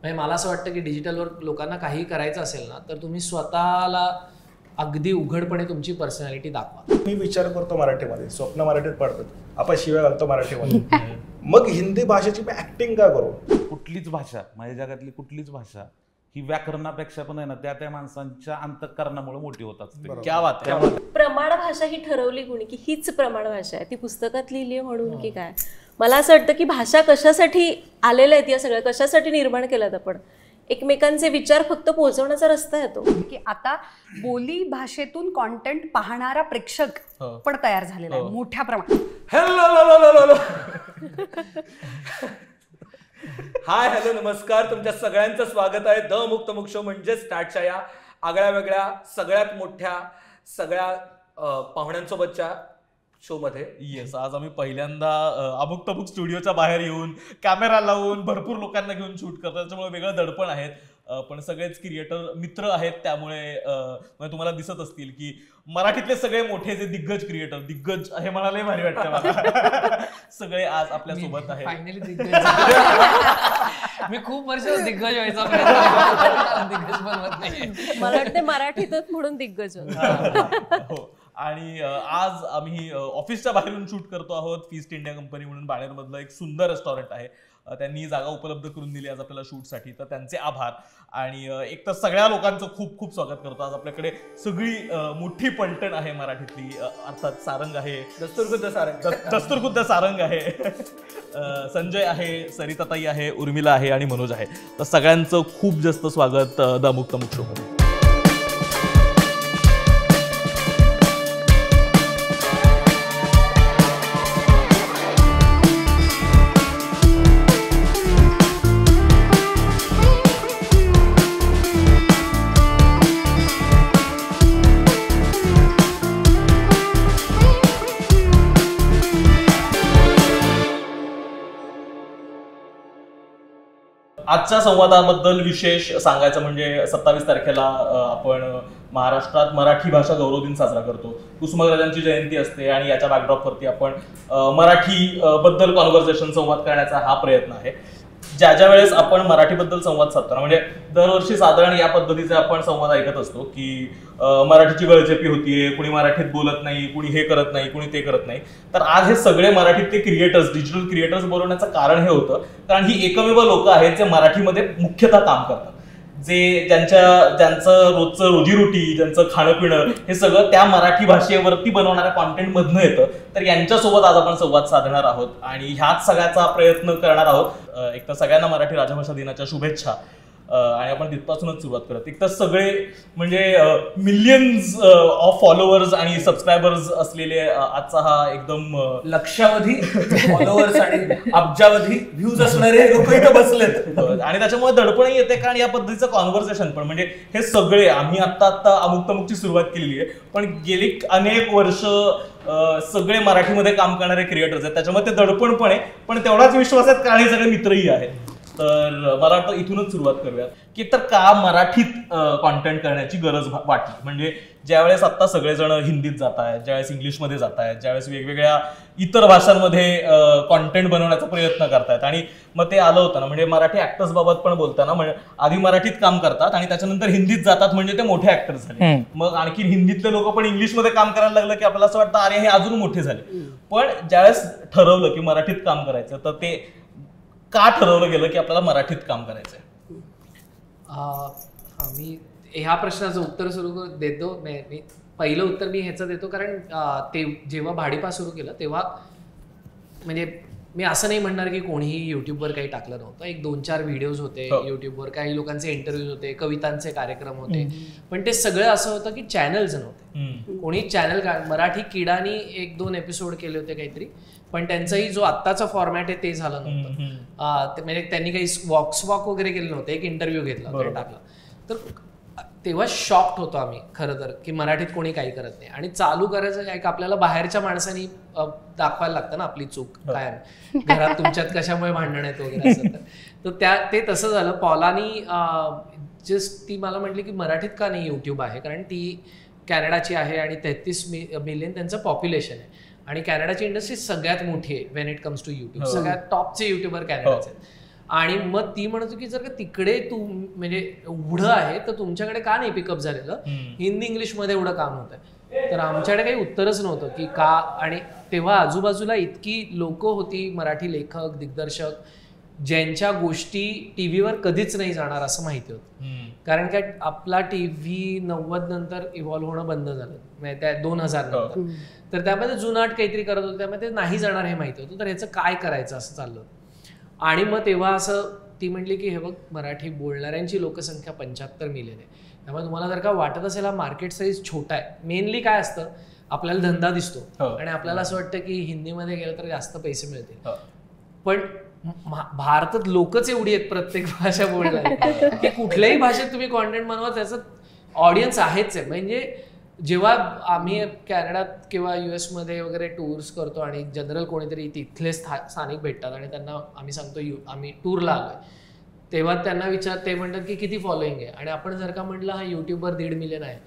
म्हणजे मला असं वाटतं की डिजिटलवर लोकांना काही करायचं असेल ना तर तुम्ही स्वतःला अगदी उघडपणे तुमची पर्सनॅलिटी दाखवा. मी विचार करतो मराठीमध्ये, स्वप्न मराठीत पडतात, आपण शिव्या घालतो मराठीमध्ये, मग हिंदी भाषेची मी ऍक्टिंग का करू? कुठलीच भाषा, माझ्या जगातली कुठलीच भाषा ही व्याकरणापेक्षा पण आहे ना त्या माणसांच्या अंतःकरणामुळे मोठी होत असते. क्या बात आहे. प्रमाण भाषा ही ठरवली कोणी की हीच प्रमाण भाषा आहे, ती पुस्तकात लिहिली आहे म्हणून की काय? मला असं वाटतं की भाषा कशासाठी आलेल्या आहेत, या सगळ्या कशासाठी निर्माण केल्यात आपण? एकमेकांचे विचार फक्त पोहोचवण्याचा रस्ता आहे तो. की आता बोली भाषेतून कॉन्टेंट पाहणारा प्रेक्षक पण तयार झालेला आहे मोठ्या प्रमाणात. हाय हॅलो नमस्कार, तुमच्या सगळ्यांचं स्वागत आहे द मुक्त मुक्त शो म्हणजे स्टार्टच्या या आगळ्या वेगळ्या सगळ्यात मोठ्या सगळ्या पाहुण्यांसोबतच्या शो मध्ये. येस, आज आम्ही पहिल्यांदा अमुक तमुक स्टुडिओच्या बाहेर येऊन कॅमेरा लावून भरपूर लोकांना घेऊन शूट करतो, त्याच्यामुळे वेगळं दडपण आहेत. पण सगळेच क्रिएटर मित्र आहेत, त्यामुळे तुम्हाला दिसत असतील की मराठीतले सगळे मोठे जे दिग्गज दिग्गज हे म्हणाले भारी वाटतं मला. सगळे आज आपल्या सोबत आहेत. फायनली दिग्गज. मी खूप वर्ष दिग्गज व्हायचा प्रयत्न, दिग्गज बनवत नाही. मला वाटतं मराठीतच म्हणून दिग्गज हो. आणि आज आम्ही ऑफिसच्या बाहेरून शूट करतो आहोत. फीस्ट इंडिया कंपनी म्हणून बाणेरमधलं एक सुंदर रेस्टॉरंट आहे, त्यांनी जागा उपलब्ध करून दिली आज आपल्याला शूटसाठी, तर त्यांचे आभार. आणि एक तर सगळ्या लोकांचं खूप खूप स्वागत करतो. आज आपल्याकडे सगळी मोठी पलटण आहे मराठीतली, अर्थात सारंग आहे, दस्तुरखुद्द सारंग आहे, संजय आहे, सरिताताई आहे, उर्मिला आहे आणि मनोज आहे. तर सगळ्यांचं खूप जास्त स्वागत द मुक्त मुक्त शोमध्ये. आजच्या संवादाबद्दल विशेष सांगायचं म्हणजे 27 तारखेला आपण महाराष्ट्रात मराठी भाषा गौरव दिन साजरा करतो. कुसुमाग्रजांची जयंती असते आणि याच्या बॅकड्रॉपवरती आपण मराठी बद्दल कॉन्व्हर्सेशन संवाद करण्याचा हा प्रयत्न आहे. ज्या वेळेस आपण मराठीबद्दल संवाद साधतो, म्हणजे दरवर्षी साधारण या पद्धतीचे आपण संवाद ऐकत असतो की मराठीची गळचेपी होतीये, कुणी मराठीत बोलत नाही, कुणी हे करत नाही, कुणी ते करत नाही. तर आज हे सगळे मराठीतले क्रिएटर्स, डिजिटल क्रिएटर्स बोलवण्याचं कारण हे होतं कारण ही एकमेव लोक आहेत जे मराठीमध्ये मुख्यतः काम करतात, जे ज्यांचं रोजचं रोजीरोटी, ज्यांचं खाणं पिणं हे सगळं त्या मराठी भाषेवरती बनवणाऱ्या कॉन्टेंट मधनं येतं. तर यांच्यासोबत आज आपण संवाद साधणार आहोत आणि ह्याच सगळ्याचा प्रयत्न करणार आहोत. एक तर सगळ्यांना मराठी राजभाषा दिनाच्या शुभेच्छा. आणि आपण तिथपासूनच सुरुवात करत. एक तर सगळे म्हणजे मिलियन्स ऑफ फॉलोअर्स आणि सबस्क्रायबर्स असलेले आजचा हा एकदम लक्षावधी फॉलोअर्स आणि अब्जावधी व्ह्यूज असणारे लोक इथं बसलेत. आणि त्याच्यामुळे दडपणही येते कारण या पद्धतीचं कॉन्व्हर्सेशन पण म्हणजे हे सगळे आम्ही आता अमुक तमुकची सुरुवात केलेली आहे, पण गेली अनेक वर्ष सगळे मराठीमध्ये काम करणारे क्रिएटर्स आहेत, त्याच्यामुळे ते दडपण पण आहे, पण तेवढाच विश्वास आहेत कारण हे सगळे मित्रही आहेत. तर मला वाटतं इथूनच सुरुवात करूयात की तर का मराठीत कॉन्टेंट करण्याची गरज वाटली. म्हणजे ज्यावेळेस आता सगळेजण हिंदीत जात आहेत, ज्यावेळेस इंग्लिशमध्ये जात आहेत, ज्यावेळेस वेगवेगळ्या इतर भाषांमध्ये कॉन्टेंट बनवण्याचा प्रयत्न करतायत आणि मग ते आलं होतं ना, म्हणजे मराठी ऍक्टर्स बाबत पण बोलताना म्हणजे आधी मराठीत काम करतात आणि त्याच्यानंतर हिंदीत जातात म्हणजे ते मोठे ऍक्टर झाले. मग आणखी हिंदीतले लोक पण इंग्लिशमध्ये काम करायला लागलं की आपल्याला असं वाटतं अरे हे अजून मोठे झाले. पण ज्यावेळेस ठरवलं की मराठीत काम करायचं तर ते का ठरवलं गेलं की आपल्याला मराठीत काम करायचंय? मी ह्या प्रश्नाचं उत्तर सुरू देतो. मी पहिलं उत्तर मी ह्याचं देतो कारण ते जेव्हा भाडीपा सुरू केलं तेव्हा म्हणजे मी असं नाही म्हणणार की कोणीही युट्यूबवर काही टाकलं नव्हतं. एक 2-4 व्हिडिओज होते युट्यूबवर, काही लोकांचे इंटरव्ह्यूज होते, कवितांचे कार्यक्रम होते, पण ते सगळं असं होतं की चॅनल्स नव्हते. कोणी चॅनल मराठी किडानी 1-2 एपिसोड केले होते काहीतरी, पण त्यांचाही जो आत्ताचा फॉर्मॅट आहे ते झालं नव्हतं. म्हणजे त्यांनी काही वॉक वगैरे केले नव्हते, एक इंटरव्ह्यू घेतला वगैरे टाकला. तर तेव्हा शॉक्ड होतो आम्ही खरं तर की मराठीत कोणी काही करत नाही. आणि चालू करायचं काय, आपल्याला बाहेरच्या माणसांनी दाखवायला लागतं ना आपली चूक काय, घरात तुमच्यात कशामुळे भांडण आहेत वगैरे असं. तर ते तसं झालं. पॉलानी जस्ट ती मला म्हटली की मराठीत का नाही युट्यूब आहे, कारण ती कॅनडाची आहे आणि 33 मिलियन त्यांचं पॉप्युलेशन आहे आणि कॅनडाची इंडस्ट्री सगळ्यात मोठी आहे when it comes to YouTube. सगळ्यात टॉपचे युट्यूबर कॅनडाचे आहेत आणि मग ती म्हणत होती की जर का तिकडे तू म्हणजे एवढं आहे तर तुमच्याकडे का नाही पिकअप झालेलं, हिंदी इंग्लिशमध्ये एवढं काम होतंय. तर आमच्याकडे काही उत्तरच नव्हतं की का. आणि तेव्हा आजूबाजूला इतकी लोक होती, मराठी लेखक दिग्दर्शक, ज्यांच्या गोष्टी टीव्हीवर कधीच नाही जाणार असं माहिती होतं. कारण काय आपला टीव्ही 90 नंतर इव्हॉल्व्ह होणं बंद झालं, म्हणजे त्या 2000 नंतर. तर त्यामध्ये जुनाट काहीतरी करत होतं, त्यामध्ये ते नाही जाणार हे माहिती होतं. तर ह्याचं काय करायचं असं चाललं. आणि मग तेव्हा असं ती म्हटली की हे बघ, मराठी बोलणाऱ्यांची लोकसंख्या 75 मिलियन आहे. त्यामुळे तुम्हाला जर का वाटत असेल हा मार्केट साईज छोटा आहे, मेनली काय असतं आपल्याला धंदा दिसतो आणि आपल्याला असं वाटतं की हिंदीमध्ये गेलं तर जास्त पैसे मिळतील. पण भारतात लोकच एवढी आहेत प्रत्येक भाषा बोलणारी की कुठल्याही भाषेत तुम्ही कॉन्टेंट बनवा त्याचं ऑडियन्स आहेच आहे. म्हणजे जेव्हा आम्ही कॅनडात किंवा US मध्ये वगैरे टूर्स करतो आणि जनरल कोणीतरी तिथले स्थानिक भेटतात आणि त्यांना आम्ही सांगतो आम्ही टूरला आलोय, तेव्हा त्यांना ते म्हणतात की किती फॉलोईंग आहे. आणि आपण जर का म्हटलं हा युट्यूबवर 1.5 मिलियन आहे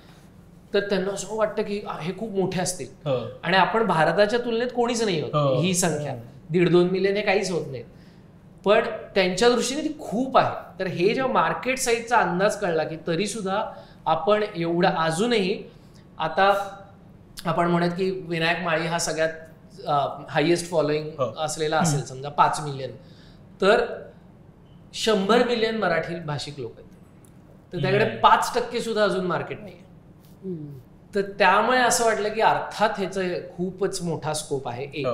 तर त्यांना असं वाटतं की हे खूप मोठे असतील. आणि आपण भारताच्या तुलनेत कोणीच नाही होत ही संख्या. 1.5-2 मिलियन हे काहीच होत नाही, पण त्यांच्या दृष्टीने ती खूप आहे. तर हे जेव्हा मार्केट साईजचा अंदाज कळला की तरी सुद्धा आपण एवढा अजूनही आता आपण म्हणत की विनायक माळी हा सगळ्यात हायेस्ट फॉलोईंग असलेला असेल समजा 5 मिलियन, तर 100 मिलियन मराठी भाषिक लोक आहेत. तर त्याकडे 5% सुद्धा अजून मार्केट नाही. तर त्यामुळे असं वाटलं की अर्थात ह्याचं खूपच मोठा स्कोप आहे. एक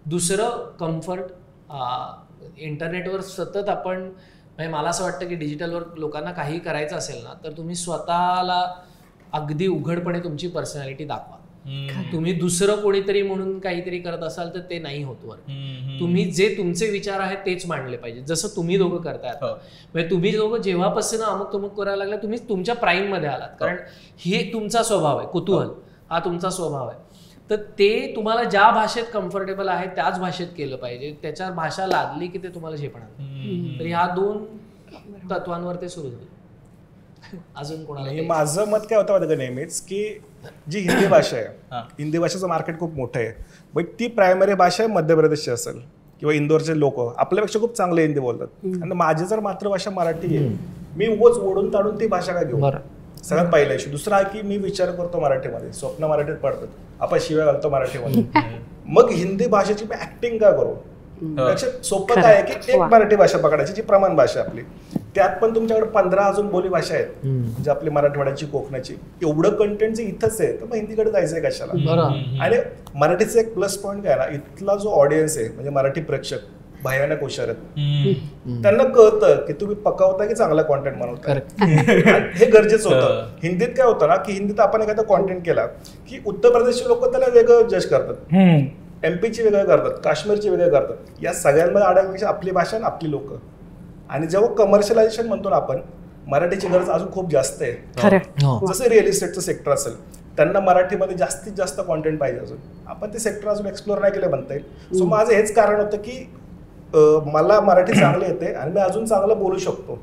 दुसरं कम्फर्ट. इंटरनेटवर सतत आपण म्हणजे मला असं वाटतं की डिजिटलवर लोकांना काही करायचं असेल ना तर तुम्ही स्वतःला अगदी उघडपणे तुमची पर्सनॅलिटी दाखवा. तुम्ही दुसरं कोणीतरी म्हणून काहीतरी करत असाल तर ते नाही होत वर. तुम्ही जे तुमचे विचार आहेत तेच मांडले पाहिजे, जसं तुम्ही दोघं करताय. म्हणजे तुम्ही दोघं जेव्हापासून अमुक तमुक करायला लागला तुम्ही तुमच्या प्राईम मध्ये आलात, कारण हे तुमचा स्वभाव आहे, कुतूहल हा तुमचा स्वभाव आहे. तर ते तुम्हाला ज्या भाषेत कम्फर्टेबल आहे त्याच भाषेत केलं पाहिजे. त्याच्यावर भाषा लादली की ते तुम्हाला झेपणार. तर ह्या 2 तत्वांवर ते सुरू झालं. अजून कोणाला माझं मत काय होतं माहिती नेहमीच की जी हिंदी भाषा आहे, हिंदी भाषेचं मार्केट खूप मोठं आहे, बट ती प्रायमरी भाषा आहे मध्य प्रदेशची असेल किंवा इंदोरचे लोक आपल्यापेक्षा खूप चांगले हिंदी बोलतात. आणि माझी जर मातृभाषा मराठी आहे, मी उगाच ओढून ताडून ती भाषा काय घेऊ. सगळ्यात पहिला इशू. दुसरा आहे की मी विचार करतो मराठीमध्ये, स्वप्न मराठीत पडतात, आपण शिव्या घालतो मराठीमध्ये, मग हिंदी भाषेची मी ऍक्टिंग का करू. लक्षात सोपं काय आहे की एक मराठी भाषा पकडायची जी प्रमाण भाषा आपली, त्यात पण तुमच्याकडे 15 अजून बोली भाषा आहेत, म्हणजे आपली मराठवाड्याची, कोकणाची. एवढं कंटेंट जे इथंच आहे तर मग हिंदीकडे जायचंय कशाला. आणि मराठीचा एक प्लस पॉईंट काय ना, इथला जो ऑडियन्स आहे म्हणजे मराठी प्रेक्षक भयानक हुशार आहेत. त्यांना कळतं की तुम्ही पकवता की चांगला कॉन्टेंट बनवता. हे गरजेचं होतं. हिंदीत काय होतं ना की हिंदीत आपण एखादा कॉन्टेंट केला की उत्तर प्रदेशचे लोक त्याला वेगळं जज करतात, MP ची वेगळं करतात, काश्मीरची वेगळं करतात. या सगळ्यांमध्ये अडकण्यापेक्षा आपली भाषा आणि आपली लोक. आणि जेव्हा कमर्शियलायझेशन म्हणतो ना आपण, मराठीची गरज अजून खूप जास्त आहे. जसं रिअल इस्टेटचं सेक्टर असेल, त्यांना मराठीमध्ये जास्तीत जास्त कॉन्टेंट पाहिजे. अजून आपण ते सेक्टर अजून एक्सप्लोर नाही केलं म्हणता येईल. सो माझं हेच कारण होतं की मला मराठी चांगली येते आणि मी अजून चांगलं बोलू शकतो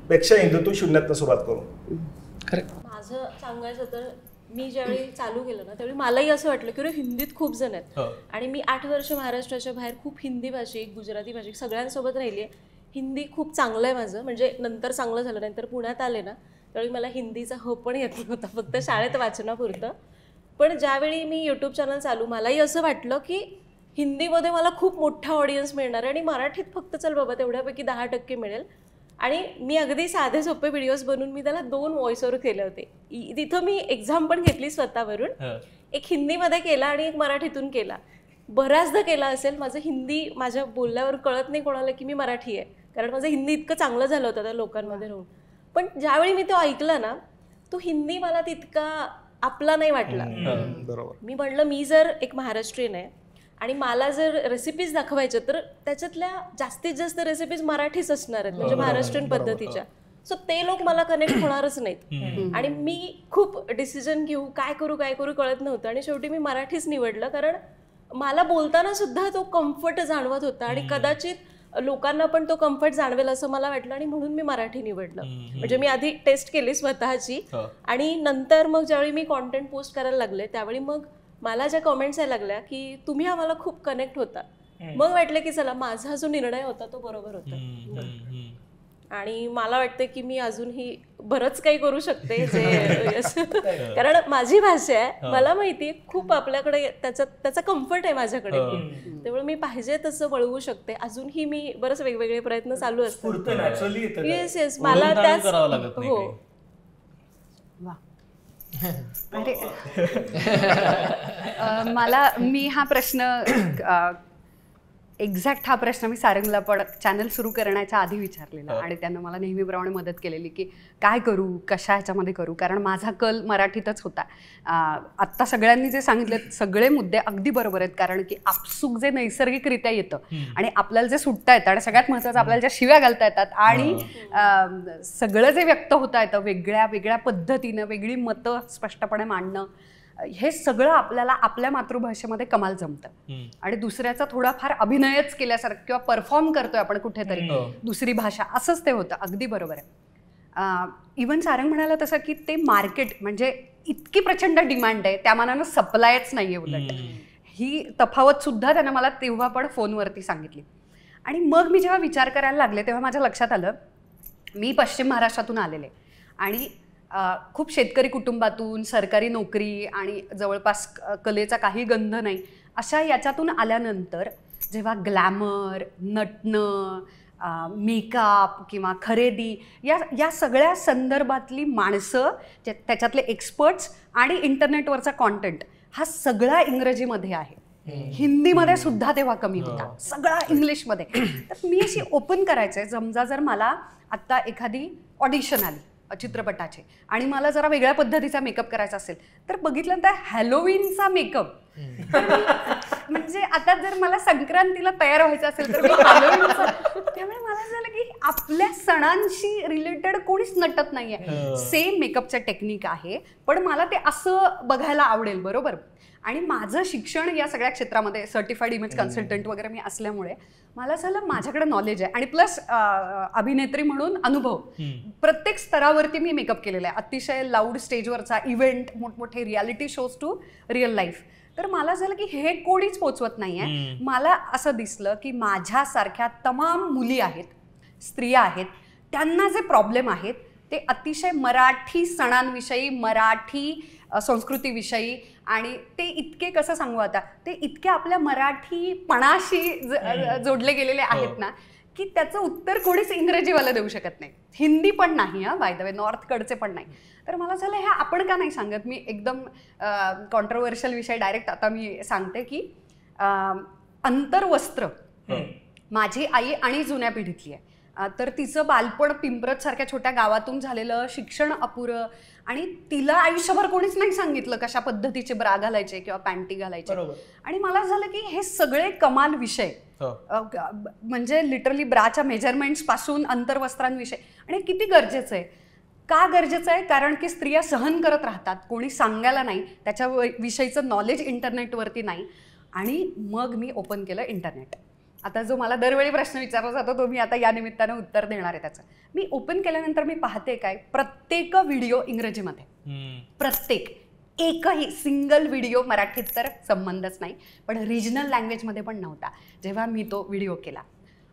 पेक्षा हिंदीतून शून्यातनं सुरुवात करू. माझं सांगायचं तर मी ज्यावेळी चालू केलं ना त्यावेळी मलाही असं वाटलं की हिंदीत खूप जण आहेत. आणि मी 8 वर्ष महाराष्ट्राच्या बाहेर खूप हिंदी भाषिक, गुजराती भाषिक सगळ्यांसोबत राहिली आहे. हिंदी खूप चांगलं आहे माझं, म्हणजे नंतर चांगलं झालं. नंतर पुण्यात आले ना त्यावेळी मला हिंदीचा पण येत नव्हता, फक्त शाळेत वाचनापुरतं. पण ज्यावेळी मी यूट्यूब चॅनल चालू, मलाही असं वाटलं की हिंदीमध्ये मला खूप मोठा ऑडियन्स मिळणार आहे आणि मराठीत फक्त चल बाबा तेवढ्यापैकी 10% मिळेल. आणि मी अगदी साधे सोपे व्हिडिओज बनवून मी त्याला 2 व्हॉइस ओव्हर केले होते. तिथं मी एक्झाम पण घेतली स्वतःवरून. एक हिंदीमध्ये केला आणि एक मराठीतून केला. बऱ्याचदा केला असेल. माझं हिंदी माझ्या बोलल्यावर कळत नाही कोणाला की मी मराठी आहे, कारण माझं हिंदी इतकं चांगलं झालं होतं त्या लोकांमध्ये राहून. पण ज्यावेळी मी तो ऐकला ना, तो हिंदी मला तितका आपला नाही वाटला. मी म्हटलं मी जर एक महाराष्ट्रीयन आहे आणि मला जर रेसिपीज दाखवायच्या तर त्याच्यातल्या जास्तीत जास्त रेसिपीज मराठीच असणार आहेत, म्हणजे महाराष्ट्रीयन पद्धतीच्या. सो ते लोक मला कनेक्ट होणारच नाहीत. आणि मी खूप डिसिजन घेऊ काय करू कळत नव्हतं. आणि शेवटी मी मराठीच निवडलं, कारण मला बोलताना सुद्धा तो कम्फर्ट जाणवत होता आणि कदाचित लोकांना पण तो कम्फर्ट जाणवेल असं मला वाटलं. आणि म्हणून मी मराठी निवडलं. म्हणजे मी आधी टेस्ट केली स्वतःची आणि नंतर मग ज्यावेळी मी कॉन्टेंट पोस्ट करायला लागले त्यावेळी मग मला ज्या कमेंट्स यायला लागल्या की तुम्ही आम्हाला खूप कनेक्ट होता. मग वाटलं की चला माझा जो निर्णय होता तो बरोबर होता. आणि मला वाटतं की मी अजूनही बरंच काही करू शकते जे कारण माझी भाषा आहे, मला माहिती आहे खूप आपल्याकडे त्याचा कम्फर्ट आहे माझ्याकडे, त्यामुळे मी पाहिजे तसं वळवू शकते. अजूनही मी बरेच वेगवेगळे प्रयत्न चालू असतात. येस येस, मला त्याच हो. अरे मी हा प्रश्न एक्झॅक्ट हा प्रश्न मी सारंगला पण चॅनल सुरू करण्याच्या आधी विचारलेला आणि त्यानं मला नेहमीप्रमाणे मदत केलेली की काय करू, कशा ह्याच्यामध्ये करू, कारण माझा कल मराठीतच होता. आत्ता सगळ्यांनी जे सांगितले सगळे मुद्दे अगदी बरोबर आहेत, कारण की आपसूक जे नैसर्गिकरित्या येतं आणि आपल्याला जे सुटता येतं आणि सगळ्यात महत्त्वाचं आपल्याला ज्या शिव्या घालता येतात आणि सगळं जे व्यक्त होता येतं वेगळ्या वेगळ्या पद्धतीनं, वेगळी मतं स्पष्टपणे मांडणं, हे सगळं आपल्याला आपल्या मातृभाषेमध्ये कमाल जमतं. आणि दुसऱ्याचा थोडाफार अभिनयच केल्यासारखं किंवा परफॉर्म करतोय आपण कुठेतरी दुसरी भाषा, असंच ते होतं. अगदी बरोबर आहे. इव्हन सारंग म्हणाला तसं की ते मार्केट म्हणजे इतकी प्रचंड डिमांड आहे, त्या मानानं सप्लायच नाहीये. उलट ही तफावत सुद्धा त्यानं मला तेव्हा पण फोनवरती सांगितली. आणि मग मी जेव्हा विचार करायला लागले तेव्हा माझ्या लक्षात आलं मी पश्चिम महाराष्ट्रातून आलेले आणि खूप शेतकरी कुटुंबातून, सरकारी नोकरी आणि जवळपास कलेचा काही गंध नाही अशा याच्यातून आल्यानंतर जेव्हा ग्लॅमर, नटणं, मेकअप किंवा खरेदी या सगळ्या संदर्भातली माणसं, त्याच्यातले एक्सपर्ट्स आणि इंटरनेटवरचा कॉन्टेंट हा सगळा इंग्रजीमध्ये आहे. हिंदीमध्ये सुद्धा तेव्हा कमी होता, सगळा इंग्लिशमध्ये. तर मी अशी ओपन करायचंय, समजा जर मला आत्ता एखादी ऑडिशन आली चित्रपटाचे आणि मला जरा वेगळ्या पद्धतीचा मेकअप करायचा असेल तर बघितलं तर हॅलोवीनचा मेकअप, म्हणजे आता जर मला संक्रांतीला तयार व्हायचं असेल तर मी हॅलोवीनचा, त्यामुळे मला झालं की आपल्या सणांशी रिलेटेड कोणीच नटत नाहीये. सेम मेकअपचं टेक्निक आहे पण मला ते असं बघायला आवडेल. बरोबर. आणि माझं शिक्षण या सगळ्या क्षेत्रामध्ये सर्टिफाईड इमेज कन्सल्टंट वगैरे मी असल्यामुळे मला झालं माझ्याकडे नॉलेज आहे आणि प्लस अभिनेत्री म्हणून अनुभव. प्रत्येक स्तरावरती मी मेकअप केलेला आहे, अतिशय लाऊड स्टेजवरचा इव्हेंट, मोठमोठे reality shows to real life. तर मला झालं की हे कोणीच पोचवत नाहीये. मला असं दिसलं की माझ्यासारख्या तमाम मुली आहेत, स्त्रिया आहेत, त्यांना जे प्रॉब्लेम आहेत ते अतिशय मराठी सणांविषयी, मराठी संस्कृतीविषयी, आणि ते इतके कसं सांगू आता, ते इतके आपल्या मराठीपणाशी जोडले गेलेले आहेत ना की त्याचं उत्तर कोणीच इंग्रजीवाला देऊ शकत नाही, हिंदी पण नाही, बाय द वे नॉर्थकडचे पण नाही. तर मला झालं हे आपण का नाही सांगत. मी एकदम कॉन्ट्रोवर्शियल विषय डायरेक्ट आता मी सांगते की अंतर्वस्त्र, माझी आई आणि जुन्या पिढीतली आहे, तर तिचं बालपण पिंपरत सारख्या छोट्या गावातून झालेलं, शिक्षण अपुरं, आणि तिला आयुष्यभर कोणीच नाही सांगितलं कशा पद्धतीचे ब्रा घालायचे किंवा पॅन्टी घालायचे. आणि मला झालं की हे सगळे कमाल विषय, म्हणजे लिटरली ब्राच्या मेजरमेंट्स पासून अंतर्वस्त्रांविषयी, आणि किती गरजेचं आहे. का गरजेचं आहे? कारण की स्त्रिया सहन करत राहतात, कोणी सांगायला नाही, त्याच्या विषयीचं नॉलेज इंटरनेटवरती नाही. आणि मग मी ओपन केलं इंटरनेट. आता जो मला दरवेळी प्रश्न विचारला जातो तो मी आता या निमित्तानं उत्तर देणार आहे त्याचं. मी ओपन केल्यानंतर मी पाहते काय, प्रत्येक व्हिडिओ इंग्रजीमध्ये, प्रत्येक एकही सिंगल व्हिडिओ मराठीत तर संबंधच नाही, पण रिजनल लँग्वेजमध्ये पण नव्हता. जेव्हा मी तो व्हिडिओ केला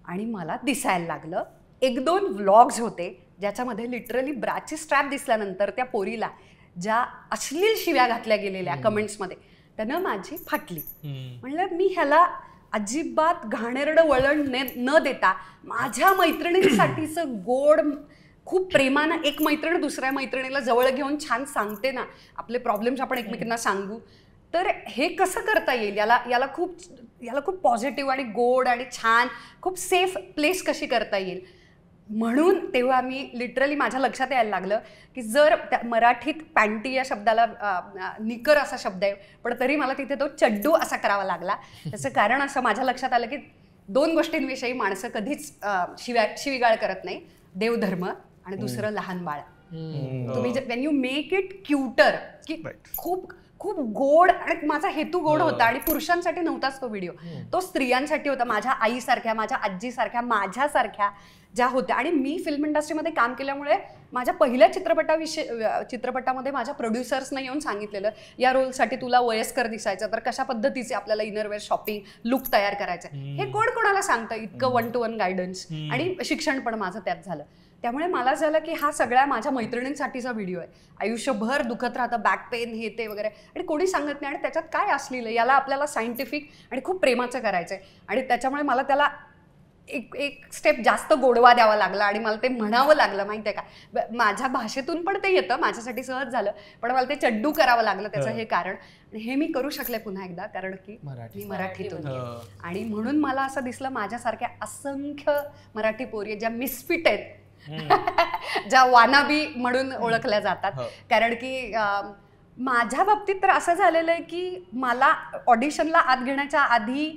आणि मला दिसायला लागलं, 1-2 व्लॉग्स होते ज्याच्यामध्ये लिटरली ब्राची स्ट्रॅप दिसल्यानंतर त्या पोरीला ज्या अश्लील शिव्या घातल्या गेलेल्या कमेंट्समध्ये, त्यानं माझी फाटली. म्हणलं मी ह्याला अजिबात घाणेरडं वळण न देता माझ्या मैत्रिणींसाठीचं गोड, खूप प्रेमानं एक मैत्रीण दुसऱ्या मैत्रिणीला जवळ घेऊन छान सांगते ना, आपले प्रॉब्लेम्स आपण एकमेकांना सांगू, तर हे कसं करता येईल, याला खूप पॉझिटिव्ह आणि गोड आणि छान, खूप सेफ प्लेस कशी करता येईल. म्हणून तेव्हा मी लिटरली माझ्या लक्षात यायला लागलं की जर मराठीत पॅन्टी या शब्दाला निकर असा शब्द आहे, पण तरी मला तिथे तो चड्डू असा करावा लागला. त्याचं कारण असं माझ्या लक्षात आलं की 2 गोष्टींविषयी माणसं कधीच शिवीगाळ करत नाही, देवधर्म आणि दुसरं लहान बाळ. तुम्ही Wien you make it cuter, की खूप खूप गोड, आणि माझा हेतू गोड होता आणि पुरुषांसाठी नव्हताच तो व्हिडिओ, तो स्त्रियांसाठी होता, माझ्या आईसारख्या, माझ्या आजीसारख्या, माझ्यासारख्या ज्या होत्या. आणि मी फिल्म इंडस्ट्रीमध्ये काम केल्यामुळे माझ्या पहिल्या चित्रपटामध्ये माझ्या प्रोड्युसर्सने येऊन सांगितलेलं या रोलसाठी तुला वयस्कर दिसायचं, तर कशा पद्धतीचे आपल्याला इनरवेअर शॉपिंग लुक तयार करायचं, हे कोण कोणाला सांगतं, इतकं 1-to-1 गायडन्स आणि शिक्षण पण माझं त्यात झालं. त्यामुळे मला झालं की हा सगळ्या माझ्या मैत्रिणींसाठीचा व्हिडिओ आहे, आयुष्यभर दुखत राहतं, बॅक पेन हे ते वगैरे, आणि कोणी सांगत नाही, आणि त्याच्यात काय असलेलं याला आपल्याला सायंटिफिक आणि खूप प्रेमाचं करायचं आहे. आणि त्याच्यामुळे मला त्याला एक स्टेप जास्त गोडवा द्यावा लागला आणि मला ते म्हणावं लागलं, माहिती आहे का. माझ्या भाषेतून पण ते येतं, माझ्यासाठी सहज झालं, पण मला ते चड्डू करावं लागलं. त्याचं हे कारण, हे मी करू शकले पुन्हा एकदा, कारण की मी मराठीतून आहे. आणि म्हणून मला असं दिसलं माझ्यासारख्या असंख्य मराठी पोरी ज्या मिसफिट आहेत, ज्या वानाबी म्हणून ओळखल्या जातात, कारण की माझ्या बाबतीत तर असं झालेलं आहे की मला ऑडिशनला आत घेण्याच्या आधी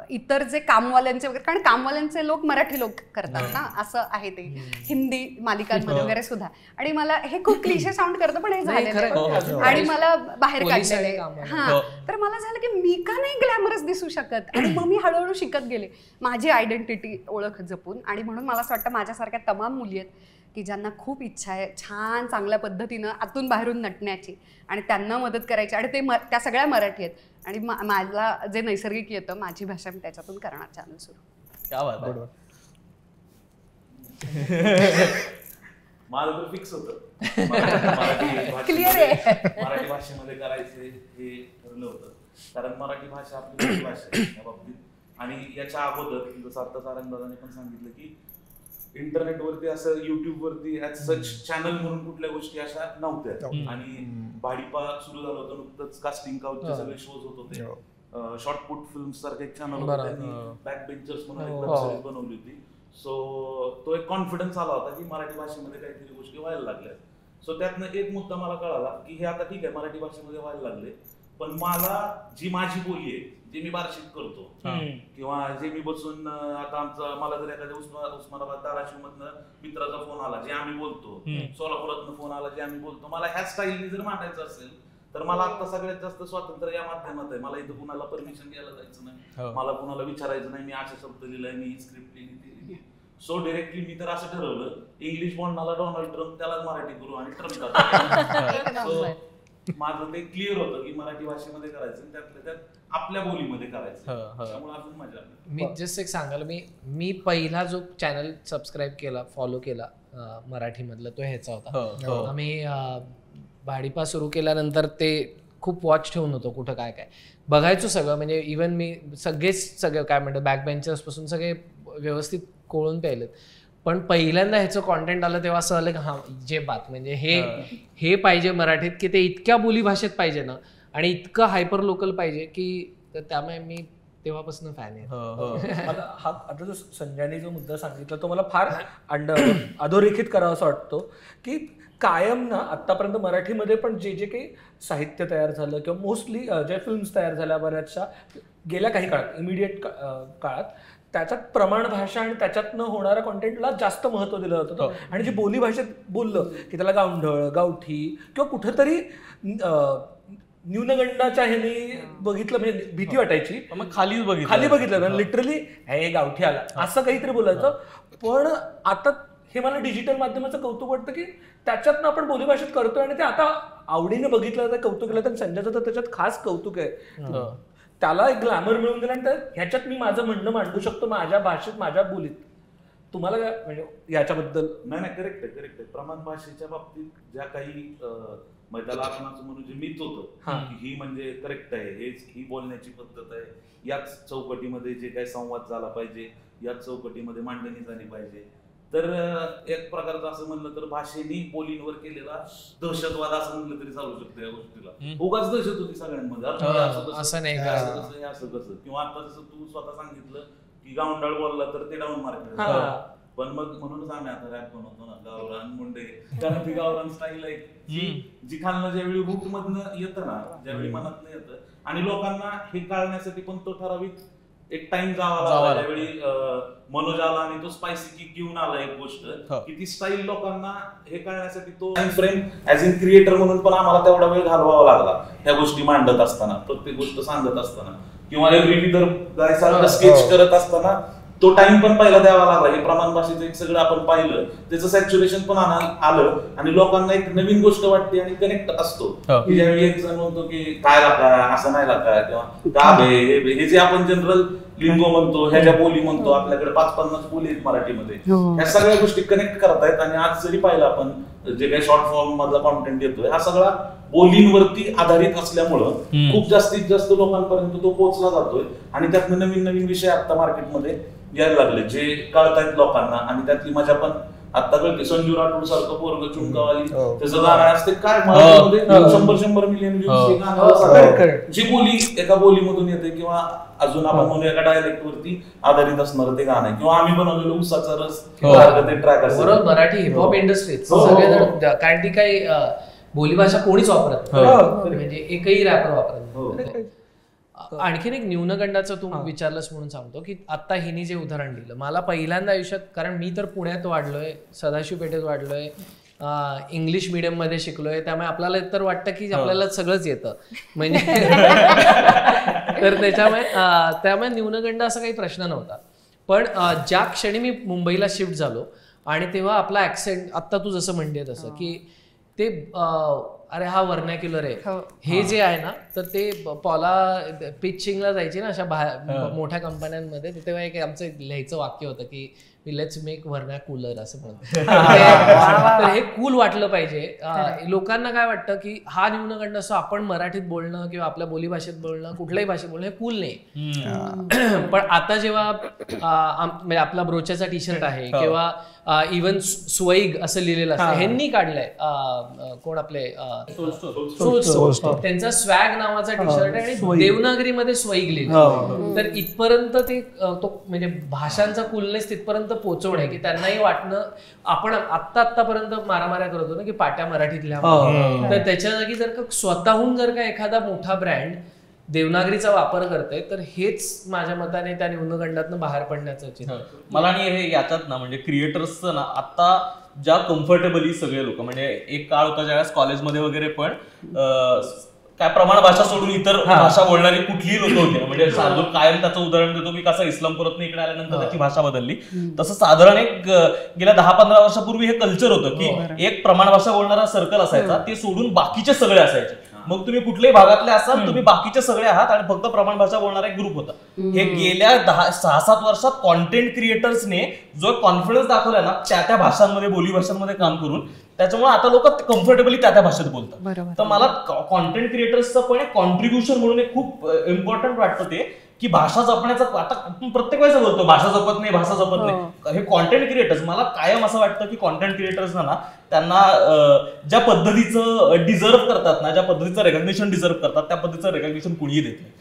इतर जे कामवाल्यांचे वगैरे, कारण कामवाल्यांचे लोक मराठी लोक करतात ना, असं आहे ते हिंदी मालिकांमध्ये वगैरे सुद्धा. आणि मला हे खूप क्लिशे साऊंड करतं, पण हे झालेलं आणि मला बाहेर काढलेले. हा, तर मला झालं की मी का नाही ग्लॅमरस दिसू शकत, आणि मग मी हळूहळू शिकत गेले माझी आयडेंटिटी ओळख जपून. आणि म्हणून मला असं वाटतं माझ्यासारख्या तमाम मुली आहेत की ज्यांना खूप इच्छा आहे छान चांगल्या पद्धतीनं आतून बाहेरून नटण्याची, आणि त्यांना मदत करायची, आणि ते त्या सगळ्या मराठी आहेत. आणि मला जे नैसर्गिक येतं, माझी भाषा, मी त्याच्यातून करणार चॅनल सुरू. क्या बात आहे. माझं तर फिक्स होतं क्लिअर आहे, मराठी भाषेमध्ये करायचं हे ठरलं होतं, कारण मराठी भाषा आपली मोठी भाषा आहे या बाबतीत. आणि याच्या अगोदर जसं आता सारंगदादांनी पण सांगितलं की इंटरनेटवरती असं युट्यूबवरती सच चॅनल म्हणून कुठल्या गोष्टी अशा नव्हत्या. आणि भाडीपा सुरू झालं होतं नुकतंच, कास्टिंग काउचचे सगळे शोज होत होते, शॉर्टपुट फिल्म सारखं एक चॅनल होतं, त्यांनी बॅक बेंचर्स म्हणून एक वेब सिरीज बनवली होती. सो तो एक कॉन्फिडन्स आला होता की मराठी भाषेमध्ये काहीतरी गोष्टी व्हायला लागल्या. सो त्यातनं एक मुद्दा मला कळाला की हे आता ठीक आहे मराठी भाषेमध्ये व्हायला लागले, पण मला जी माझी बोली आहे, जे मी बार्शीत करतो, किंवा जे मी बसून आता आमचं, मला जर एखाद्या उस्मानाबाद धाराशिव मधनं मित्राचा फोन आला जे आम्ही बोलतो, सोलापुरातनं फोन आला जे आम्ही बोलतो, मला ह्या स्टाईलने जर मांडायचं असेल तर मला आता सगळ्यात जास्त स्वातंत्र्य या माध्यमात आहे. मला इथं कुणाला परमिशन घ्यायला जायचं नाही, मला कुणाला विचारायचं नाही मी अशा शब्द लिहिलाय, मी ही स्क्रिप्ट लिहिली. सो डिरेक्टली मी तर असं ठरवलं, इंग्लिश बोलणारा डोनाल्ड ट्रम्प त्यालाच मराठी करू आणि ट्रम्प. माझं ते क्लिअर होतं की मराठी भाषेमध्ये करायचं, त्यातल्या त्यात आपल्या बोलीमध्ये करायचं, त्यामुळे अजून मजा आली. मी जस्ट एक सांगायला, मी पहिला जो चॅनल सबस्क्राईब केला, फॉलो केला मराठीमधला, तो ह्याचा होता. आम्ही भाडीपा सुरू केल्यानंतर ते खूप वॉच ठेवून होतो, कुठं काय काय बघायचो सगळं. म्हणजे इव्हन मी सगळे काय म्हणतात बॅक बेंचर्स पासून सगळे व्यवस्थित कोळून पाहिलेत. पण पहिल्यांदा ह्याचं कॉन्टेंट आलं तेव्हा असं आलं की हा जे बात म्हणजे हे पाहिजे मराठीत, की ते इतक्या बोलीभाषेत पाहिजे ना, आणि इतकं हायपर लोकल पाहिजे की, त्यामुळे मी तेव्हापासून फॅन आहे. मला हा आता जो संजयने जो मुद्दा सांगितला तो मला फार अधोरेखित करावा असं वाटतो की कायम ना आतापर्यंत मराठीमध्ये पण जे जे काही साहित्य तयार झालं किंवा मोस्टली ज्या फिल्म्स तयार झाल्या बऱ्याचशा गेल्या काही काळात, इमिडिएट काळात, त्याच्यात प्रमाण भाषा आणि त्याच्यातनं होणाऱ्या कॉन्टेंटला जास्त महत्त्व दिलं जात होतं. आणि जे बोली भाषेत बोललं की त्याला गावंढळ, गावठी किंवा कुठंतरी न्यूनगंडाच्या ह्याने बघितलं म्हणजे भीती वाटायची, मग खाली बघितलं ना लिटरली हे गावठी आला असं काहीतरी बोलायचं. पण आता हे मला डिजिटल माध्यमाचं कौतुक वाटतं की त्याच्यातनं आपण बोलीभाषेत करतोय आणि ते आता आवडीने बघितलं तर कौतुक केलं. तर संजयचं तर त्याच्यात खास कौतुक आहे, त्याला एक ग्लॅमर मिळून दिला आणि ह्याच्यात मी माझं म्हणणं मांडू शकतो माझ्या भाषेत, माझ्या बोलीत. तुम्हाला काय म्हणजे याच्याबद्दल? नाही करेक्ट आहे. प्रमाण भाषेच्या बाबतीत ज्या काही त्याला आपण असं म्हणू जे मीच होतं ही म्हणजे करेक्ट आहे, ही बोलण्याची पद्धत आहे, याच चौकटीमध्ये जे काही संवाद झाला पाहिजे, याच चौकटीमध्ये मांडणी झाली पाहिजे. तर एक प्रकारचं असं म्हणलं तर भाषेने बोलींवर केलेला दहशतवाद असं म्हणलं तरी चालू शकतो या गोष्टीला. उगाच दहशत होती सगळ्यांमध्ये, असं नाही असं कसं, किंवा आता जसं तू स्वतः सांगितलं की गावंढळ बोलला तर ते डाऊन मार्केट, पण मग म्हणूनच आम्ही आता रॅप बनवतो ना गावरान मुंडे, कारण ती गावरान स्टाईल आहे जी खालनं ज्यावेळी रूट मधनं येतं ना, ज्यावेळी मनातनं येतं, आणि लोकांना हे कळण्यासाठी पण तो ठराविक एक टाइम जावा त्यावेळी मनोज आला आणि तो स्पायसी किक घेऊन आला एक गोष्ट की ती स्टाईल लोकांना हे कळण्यासाठी तो time frame as in creator म्हणून पण आम्हाला तेवढा वेळ घालवावा लागला ह्या गोष्टी मांडत असताना, प्रत्येक गोष्ट सांगत असताना किंवा विविध गायसारखं स्केच करत असताना तो टाइम पण पहिला द्यावा लागला. हे प्रमाण भाषेचं एक सगळं आपण पाहिलं, त्याचं सॅच्युरेशन पण आलं आणि लोकांना एक नवीन गोष्ट वाटते आणि कनेक्ट असतो की ज्यावेळी एक जण म्हणतो की काय लागा असं नाही लागा किंवा का हे जे आपण जनरल लिंगो म्हणतो, ह्याच्या बोली म्हणतो, आपल्याकडे 5-50 बोली आहेत मराठीमध्ये, ह्या सगळ्या गोष्टी कनेक्ट करतायत. आणि आज जरी पाहिलं आपण जे काही शॉर्ट फॉर्म मधला कॉन्टेंट येतोय हा सगळा बोलींवरती आधारित असल्यामुळं खूप जास्तीत जास्त लोकांपर्यंत तो पोहोचला जातोय आणि त्यातनं नवीन नवीन विषय आता मार्केटमध्ये यायला लागले जे कळतायत लोकांना आणि त्यातली मजा पण आता कळते. संजू राठोड सारखं पोरग चुंकावाली त्याचं गाणं असते काय मराठीमध्ये 100 मिलियन व्ह्यूज, जी बोली एका बोलीमधून येते किंवा अजून आपण म्हणूया एका डायलेक्ट वरती आधारित असणार ते गाणं आहे किंवा आम्ही बनवलेलं उसाचा रस ते ट्रॅक असतं. मराठी हिपहॉप इंडस्ट्रीत सगळेजण, कारण ती काही बोलीभाषा कोणीच वापरत म्हणजे एकही रॅपर वापरत. आणखीन एक न्यूनगंडाचं तू विचारलंस म्हणून सांगतो की आता हिने जे उदाहरण दिलं मला पहिल्यांदा आयुष्यात, कारण मी तर पुण्यात वाढलोय, सदाशिव पेठेत वाढलोय, इंग्लिश मिडियम मध्ये शिकलोय, त्यामुळे आपल्याला तर वाटतं की आपल्याला सगळंच येतं म्हणजे तर त्यामुळे न्यूनगंड असा काही प्रश्न नव्हता. पण ज्या क्षणी मी मुंबईला शिफ्ट झालो आणि तेव्हा आपला ऍक्सेंट आत्ता तू जसं म्हणते तसं की ते अरे हा व्हर्नॅक्युलर आहे हे जे आहे ना, तर ते पॉला पिचिंगला जायची ना अशा मोठ्या कंपन्यांमध्ये, तेव्हा एक आमचं लिहायचं वाक्य होतं की लेट्स मेक व्हर्नॅक्युलर असं म्हणतो. तर हे कूल वाटलं पाहिजे. लोकांना काय वाटतं की हा न्यूनगंड असं आपण मराठीत बोलणं किंवा आपल्या बोलीभाषेत बोलणं, कुठल्याही भाषेत बोलणं हे कूल नाही. पण आता जेव्हा म्हणजे आपला ब्रोचाचा टी शर्ट आहे किंवा इव्हन स्वैग असं लिहिलेलं असतं, ह्यांनी काढलंय कोण आपले त्यांचा स्वॅग नावाचा टी शर्ट आहे आणि देवनागरीमध्ये स्वैग लिहिलं. तर इथपर्यंत ते तो म्हणजे भाषांचा कूलनेस तिथपर्यंत पोहोचवणे की त्यांनाही वाटणं आपण आत्तापर्यंत मारामाऱ्या करत होतो ना की पाट्या मराठीतल्या, तर त्याच्या जागी जर का स्वतःहून जर का एखादा मोठा ब्रँड देवनागरीचा वापर करतोय तर हेच माझ्या मताने त्या न्यूनगंडातून बाहेर पडण्याचं चिन्ह. मला आणि हे याच्यात ना म्हणजे क्रिएटर्सचं ना आता ज्या कम्फर्टेबली सगळे लोक, म्हणजे एक काळ होता ज्यावेळेस कॉलेजमध्ये वगैरे पण काय प्रमाण भाषा सोडून इतर भाषा बोलणारी कुठलीही लोक होती ना, म्हणजे शार्दूल कायम त्याचं उदाहरण देतो की कसं इस्लामपुरातून इकडे आल्यानंतर त्याची भाषा बदलली. तसं साधारण एक गेल्या 10-15 वर्षापूर्वी हे कल्चर होतं की एक प्रमाण भाषा बोलणारा सर्कल असायचा, ते सोडून बाकीचे सगळे असायचे. मग तुम्ही कुठल्याही भागातले असाल, तुम्ही बाकीचे सगळे आहात आणि फक्त प्रमाण भाषा बोलणारा एक ग्रुप होता. हे गेल्या 6-7 वर्षात कॉन्टेंट क्रिएटर्सने जो कॉन्फिडन्स दाखवलाय ना त्या भाषांमध्ये, बोली भाषांमध्ये काम करून, त्याच्यामुळे आता लोक कम्फर्टेबली त्या भाषेत बोलतात. तर मला कॉन्टेंट क्रिएटर्सचं पण एक कॉन्ट्रीब्युशन म्हणून एक खूप इम्पॉर्टंट वाटतं ते की भाषा जपण्याचा. आता प्रत्येक वेळेस बोलतो भाषा जपत नाही, भाषा जपत नाही. हे कॉन्टेंट क्रिएटर्स, मला कायम असं वाटतं की कॉन्टेंट क्रिएटर्सना ना त्यांना ज्या पद्धतीचं डिझर्व करतात ना, ज्या पद्धतीचं रेकग्निशन डिझर्व करतात त्या पद्धतीचं रेकग्निशन कुणीही देत नाही.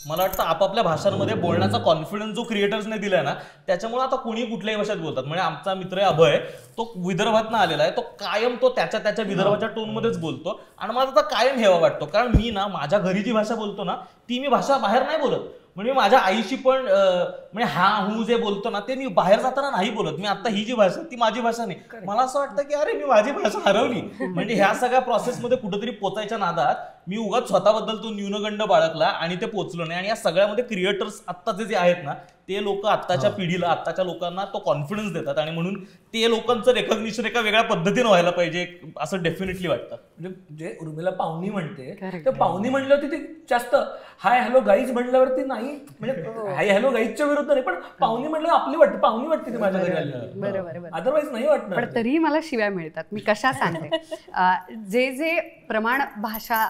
मला वाटतं आपापल्या भाषांमध्ये बोलण्याचा कॉन्फिडन्स जो क्रिएटर्सने दिलाय ना, त्याच्यामुळे आता कुणी कुठल्याही भाषेत बोलतात. म्हणजे आमचा मित्र अभय, तो विदर्भातनं आलेला आहे, तो कायम तो त्याच्या विदर्भाच्या टोनमध्येच बोलतो आणि मला आता कायम हेवा वाटतो. कारण मी ना माझ्या घरी जी भाषा बोलतो ना ती मी भाषा बाहेर नाही बोलत. म्हणजे माझ्या आईशी पण म्हणजे हा हू जे बोलतो ना ते मी बाहेर जाताना नाही बोलत. मी आता ही जी भाषा ती माझी भाषा नाही. मला असं वाटतं की अरे मी माझी भाषा हरवली. म्हणजे ह्या सगळ्या प्रोसेसमध्ये कुठेतरी पोचायच्या नादात मी उगाच स्वतःबद्दल तो न्यूनगंड बाळगला आणि ते पोचलो नाही. आणि या सगळ्यामध्ये क्रिएटर्स आत्ताचे जे आहेत ना ते लोक आत्ताच्या पिढीला, आत्ताच्या लोकांना तो कॉन्फिडन्स देतात आणि म्हणून ते लोकांचं रेकग्निशन एका वेगळ्या पद्धतीने व्हायला पाहिजे असं डेफिनेटली वाटतं. म्हणजे जे उर्मिला पाहुणी म्हणते ते पाहुणी म्हणल्यावरती ते जास्त हाय हॅलो गाईज म्हणल्यावरती नाही, म्हणजे हाय हॅलो गाईजच्या विरुद्ध नाही, पण पाहुणी म्हणलं आपली वाटते, पाहुणी वाटते ती माझ्या घरी आली, बरोबर, अदरवाईज नाही वाटणार. पण तरीही मला शिव्या मिळतात. मी कशा सांगते, जे प्रमाण भाषा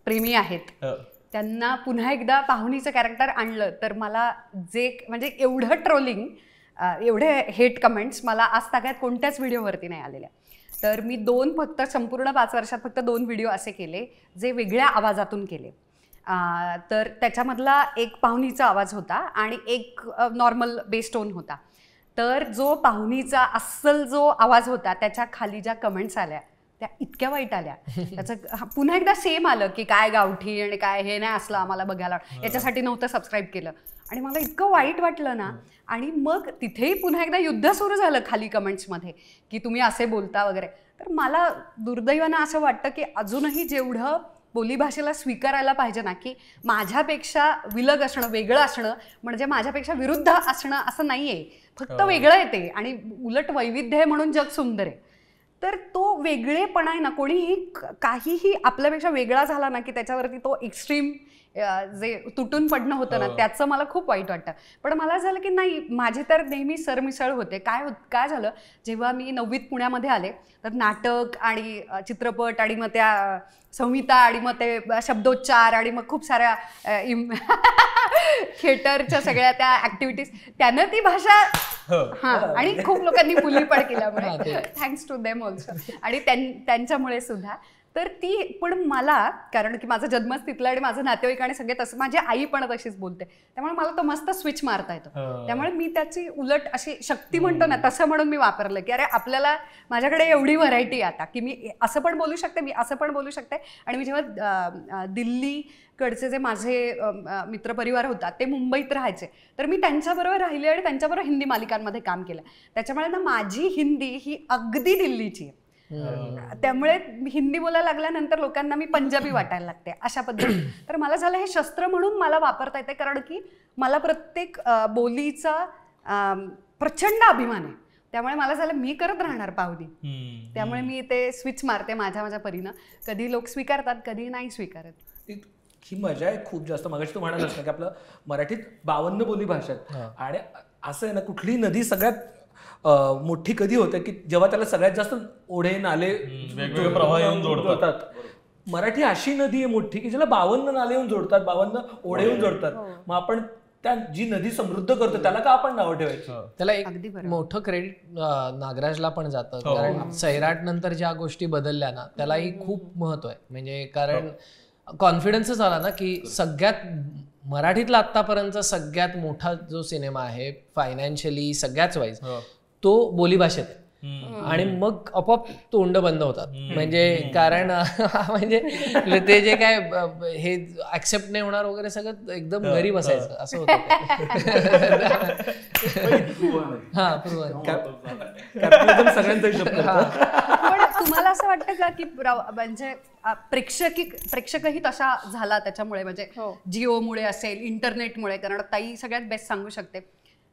प्रेमी आहेत त्यांना पुन्हा एकदा पाहुणीचं कॅरेक्टर आणलं तर मला जे म्हणजे एवढं ट्रोलिंग, एवढे हेट कमेंट्स मला आज तागायत कोणत्याच व्हिडिओवरती नाही आलेल्या. तर मी फक्त संपूर्ण 5 वर्षात फक्त 2 व्हिडिओ असे केले जे वेगळ्या आवाजातून केले. तर त्याच्यामधला एक पाहुणीचा आवाज होता आणि एक नॉर्मल बेस टोन होता. तर जो पाहुणीचा अस्सल जो आवाज होता त्याच्या खाली ज्या कमेंट्स आल्या त्या इतक्या वाईट आल्या. त्याचं पुन्हा एकदा सेम आलं की काय गावठी आणि काय हे नाही असलं आम्हाला बघायला, याच्यासाठी नव्हतं सबस्क्राईब केलं. आणि मला इतकं वाईट वाटलं ना. आणि मग तिथेही पुन्हा एकदा युद्ध सुरू झालं खाली कमेंट्समध्ये की तुम्ही असे बोलता वगैरे. तर मला दुर्दैवानं असं वाटतं की अजूनही जेवढं बोलीभाषेला स्वीकारायला पाहिजे ना, की माझ्यापेक्षा विलग असणं, वेगळं असणं म्हणजे माझ्यापेक्षा विरुद्ध असणं असं नाही आहे. फक्त वेगळं आहे ते, आणि उलट वैविध्य आहे म्हणून जग सुंदर आहे. तर तो वेगळेपणा आहे ना, कोणीही काहीही आपल्यापेक्षा वेगळा झाला ना की त्याच्यावरती तो एक्स्ट्रीम जे तुटून पडणं होतं ना, त्याचं मला खूप वाईट वाटतं. पण मला झालं की नाही, माझी तर नेहमी सरमिसळ होते. काय झालं, जेव्हा मी 9वीत पुण्यामध्ये आले तर नाटक आणि चित्रपट आणि मग त्या संहिता आणि मग ते शब्दोच्चार आणि मग खूप साऱ्या थिएटरच्या सगळ्या त्या ऍक्टिव्हिटीज, त्यानं ती भाषा हां, आणि खूप लोकांनी मुली पण केल्यामुळे थँक्स टू देम ऑल्सो, आणि त्यांच्यामुळे सुद्धा. तर ती पण मला, कारण की माझा जन्मच तिथला आणि माझं नातेवाईक आणि सगळे तसं, माझी आई पण तशीच बोलते, त्यामुळे मला तो मस्त स्विच मारता येतो. त्यामुळे मी त्याची उलट अशी शक्ती म्हणतो ना तसं म्हणून मी वापरलं की अरे आपल्याला, माझ्याकडे एवढी व्हरायटी आता की मी असं पण बोलू शकते, मी असं पण बोलू शकते. आणि मी जेव्हा दिल्लीकडचे जे माझे मित्रपरिवार होता ते मुंबईत राहायचे, तर मी त्यांच्याबरोबर राहिले आणि त्यांच्याबरोबर हिंदी मालिकांमध्ये काम केलं. त्याच्यामुळे ना माझी हिंदी ही अगदी दिल्लीची आहे. त्यामुळे हिंदी बोलायला लागल्यानंतर लोकांना मी पंजाबी वाटायला लागते अशा पद्धतीने. तर मला झालं हे शस्त्र म्हणून मला वापरता येते, कारण की मला प्रत्येक बोलीचा प्रचंड अभिमान आहे. त्यामुळे मला झालं मी करत राहणार पाहुदी. त्यामुळे मी ते स्विच मारते माझ्या परीनं. कधी लोक स्वीकारतात, कधी नाही स्वीकारत. ही मजा आहे खूप जास्त. मगाशी तू म्हणालास ना की आपलं मराठीत 52 बोली भाषा आहेत, आणि असं आहे ना, कुठली नदी सगळ्यात मोठी कधी होते की जेव्हा त्याला सगळ्यात जास्त ओढे नाले वेगवेगळे प्रवाह येऊन जोडतात. मराठी अशी नदी आहे मोठी की ज्याला 52 नाले येऊन जोडतात, 52 ओढे येऊन जोडतात. मग आपण त्या जी नदी समृद्ध करतो त्याला का आपण नाव ठेवायचं? त्याला एक मोठं क्रेडिट नागराजला पण जातं, कारण सैराट नंतर ज्या गोष्टी बदलल्या ना त्यालाही खूप महत्व आहे. म्हणजे कारण कॉन्फिडन्सच आला ना की सगळ्यात मराठीतला आतापर्यंत सगळ्यात मोठा जो सिनेमा आहे फायनान्शियली सगळ्याच वाईज तो बोलीभाषेत आहे. आणि मग आपोआप तोंड बंद होतात. म्हणजे कारण म्हणजे ते जे काय हे ऍक्सेप्ट नाही होणार वगैरे सगळं एकदम घरी बसायचं असं होतं. हा कॅपिटलिझम सगळ्यांचा हिशोब करतो. पण तुम्हाला असं वाटतं का की म्हणजे प्रेक्षकही तसा झाला त्याच्यामुळे, म्हणजे जिओमुळे असेल, इंटरनेटमुळे, कारण ताई सगळ्यात बेस्ट सांगू शकते.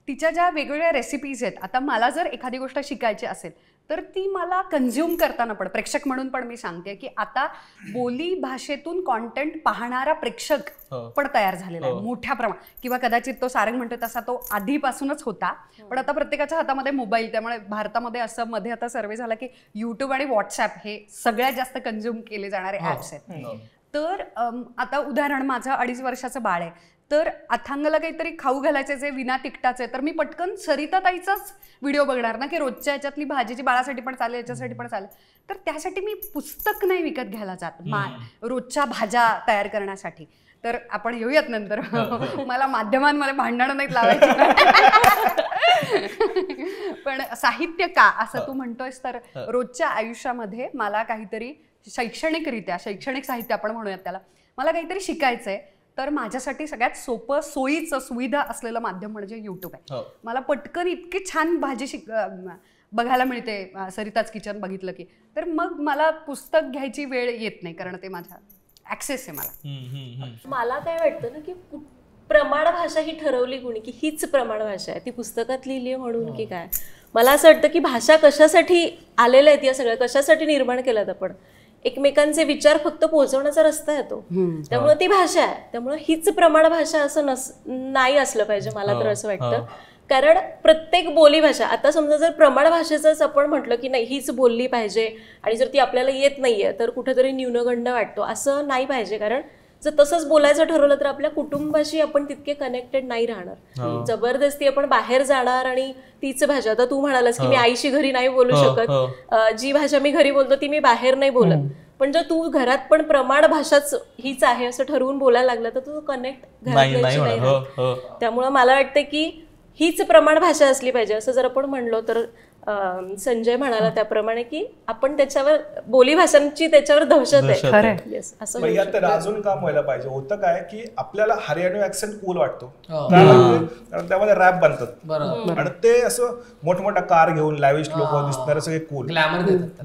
तिच्या ज्या वेगवेगळ्या रेसिपीज आहेत, आता मला जर एखादी गोष्ट शिकायची असेल तर ती मला कन्झ्युम करताना पण, प्रेक्षक म्हणून पण मी सांगते की आता बोली भाषेतून कॉन्टेंट पाहणारा प्रेक्षक पण तयार झालेला आहे मोठ्या प्रमाणात. किंवा कदाचित तो सारंग म्हणतो तसा तो आधीपासूनच होता, पण आता प्रत्येकाच्या हातामध्ये मोबाईल, त्यामुळे भारतामध्ये असं मध्ये आता सर्वे झाला की यूट्यूब आणि व्हॉट्सॲप हे सगळ्यात जास्त कन्झ्युम केले जाणारे ॲप्स आहेत. तर आता उदाहरण, माझं 2.5 वर्षाचं बाळ आहे, तर अथांगला काहीतरी खाऊ घालायचे जे विना तिखटाचे, तर मी पटकन सरिताताईचाच व्हिडिओ बघणार ना की रोजच्या ह्याच्यातली भाजीची बाळासाठी पण चालेल, याच्यासाठी पण चालेल. तर त्यासाठी मी पुस्तक नाही विकत घ्यायला जात रोजच्या भाज्या तयार करण्यासाठी. तर आपण येऊयात नंतर. मला माध्यमांमध्ये भांडणं नाहीत लावायची. पण साहित्य का असं तू म्हणतोयस, तर रोजच्या आयुष्यामध्ये मला काहीतरी शैक्षणिकरित्या, शैक्षणिक साहित्य आपण म्हणूयात त्याला, मला काहीतरी शिकायचंय, तर माझ्यासाठी सगळ्यात सोपं, सोयीचं, सुविधा असलेलं माध्यम म्हणजे यूट्यूब आहे. मला पटकन इतकी छान भाजी बघायला मिळते, सरिताच किचन बघितलं की, तर मग मला पुस्तक घ्यायची वेळ येत नाही, कारण ते माझा ऍक्सेस आहे मला. मला काय वाटतं ना की प्रमाण भाषा ही ठरवली कोणी की हीच प्रमाण भाषा आहे, ती पुस्तकात लिहिली म्हणून की काय. मला असं वाटतं की भाषा कशासाठी आलेल्या आहेत, या सगळ्या कशासाठी निर्माण केल्यात आपण, एकमेकांचे विचार फक्त पोहोचवण्याचा रस्ता आहे तो. त्यामुळे ती भाषा आहे, त्यामुळे हीच प्रमाण भाषा असं नाही असलं पाहिजे मला तर असं वाटतं. कारण प्रत्येक बोली भाषा, आता समजा जर प्रमाण भाषेचंच आपण म्हटलं की नाही हीच बोलली पाहिजे आणि जर ती आपल्याला येत नाहीये तर कुठेतरी न्यूनगंड वाटतो, असं नाही पाहिजे. कारण जर तसंच बोलायचं ठरवलं तर आपल्या कुटुंबाशी आपण तितके कनेक्टेड नाही राहणार. जबरदस्ती आपण बाहेर जाणार आणि तीच भाषा, आता तू म्हणालास की मी आईशी घरी नाही बोलू शकत, जी भाषा मी घरी बोलतो ती मी बाहेर नाही बोलत, पण जर तू घरात पण प्रमाण भाषाच हीच आहे असं ठरवून बोलायला लागला तर तू कनेक्ट घरातल्याशी नाही. त्यामुळे मला वाटतं की हीच प्रमाण भाषा असली पाहिजे. असं जर आपण म्हणलो तर संजय म्हणाला त्याप्रमाणे की आपण त्याच्यावर बोलीभाषांची त्याच्यावर दहशत आहे. Yes, असं पण यात तर अजून काम व्हायला पाहिजे. होतं काय की आपल्याला हरियाणवी ऍक्सेंट कूल वाटतो, कारण त्यामध्ये रॅप बनतात आणि ते असं मोठमोठ्या कार घेऊन लॅविश लोक दिसणारे सगळे कूल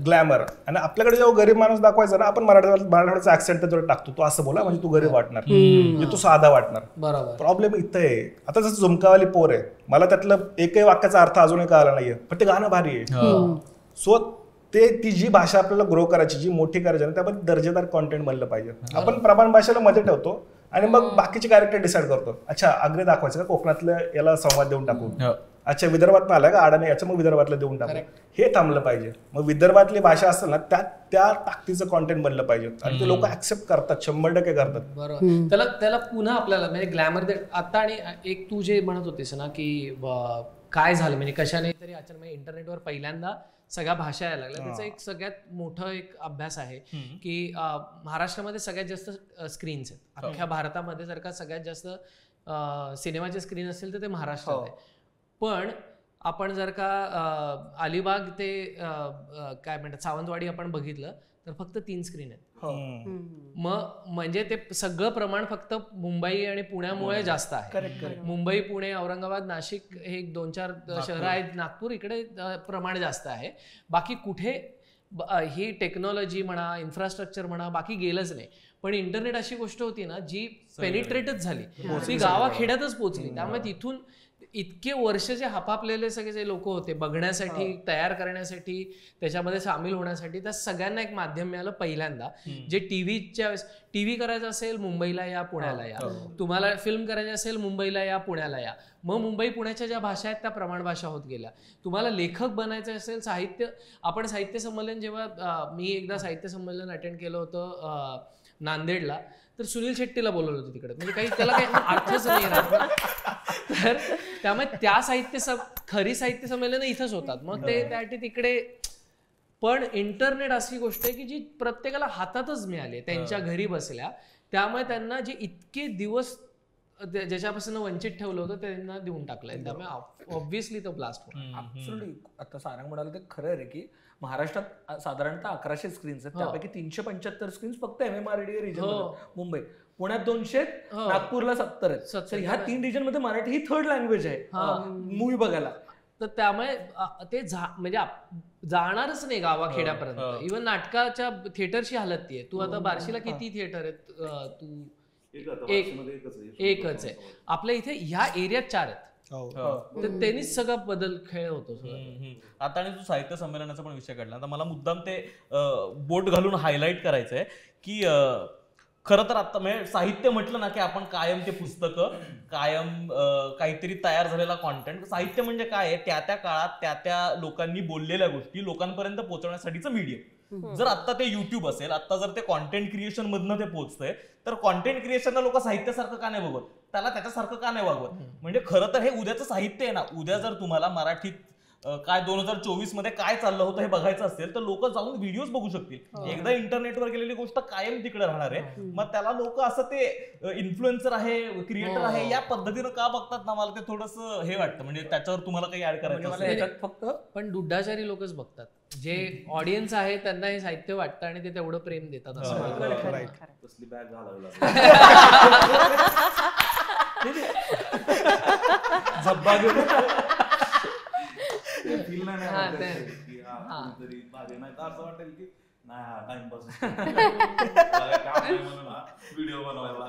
ग्लॅमर. आणि आपल्याकडे जेव्हा गरीब माणूस दाखवायचा ना, आपण मराठीचा ऍक्सेंट त्याच्यावर टाकतो, तो असं बोला म्हणजे तू गरीब वाटणार, म्हणजे तू साधा वाटणार. प्रॉब्लेम इथं आहे. आता जसं झुमकावाली पोर आहे, मला त्यातलं एकही वाक्याचा अर्थ अजूनही कळाला नाहीये, पण ते गाणं भारी आहे. सो ती जी भाषा आपल्याला ग्रो करायची, जी मोठी करायची, त्यामध्ये दर्जेदार कॉन्टेंट बनलं पाहिजे. आपण प्रमाण भाषेला मध्ये ठेवतो आणि मग बाकीचे कॅरेक्टर डिसाईड करतो. अच्छा आग्रे दाखवायचं का, कोकणातलं याला संवाद देऊन टाकू, अच्छा विदर्भात आलाय का आडाने, याच्या मग विदर्भातलं देऊन टाकू, हे थांबलं पाहिजे. मग विदर्भातली भाषा असेल ना, त्या ताकदीचं कॉन्टेंट बनलं पाहिजे आणि ते लोक ऍक्सेप्ट करतात, 100% करतात. बरोबर. त्याला पुन्हा आपल्याला म्हणजे ग्लॅमर आता. आणि एक तू जे म्हणत होतीस ना की काय झालं म्हणजे कशाने तरी अचानक इंटरनेटवर पहिल्यांदा सगळ्या भाषा यायला लागल्या, त्याचा एक सगळ्यात मोठा एक अभ्यास आहे की महाराष्ट्रामध्ये सगळ्यात जास्त स्क्रीन्स आहेत अख्ख्या भारतामध्ये. जर का सगळ्यात जास्त सिनेमाचे स्क्रीन असतील तर ते महाराष्ट्रात आहे. पण आपण जर का अलिबाग ते काय म्हणतात सावंतवाडी आपण बघितलं तर फक्त 3 स्क्रीन आहेत. मग म्हणजे ते सगळं प्रमाण फक्त मुंबई आणि पुण्यामुळे जास्त आहे. मुंबई, पुणे, औरंगाबाद, नाशिक हे 2-4 शहरं आहेत. नागपूर इकडे प्रमाण जास्त आहे. बाकी कुठे ही टेक्नॉलॉजी म्हणा, इन्फ्रास्ट्रक्चर म्हणा, बाकी गेलंच नाही. पण इंटरनेट अशी गोष्ट होती ना जी पेनिट्रेटच झाली, ती गावाखेड्यातच पोहोचली. त्यामुळे तिथून इतके वर्ष जे हापापलेले सगळे जे लोक होते बघण्यासाठी, तयार करण्यासाठी, त्याच्यामध्ये सामील होण्यासाठी, त्या सगळ्यांना एक माध्यम मिळालं पहिल्यांदा. जे टीव्ही करायचं असेल मुंबईला या, पुण्याला या. तुम्हाला फिल्म करायची असेल मुंबईला या, पुण्याला या. मग मुंबई पुण्याच्या ज्या भाषा आहेत त्या प्रमाण भाषा होत गेल्या. तुम्हाला लेखक बनायचं असेल, साहित्य, आपण साहित्य संमेलन जेव्हा मी एकदा साहित्य संमेलन अटेंड केलं होतं नांदेडला, तर सुनील शेट्टीला बोलवलं होतं तिकडे. म्हणजे काही त्याला काही अर्थच नाही राहत. तर त्यामुळे त्या खरी साहित्य संमेलन इथंच होतात. मग ते त्यासाठी तिकडे. पण इंटरनेट अशी गोष्ट आहे की जी प्रत्येकाला हातातच मिळाली, त्यांच्या घरी बसल्या. त्यामुळे त्यांना जे इतके दिवस ज्याच्यापासून वंचित ठेवलं होतं त्यांना देऊन टाकलंय. त्यामुळे ऑब्व्हियसली तो ब्लास्ट ऍब्सोल्युटली. आता सारंग म्हणाल ते खरं आहे की महाराष्ट्रात साधारणतः 1100 स्क्रीन्स आहेत, त्यापैकी 375 स्क्रीन्स फक्त MMRDA रिजन मुंबई, पुण्यात 200, नागपूरला 70 आहेत. तर ह्या 3 रिजन मध्ये मराठी ही 3rd लँग्वेज आहे मूवी बघायला. तर त्यामुळे ते म्हणजे जाणारच नाही गावाखेड्यापर्यंत. इव्हन नाटकाच्या थिएटरची हालत ती आहे. तू आता बार्शीला किती थिएटर आहेत? तू एकच आहे. आपल्या इथे ह्या एरियात 4 आहेत. तर त्यांनीच सगळा बदल खेळ होतो. आता आणि तू साहित्य संमेलनाचा पण विषय काढला, तर मला मुद्दाम ते बोट घालून हायलाईट करायचंय की खरं तर आता म्हणजे साहित्य म्हटलं ना की आपण कायम ते पुस्तकं, कायम काहीतरी तयार झालेला कॉन्टेंट. साहित्य म्हणजे काय आहे, त्या काळात त्या लोकांनी बोललेल्या गोष्टी लोकांपर्यंत पोहोचवण्यासाठीचं मीडियम. जर आता ते युट्यूब असेल, आता जर ते कॉन्टेंट क्रिएशन मधनं ते पोहोचतंय, तर कॉन्टेंट क्रिएशनला लोक साहित्यासारखं का नाही बघत, त्याला त्याच्यासारखं का नाही वागवत. म्हणजे खरं तर हे उद्याचं साहित्य आहे ना. उद्या जर तुम्हाला मराठीत काय 2024 मध्ये काय चाललं होतं हे बघायचं असेल तर लोक जाऊन व्हिडिओज बघू शकतील. एकदा इंटरनेटवर गेलेली गोष्ट कायम तिकडे राहणार आहे. मग त्याला लोक असं ते इन्फ्लुएन्सर आहे, क्रिएटर आहे या पद्धतीनं का बघतात ना, मला ते थोडंसं हे वाटतं. म्हणजे त्याच्यावर तुम्हाला काही ऍड करायचं फक्त. पण दुड्डाचारी लोकच बघतात. जे ऑडियन्स आहे त्यांना हे साहित्य वाटतं आणि ते तेवढं प्रेम देतात असं. कसली बॅग घालावी फील नाही असं वाटेल की व्हिडिओ बनवायला.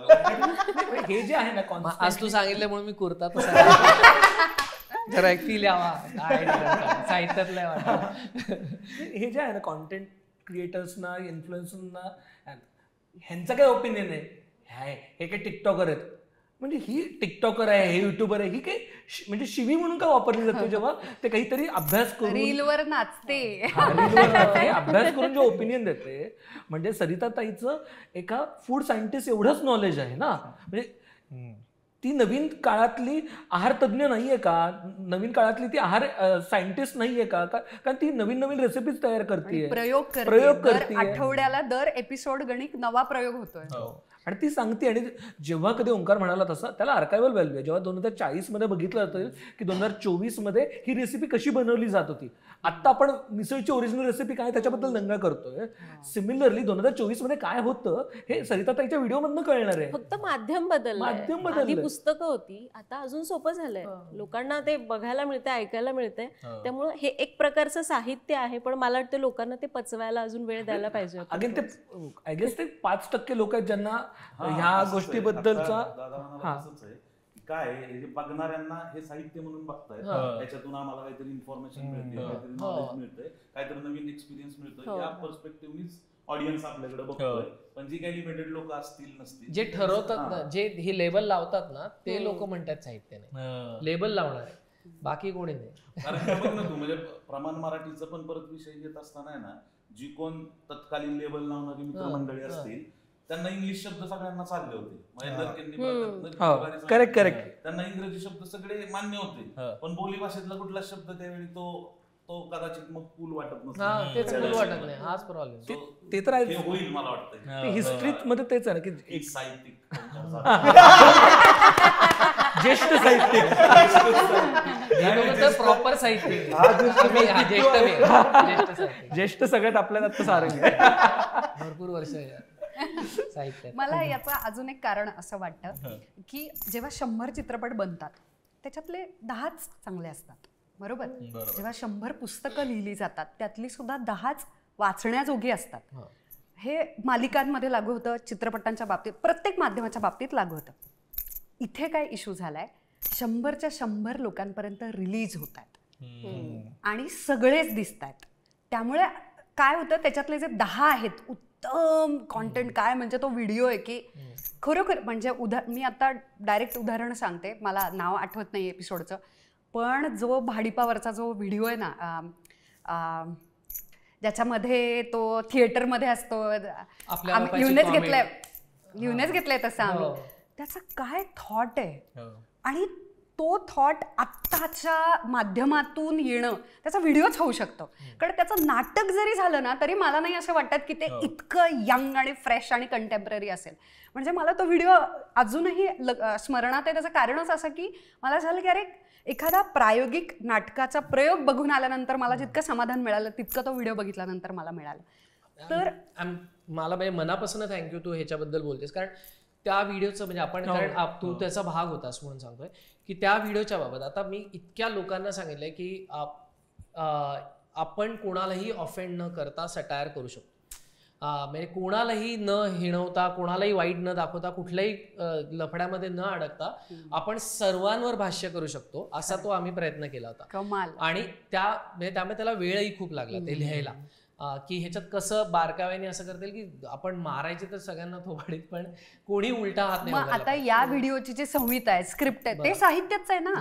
हे जे आहे ना, आज तू सांगितल्यामुळे मी कुर्ता जरा एक फील यावा साहित्यातलं वाटत. हे जे आहे ना कॉन्टेंट क्रिएटर्सना, इन्फ्लुएन्सरना, ह्यांचं काय ओपिनियन आहे, हे काही टिकटॉकर आहेत म्हणजे ही टिकटॉकर आहे, हे युट्यूबर आहे, ही काही म्हणजे शिवी म्हणून का वापरली जाते जेव्हा ते काहीतरी अभ्यास करून रीलवर नाचते, अभ्यास करून जे ओपिनियन देते. म्हणजे सरिताताईचं एका फूड सायंटिस्ट एवढंच नॉलेज आहे ना. म्हणजे ती नवीन काळातली आहार तज्ज्ञ नाहीये का, नवीन काळातली ती आहार सायंटिस्ट नाहीये का, कारण ती नवीन नवीन रेसिपीज तयार करते, प्रयोग करते. आठवड्याला दर एपिसोड गणित नवा प्रयोग होतोय. आणि ती सांगते. आणि जेव्हा कधी ओंकार म्हणाला तसा त्याला आर्कायवल व्हॅल्यू आहे. जेव्हा 2040 मध्ये बघितलं जातं की 2024 मध्ये ही रेसिपी कशी बनवली जात होती, आता आपण मिसळची ओरिजिनल रेसिपी काय त्याच्याबद्दल दंगा करतोय. सिमिलरली 2024 मध्ये काय होतं हे सरिताताईच्या व्हिडिओ मधनं कळणार आहे. फक्त माध्यम बदललंय. आधी पुस्तकं होती, आता अजून सोपं झालंय. लोकांना ते बघायला मिळतंय, ऐकायला मिळतंय. त्यामुळे हे एक प्रकारचं साहित्य आहे, पण मला वाटतं लोकांना ते पचवायला अजून वेळ द्यायला पाहिजे. अगेन ते आय गेस ते 5% लोक आहेत ज्यांना ह्या गोष्टीबद्दलचा काय हे जे बघणाऱ्यांना हे साहित्य म्हणून बघतायत, त्याच्यातून आम्हाला काहीतरी इन्फॉर्मेशन मिळते, काहीतरी नॉलेज मिळतंय, काहीतरी नवीन एक्सपिरियन्स मिळतोय. या पर्स्पेक्टिव्हनीच ऑडियन्स आपल्याकडे बघतोय. पण जी काही लिमिटेड लोक असतील नसतील, जे ठरवतात ना, जे हे लेबल लावतात ना, ते लोक म्हणतात साहित्य नाही, लेबल लावणार आहे, बाकी कोणी नाही. कारण बघ ना तू, म्हणजे प्रमाण मराठीचं पण परत विषय घेत असताना आहे ना, जी कोण तत्कालीन लेबल लावणारी मित्रमंडळी असतील त्यांना इंग्लिश शब्द सगळ्यांना चालले होते. करेक्ट त्यांना इंग्रजी शब्द सगळे मान्य होते, पण बोली भाषेतला कुठला शब्द त्यावेळी तो कदाचित मग पूल वाटत नसतो. तेच पूल वाटत नाही, हाच प्रॉब्लेम. ते तर हे होईल मला वाटतं. हिस्ट्रीत मध्ये तेच आहे ना की एक साहित्यिक ज्येष्ठ साहित्यिक प्रॉपर साहित्यिक, ज्येष्ठ सगळ्यात आपल्याला आता सारंग भरपूर वर्ष साहित्य. मला याचं अजून एक कारण असं वाटतं की जेव्हा 100 चित्रपट बनतात त्याच्यातले 10च चांगले असतात, बरोबर. जेव्हा 100 पुस्तकं लिहिली जातात त्यातली सुद्धा 10च वाचण्याजोगी असतात. हे मालिकांमध्ये लागू होतं, चित्रपटांच्या बाबतीत, प्रत्येक माध्यमाच्या बाबतीत लागू होतं. इथे काय इश्यू झालाय, 100च्या 100 लोकांपर्यंत रिलीज होत आहेत आणि सगळेच दिसत आहेत. त्यामुळे काय होतं, त्याच्यातले जे 10 आहेत उत्तम कॉन्टेंट, काय म्हणजे तो व्हिडिओ आहे की खरोखर म्हणजे मी आता डायरेक्ट उदाहरण सांगते, मला नाव आठवत नाही एपिसोडचं, पण जो भाडीपावरचा जो व्हिडिओ आहे ना, ज्याच्यामध्ये तो थिएटरमध्ये असतो, लिहूनच घेतलंय तसं आम्ही, त्याचा काय थॉट आहे आणि तो थॉट आत्ताच्या माध्यमातून येणं, त्याचा व्हिडिओच होऊ शकतो. कारण त्याचं नाटक जरी झालं ना तरी मला नाही असं वाटत की ते इतकं यंग आणि फ्रेश आणि कंटेम्पररी असेल. म्हणजे मला तो व्हिडिओ अजूनही स्मरणात आहे. त्याचं कारणच असं की मला झालं की अरे एखादा प्रायोगिक नाटकाचा प्रयोग बघून आल्यानंतर मला जितकं समाधान मिळालं तितकं तो व्हिडिओ बघितल्यानंतर मला मिळालं. तर मला म्हणजे मनापासून थँक्यू तू ह्याच्याबद्दल बोलतेस, कारण त्या व्हिडिओचं म्हणजे आपण, कारण तू त्याचा भाग होतास म्हणून सांगतोय की त्या व्हिडिओच्या बाबत आता मी इतक्या लोकांना सांगितलंय की आपण कोणालाही ऑफेंड न करता सटायर करू शकतो. म्हणजे कोणालाही न हिणवता, कोणालाही वाईट न दाखवता, कुठल्याही लफड्यामध्ये न अडकता आपण सर्वांवर भाष्य करू शकतो, असा तो आम्ही प्रयत्न केला होता. कमाल. आणि त्यामुळे त्याला वेळही खूप लागला ते लिहायला, की ह्याच्यात कसं बारकाव्याने असं करता येईल की आपण मारायचे तर सगळ्यांना थोबाडीत, पण कोणी उलटा हात नाही. मग आता या व्हिडिओची जी संहिता आहे, स्क्रिप्ट आहे, ते साहित्यच आहे ना.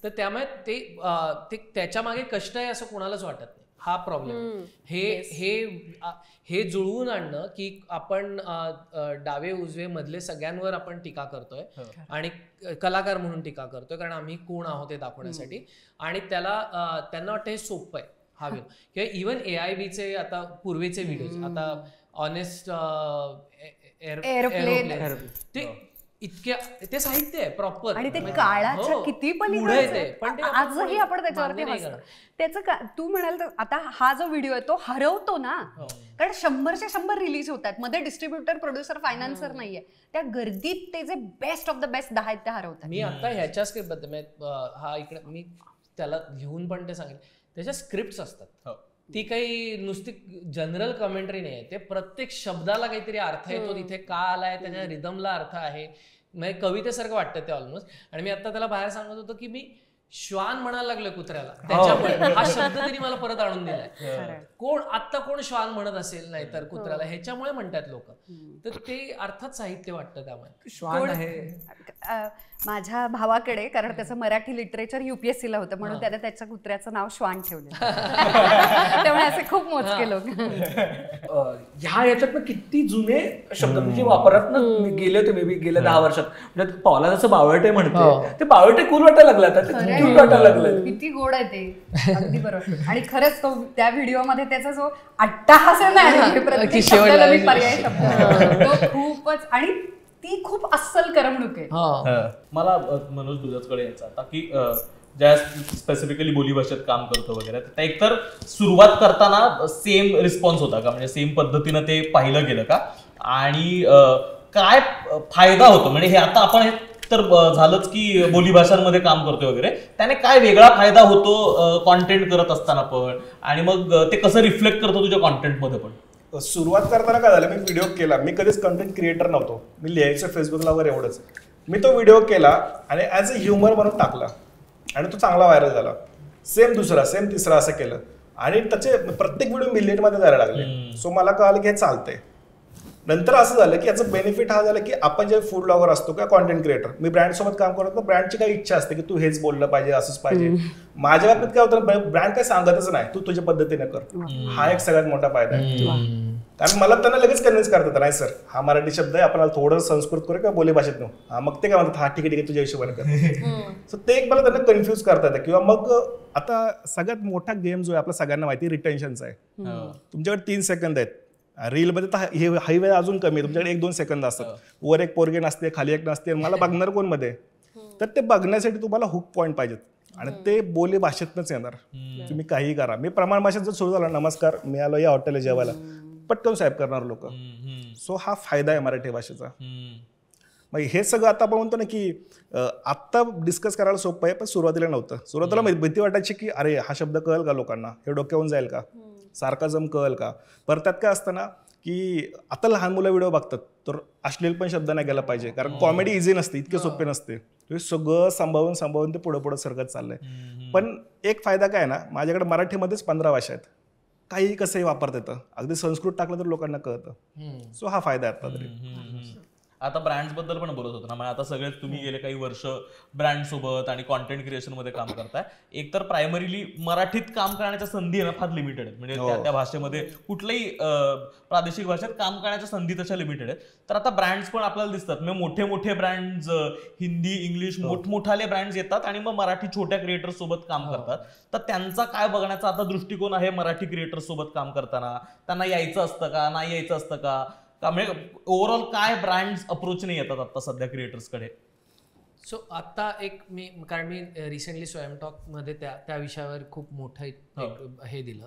तर त्यामुळे ते त्याच्या मागे कष्ट आहे असं कोणालाच वाटत नाही. हा प्रॉब्लेम हे जुळवून आणणं की आपण डावे उजवे मधले सगळ्यांवर आपण टीका करतोय आणि कलाकार म्हणून टीका करतोय, कारण आम्ही कोण आहोत हे दाखवण्यासाठी, आणि त्यांना वाटतं हे सोपं आहे हा व्हिडिओ. किंवा इव्हन AIBचे आता पूर्वीचे व्हिडिओ, आता ऑनेस्ट एअरप्लेन, ते इतक्या ते साहित्य आहे प्रॉपर आणि ते काळाच्या किती पलीकडे, पण आजही आपण त्याच्यावरती हसतो. त्याचं तू म्हणाल तर आता हा जो व्हिडिओ आहे तो हरवतो ना, कारण 100च्या 100 रिलीज होतात, मध्ये डिस्ट्रीब्युटर, प्रोड्युसर, फायनान्सर नाहीये, त्या गर्दीत ते जे बेस्ट ऑफ द बेस्ट 10 आहेत ते हरवतात. मी आता ह्याच्या स्क्रिप्ट बद्दल हा इकडे मी त्याला घेऊन पण ते सांगेल, त्याच्या स्क्रिप्ट्स असतात, ती काही नुसती जनरल कमेंट्री नाही आहे, ते प्रत्येक शब्दाला काहीतरी अर्थ येतो, तिथे का आलाय, त्याच्या रिदमला अर्थ आहे, म्हणजे कवितेसारखं वाटतं ते ऑलमोस्ट. आणि मी आता त्याला बाहेर सांगत होतो की मी श्वान म्हणायला लागलोय कुत्र्याला, त्याच्यामुळे हा शब्द तरी मला परत आणून दिलाय. कोण श्वान म्हणत असेल नाही तर कुत्र्याला, ह्याच्यामुळे म्हणतात लोक, तर ते अर्थात साहित्य वाटतं. त्यामुळे श्वान आहे माझ्या भावाकडे, कारण त्याचं मराठी लिटरेचर UPSC ला होतं, म्हणून त्याने त्याच्या कुत्र्याचं नाव श्वान ठेवलं. त्यामुळे असे खूप मोजके लोक. ह्या याच्यात किती जुने शब्द म्हणजे वापरात गेले होते, मे बी गेल्या 10 वर्षात. म्हणजे पावला जसं बावळटे म्हणते, ते बावळटे कूल वाटायला लागला. cute वाटायला लागलं. किती गोड आहे ते, अगदी बरोबर. आणि खरंच तो त्या व्हिडिओमध्ये त्याचा जो अट्टाहास आहे ना, प्रत्येक शब्दाला मी पर्याय शब्द, तो खूपच, आणि ती खूप अस्सल करमणूक आहे. मला मनोज दुधाजकडे यायचं आता की ज्या स्पेसिफिकली बोलीभाषेत काम करतो वगैरे, तर एकतर सुरुवात करताना सेम रिस्पॉन्स होता का, म्हणजे सेम पद्धतीनं ते पाहिलं गेलं का, आणि काय फायदा होतो, म्हणजे हे आता आपण हे तर झालंच की बोलीभाषांमध्ये काम करतोय वगैरे, त्याने काय वेगळा फायदा होतो कॉन्टेंट करत असताना पण, आणि मग ते कसं रिफ्लेक्ट करतो तुझ्या कॉन्टेंटमध्ये पण? सुरुवात करताना काय झालं, मी व्हिडिओ केला, मी कधीच कंटेंट क्रिएटर नव्हतो, मी लिहायचं फेसबुकला वगैरे एवढंच. मी तो व्हिडिओ केला आणि ॲज अ ह्युमर म्हणून टाकला आणि तो चांगला व्हायरल झाला. सेम दुसरा, सेम तिसरा असं केलं आणि त्याचे प्रत्येक व्हिडिओ मिलियनमध्ये जायला लागले. सो मला कळालं की हे चालतंय. नंतर असं झालं की याचं बेनिफिट हा झाला की आपण जे फूड ब्लॉगर असतो किंवा कॉन्टेंट क्रिएटर, मी ब्रँडसोबत काम करतो, ब्रँडची काही इच्छा असते की तू हेच बोललं पाहिजे, असंच पाहिजे. माझ्या बाबतीत काय होतं, ब्रँड काय सांगतच नाही, तू तुझ्या पद्धतीने कर. हा एक सगळ्यात मोठा फायदा आहे. कारण मला त्यांना लगेच कन्व्हिन्स करतात, नाही सर हा मराठी शब्द आहे, आपण थोडं संस्कृत करू किंवा बोली भाषेत नो, हा मग ते काय म्हणतात, हा ठीक आहे तुझ्या हिशोबाने कर. सो ते एक मला त्यांना कन्फ्युज करता येतं. किंवा मग आता सगळ्यात मोठा गेम जो आहे आपल्या सगळ्यांना माहिती, रिटेन्शनचा आहे. तुमच्याकडे 3 सेकंद आहेत, रीलमध्ये तर हे हायवे अजून कमी आहे, तुमच्याकडे 1-2 सेकंद असतात, वर एक पोरगे नसते, खाली एक नसते, मला बघणार कोण मध्ये, तर ते बघण्यासाठी तुम्हाला हुक पॉईंट पाहिजेत आणि ते बोली भाषेतनच येणार. तुम्ही काही करा. मी प्रमाण भाषेत जर सुरू झाला, नमस्कार मी आलो या हॉटेलला जेवायला, पटकन साहेब करणार लोक. सो हा फायदा आहे मराठी भाषेचा. मग हे सगळं आता आपण म्हणतो ना की आत्ता डिस्कस करायला सोपं आहे, पण सुरुवातीला नव्हतं. सुरुवातीला भीती वाटायची की अरे हा शब्द कळेल का लोकांना, हे डोक्यावरून जाईल का, सार्काझम कळेल का. परत त्यात काय असतं ना की आता लहान मुलं व्हिडिओ बघतात, तर अश्लील पण शब्द नाही गेला पाहिजे, कारण कॉमेडी इझी नसते, इतके सोपे नसते. हे सगळं सांभाळून ते पुढे सरकत चाललंय. पण एक फायदा काय ना, माझ्याकडे मराठीमध्येच 15 भाषा आहेत, काही कसंही वापरता येतं, अगदी संस्कृत टाकलं तर लोकांना कळतं. सो हा फायदा आहे आता तरी. आता ब्रँड्स बद्दल पण बोलत होतो ना, म्हणजे आता सगळेच तुम्ही गेले काही वर्ष ब्रँड सोबत आणि कॉन्टेंट क्रिएशन मध्ये काम करताय. एक तर प्रायमरीली मराठीत काम करण्याच्या संधी ना फार लिमिटेड आहेत, म्हणजे त्या भाषेमध्ये कुठल्याही प्रादेशिक भाषेत काम करण्याच्या संधी तशा लिमिटेड आहेत. तर आता ब्रँड्स पण आपल्याला दिसतात, म्हणजे मोठे मोठे ब्रँड्स, हिंदी इंग्लिश मोठमोठाले ब्रँड्स येतात आणि मग मराठी छोट्या क्रिएटर्स सोबत काम करतात. तर त्यांचा काय बघण्याचा आता दृष्टिकोन आहे मराठी क्रिएटर्स सोबत काम करताना, त्यांना यायचं असतं का, नाही यायचं असतं का, म्हणजे ओव्हरऑल काय ब्रँड्स अप्रोचने येतात आता सध्या क्रिएटर्सकडे? सो आता कारण मी रिसेंटली स्वयंटॉकमध्ये त्या विषयावर खूप मोठं एक हे दिलं,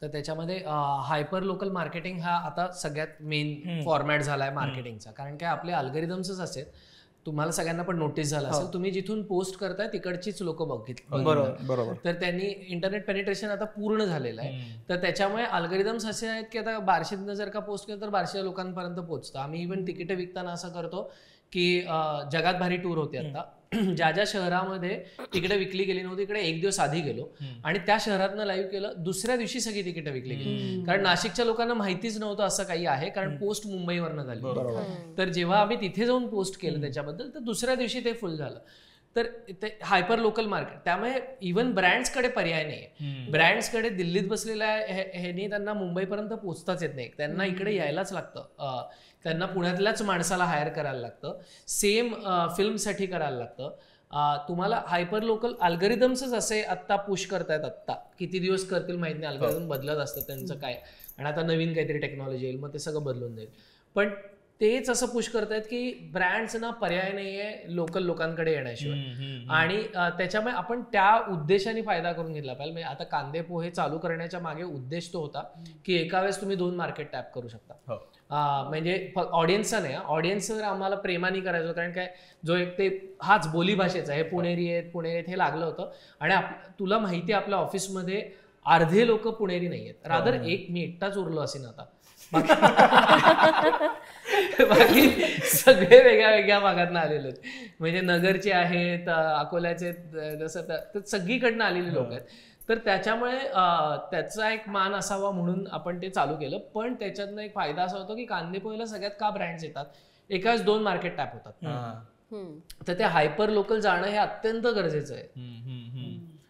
तर त्याच्यामध्ये हायपर लोकल मार्केटिंग हा आता सगळ्यात मेन फॉर्मॅट झाला आहे मार्केटिंगचा. कारण काय आपले अल्गोरिदम्सच असेल, तुम्हाला सगळ्यांना पण नोटीस झालं असेल, तुम्ही जिथून पोस्ट करताय तिकडचीच लोक बरोबर. तर त्यांनी इंटरनेट पेनिट्रेशन आता पूर्ण झालेलं आहे, तर त्याच्यामुळे अल्गोरिदम्स असे आहेत की आता बार्शीतनं जर का पोस्ट केलं तर 1200 लोकांपर्यंत पोहोचतं. आम्ही इव्हन तिकीट विकताना असं करतो की जगात भारी टूर होते आता, ज्या शहरामध्ये तिकीट विकली गेली नव्हती इकडे एक दिवस आधी गेलो आणि त्या शहरातनं लाईव्ह केलं, दुसऱ्या दिवशी सगळी तिकीट विकली गेली. कारण नाशिकच्या लोकांना माहितीच नव्हतं असं काही आहे, कारण पोस्ट मुंबईवरनं झाली. तर जेव्हा आम्ही तिथे जाऊन पोस्ट केलं त्याच्याबद्दल, तर दुसऱ्या दिवशी ते फुल झालं. तर ते हायपर लोकल मार्केट, त्यामुळे इव्हन ब्रँड्सकडे पर्याय नाही. ब्रँड्सकडे दिल्लीत बसलेल्या ह्यानी त्यांना मुंबईपर्यंत पोहोचताच येत नाही, त्यांना इकडे यायलाच लागतं, त्यांना पुण्यातल्याच माणसाला हायर करायला लागतं, सेम फिल्मसाठी करायला लागतं. तुम्हाला हायपर लोकल अल्गोरिदम्सच असे आत्ता पुश करतायत, आत्ता किती दिवस करतील माहित नाही, अल्गोरिदम बदलत असतं त्यांचं काय, आणि आता नवीन काहीतरी टेक्नॉलॉजी येईल मग ते सगळं बदलून जाईल. पण तेच असं पुश करतायत की ब्रँड्सना पर्याय नाहीये लोकल लोकांकडे येण्याशिवाय, आणि त्याच्यामुळे आपण त्या उद्देशाने फायदा करून घेतला पाहिजे. म्हणजे आता कांदे पोहे चालू करण्याच्या मागे उद्देश तो होता की एका वेळेस तुम्ही 2 मार्केट टॅप करू शकता. म्हणजे ऑडियन्सचा नाही, ऑडियन्सवर आम्हाला प्रेमाने करायचं, कारण काय जो एक ते हाच बोली भाषेचा, हे पुणेरी आहेत हे लागलं होतं. आणि तुला माहिती आहे आपल्या ऑफिसमध्ये अर्धे लोक पुणेरी नाही आहेत, रादर मी एकटाच उरलो असेल आता, बाकी सगळे वेगळ्या भागातनं आलेले आहेत, म्हणजे नगरचे आहेत, अकोल्याचे, जसं तर सगळीकडनं आलेले लोक आहेत. तर त्याच्यामुळे त्याचा एक मान असावा म्हणून आपण ते चालू केलं. पण त्याच्यातनं एक फायदा असा होतो की कांदे पोहेला सगळ्यात का ब्रँड्स येतात, एकाच 2 मार्केट टॅप होतात, तर ते हायपर लोकल जाणं हे अत्यंत गरजेचं आहे.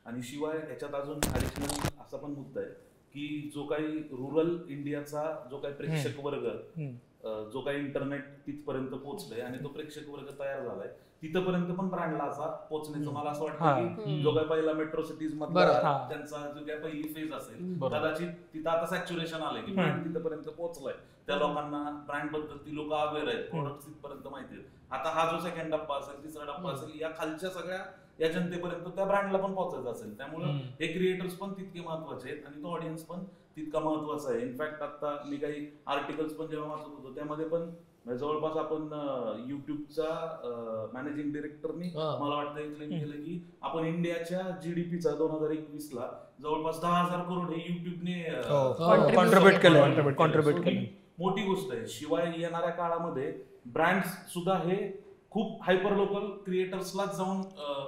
आणि शिवाय याच्यात अजून ॲडिशनल असा पण मुद्दा आहे की जो काही रुरल इंडियाचा जो काही प्रेक्षक वर्ग, जो काही इंटरनेट तिथपर्यंत पोहोचलाय आणि तो प्रेक्षक वर्ग तयार झालाय, तिथपर्यंत पण ब्रँडला असा पोहोचण्याचं मला असं वाटतं की जो काय पहिला मेट्रो सिटीज मधला त्यांचा जो काय पहिली फेज असेल कदाचित तिथं आता सॅच्युरेशन आलंय की ब्रँड तिथपर्यंत पोहोचलाय, त्या लोकांना ब्रँड बद्दल ती लोक अवेअर आहेत, प्रोडक्ट तिथपर्यंत माहिती आहेत. आता हा जो सेकंड टप्पा असेल, तिसरा टप्पा असेल, या खालच्या सगळ्या या जनतेपर्यंत त्या ब्रँडला पण पोहोचायचं असेल. त्यामुळे हे क्रिएटर्स पण तितके महत्वाचे आहेत आणि तो ऑडियन्स पण तितका महत्वाचा आहे. इनफॅक्ट आता मी काही आर्टिकल्स पण जेव्हा वाचत होतो त्यामध्ये पण जवळपास आपण युट्यूबचा मॅनेजिंग डिरेक्टरनी मला वाटतं क्लेम केलं की आपण इंडियाच्या जीडीपीचा 2021 ला जवळपास 10,000 करोड हे युट्यूबने कॉन्ट्रीब्युट केलं. मोठी गोष्ट आहे. शिवाय येणाऱ्या काळामध्ये ब्रँड्स सुद्धा हे खूप हायपर लोकल क्रिएटर्सलाच जाऊन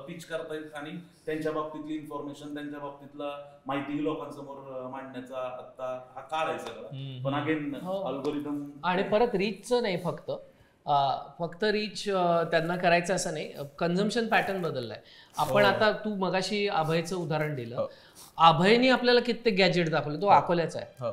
पिच करतायत आणि त्यांच्या बाबतीतली इन्फॉर्मेशन, त्यांच्या बाबतीतला माहिती लोकांसमोर मांडण्याचा आता हा काळ आहे सगळा. पण अगेन अल्गोरिदम आणि परत रीचचं नाही, फक्त रीच त्यांना करायचं असं नाही, कन्झम्पशन पॅटर्न बदललाय. आपण आता तू मगाशी अभयचं उदाहरण दिलं, अभयनी आपल्याला कित्येक गॅजेट दाखवले, तो अकोल्याचा आहे.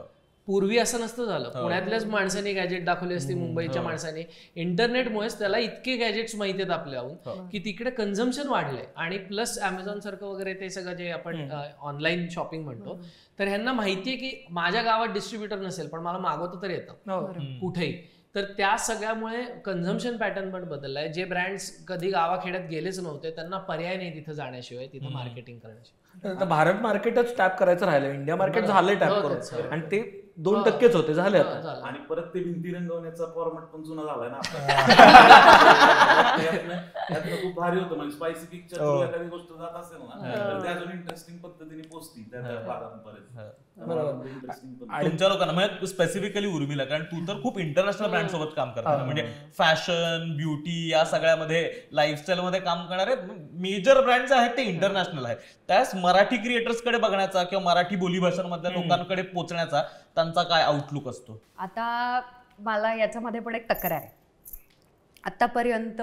पूर्वी असं नसतं झालं, पुण्यातल्याच माणसाने गॅजेट दाखवली असती, मुंबईच्या माणसाने. इंटरनेटमुळेच त्याला इतके गॅजेट्स माहिती आहेत आपल्याहून की तिकडे कन्झम्पशन वाढलंय. आणि प्लस अमेझॉन सारखं वगैरे ते सगळं जे आपण ऑनलाईन शॉपिंग म्हणतो, तर ह्यांना माहितीये की माझ्या गावात डिस्ट्रीब्युटर नसेल पण मला मागवतं तर येतं कुठेही. तर त्या सगळ्यामुळे कन्झम्पशन पॅटर्न पण बदललाय. जे ब्रँड्स कधी गावाखेड्यात गेलेच नव्हते त्यांना पर्याय नाही तिथं जाण्याशिवाय, तिथं मार्केटिंग करण्याशिवाय. भारत मार्केटच टॅप करायचं राहिलं, इंडिया मार्केट झालंय टॅप करून, आणि ते 2% होते झाले आता. आणि परत ते भिंती रंगवण्याचा फॉर्मॅट पण जुना झालाय ना. त्यातलं खूप भारी होतं, म्हणजे स्पायसी पिक्चर एखादी गोष्ट जात असेल ना तर ते अजून इंटरेस्टिंग पद्धतीने पोहोचती त्या भागांपर्यंत. तुमच्या लोकांना म्हणजे स्पेसिफिकली उर्मिला, कारण तू तर खूप इंटरनॅशनल ब्रँड सोबत काम करता, म्हणजे फॅशन, ब्युटी या सगळ्यामध्ये, लाईफस्टाईल मध्ये काम करणारे मेजर ब्रँड्स आहेत ते इंटरनॅशनल आहेत. त्यास मराठी क्रिएटर्स कडे बघण्याचा किंवा मराठी बोलीभाषांमधल्या लोकांकडे पोहोचण्याचा त्यांचा काय आउटलुक असतो? आता मला याच्यामध्ये पण एक तक्रार आहे. आतापर्यंत